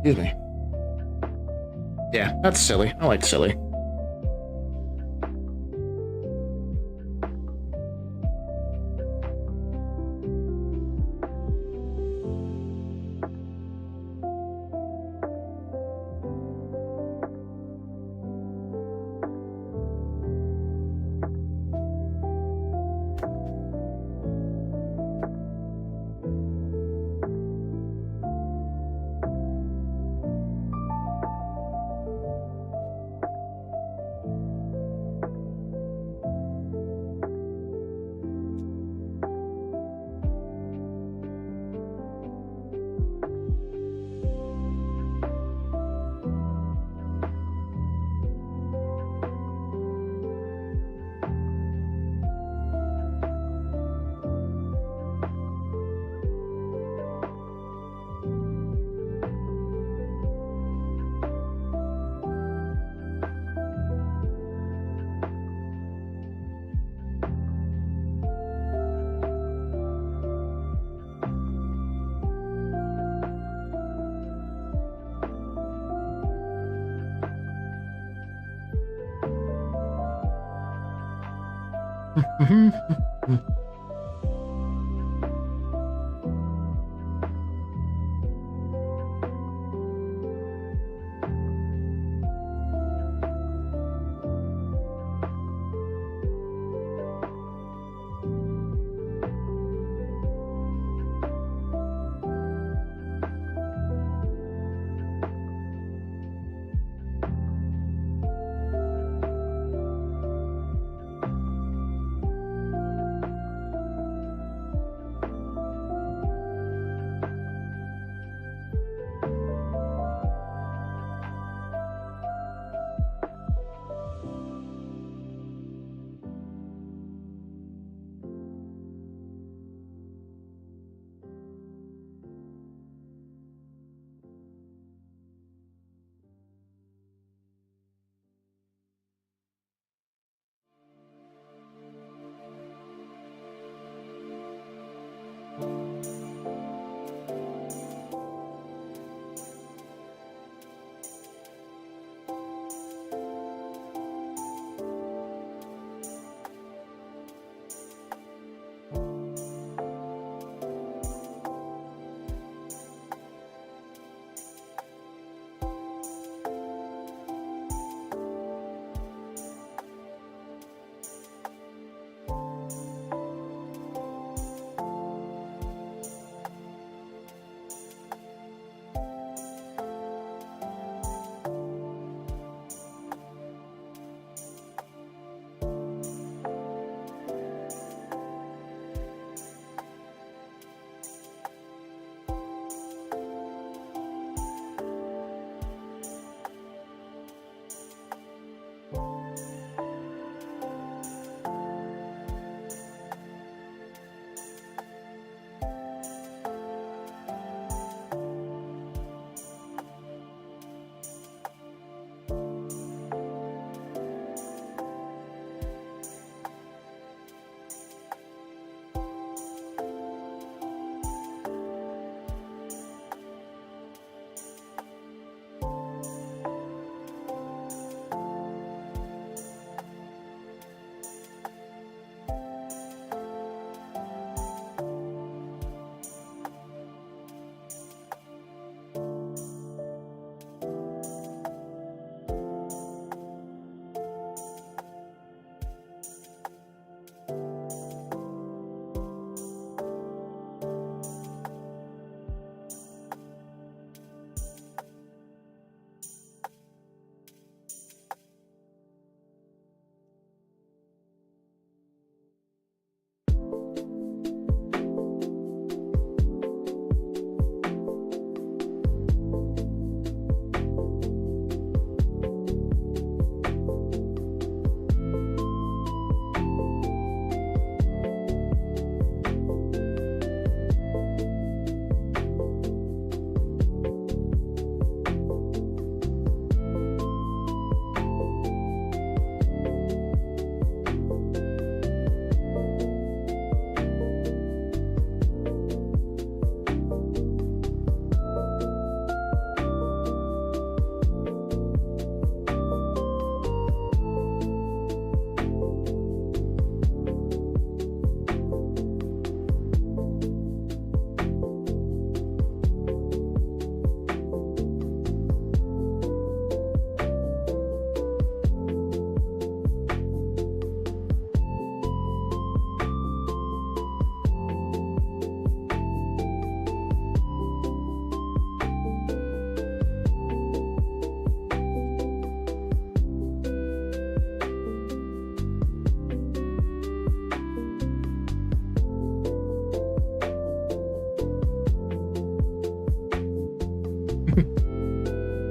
C: Excuse me. Yeah, that's silly. I like silly.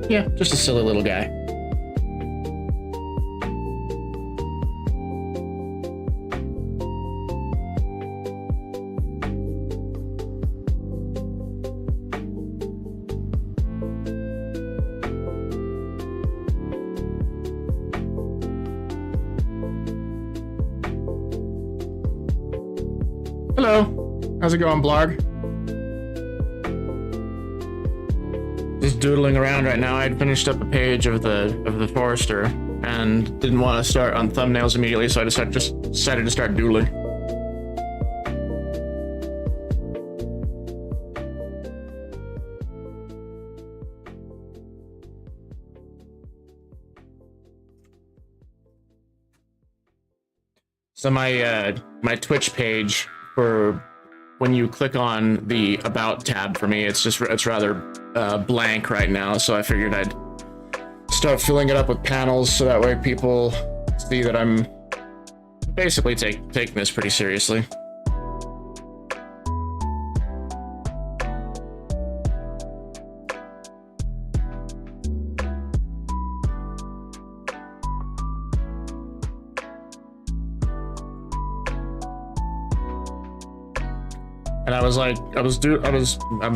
C: Yeah, just a silly little guy. Hello, how's it going, blog? Just doodling around right now. I'd finished up a page of the Forester.
A: and didn't want to start on thumbnails immediately, so I just decided to start doodling. So my Twitch page, for when you click on the About tab for me, it's rather blank right now. So I figured I'd start filling it up with panels so that way people see that I'm basically taking this pretty seriously. And I was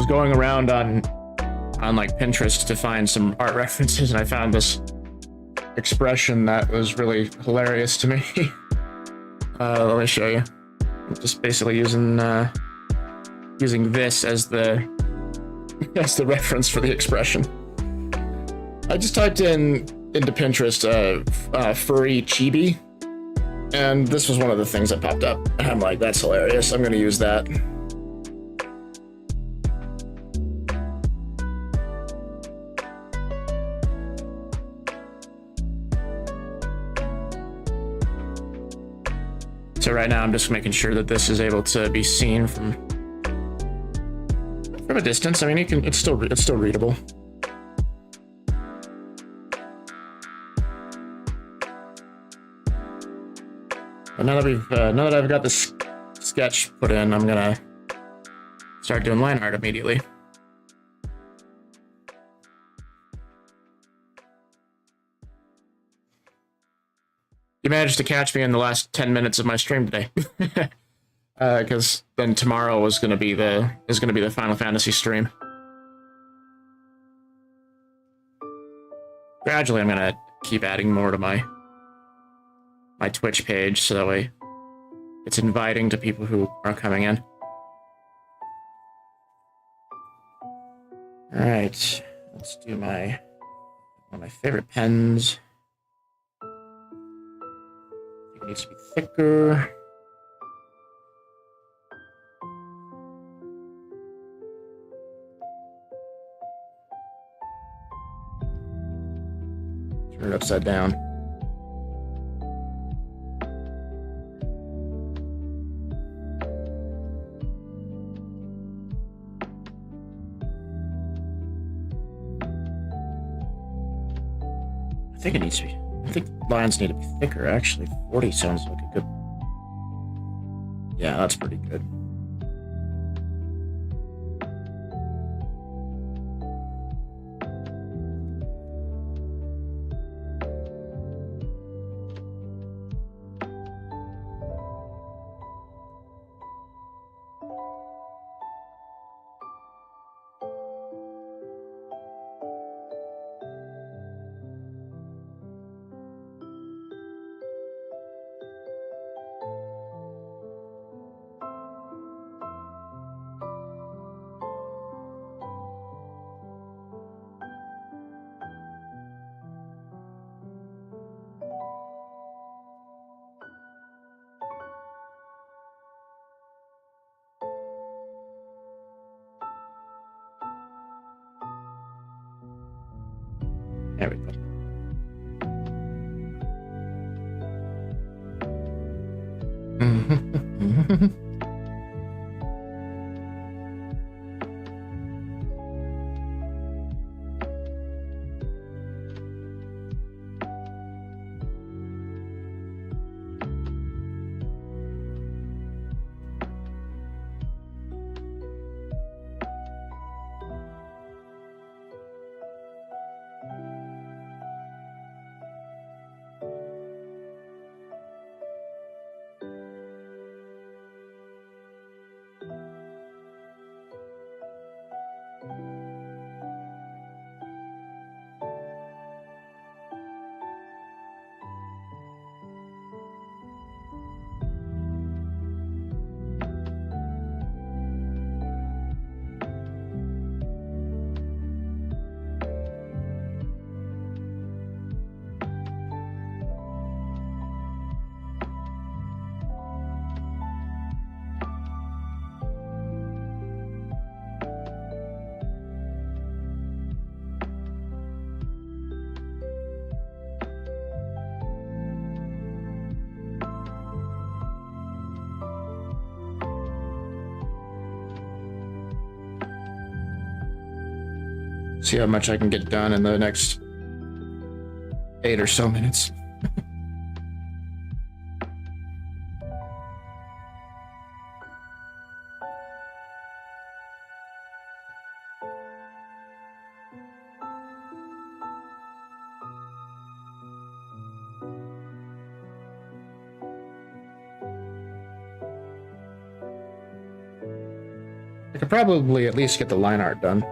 A: going around on like Pinterest to find some art references, and I found this expression that was really hilarious to me. Let me show you. I'm just basically using this as the reference for the expression. I just typed into Pinterest furry chibi, and this was one of the things that popped up. And I'm like, that's hilarious. I'm gonna use that. So right now I'm just making sure that this is able to be seen from a distance. I mean, it's still readable. But now that I've got this sketch put in, I'm gonna start doing line art immediately. You managed to catch me in the last 10 minutes of my stream today. Because then tomorrow is gonna be the Final Fantasy stream. Gradually I'm gonna keep adding more to my Twitch page, so that way it's inviting to people who are coming in. Alright, let's do one of my favorite pens. It needs to be thicker. Turn it upside down. I think it needs to be. I think lines need to be thicker, actually. 40 sounds like a good... Yeah, that's pretty good. There we go.
C: See how much I can get done in the next 8 or so minutes. I could probably at least get the line art done.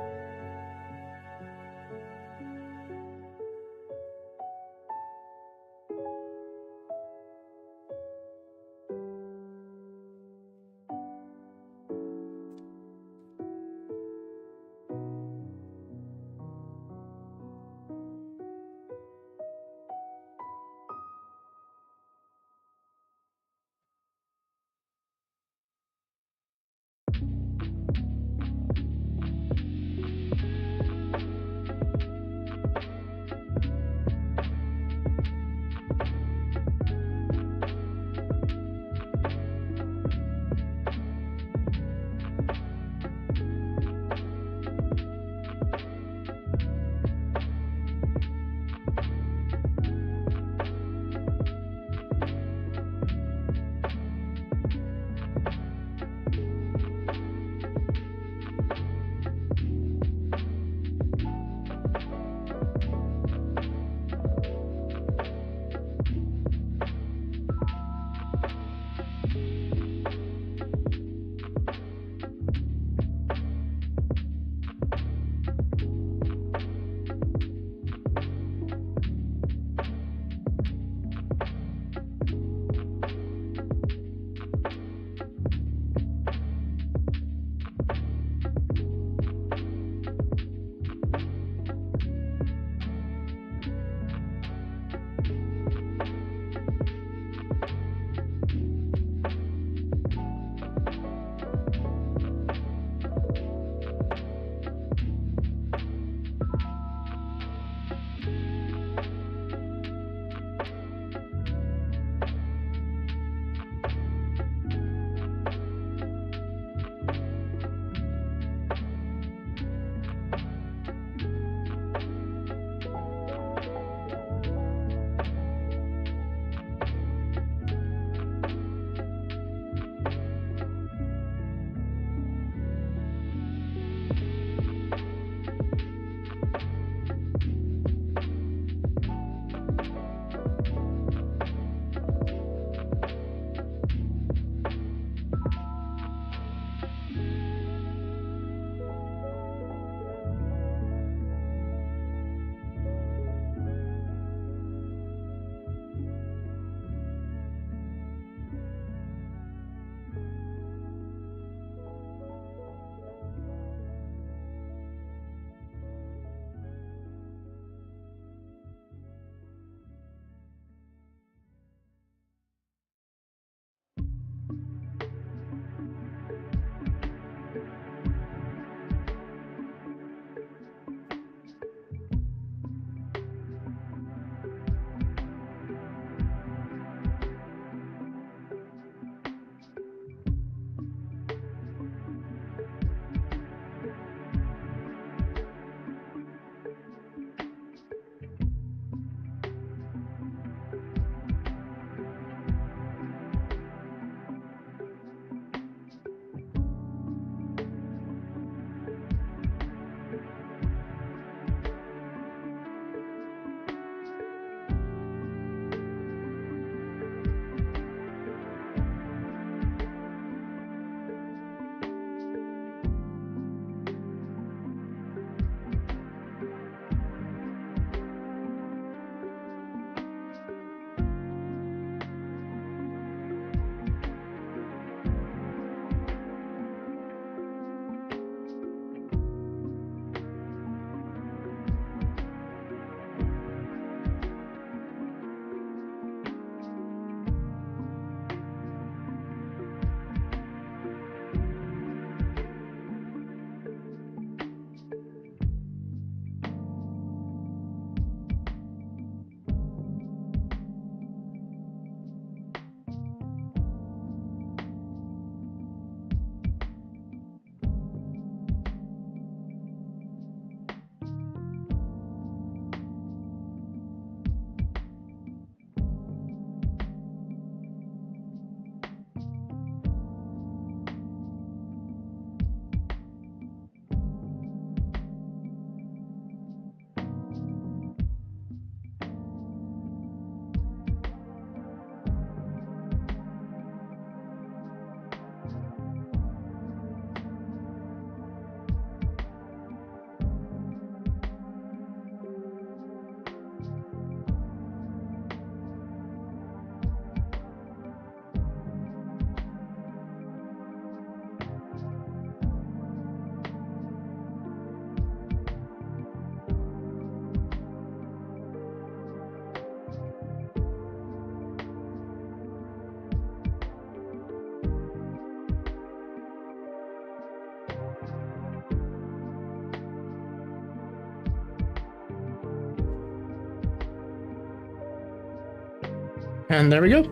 C: And there we go.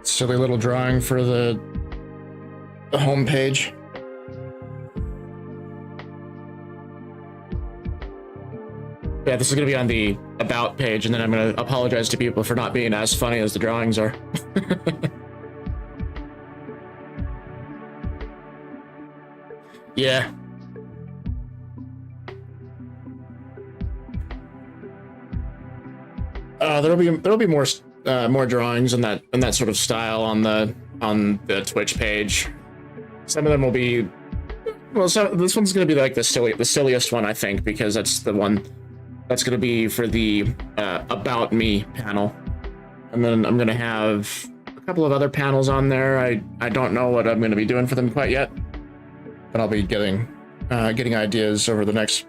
C: Silly little drawing for the home page. Yeah, this is going to be on the About page, and then I'm going to apologize to people for not being as funny as the drawings are. Yeah. There'll be more drawings in that sort of style on the Twitch page. Some of them will be, well, this one's gonna be like the silliest one, I think, because that's the one that's gonna be for the About Me panel, and then I'm gonna have a couple of other panels on there. I don't know what I'm gonna be doing for them quite yet, but I'll be getting ideas over the next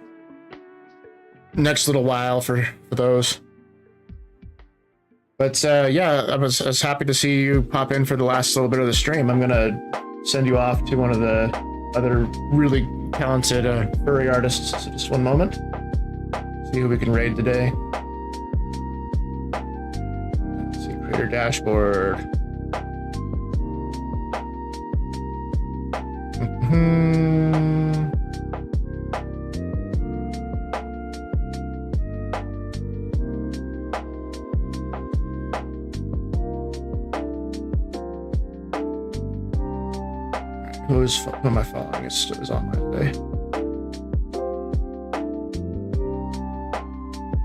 C: little while for those. But yeah, I was happy to see you pop in for the last little bit of the stream. I'm gonna send you off to one of the other really talented furry artists. So just one moment. See who we can raid today. Let's see, creator dashboard. Who am I following? Is on my today.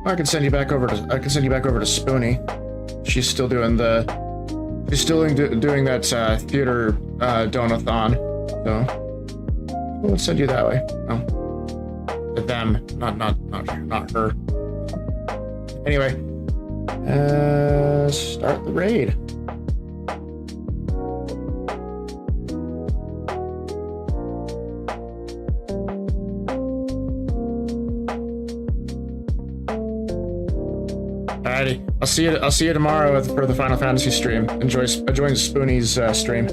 C: I can send you back over to Spoonie. She's still doing that theater donathon. So let's send you that way. Oh, to them, not her. Anyway, start the raid. Alrighty, I'll see you tomorrow for the Final Fantasy stream. Enjoy Spoonie's stream.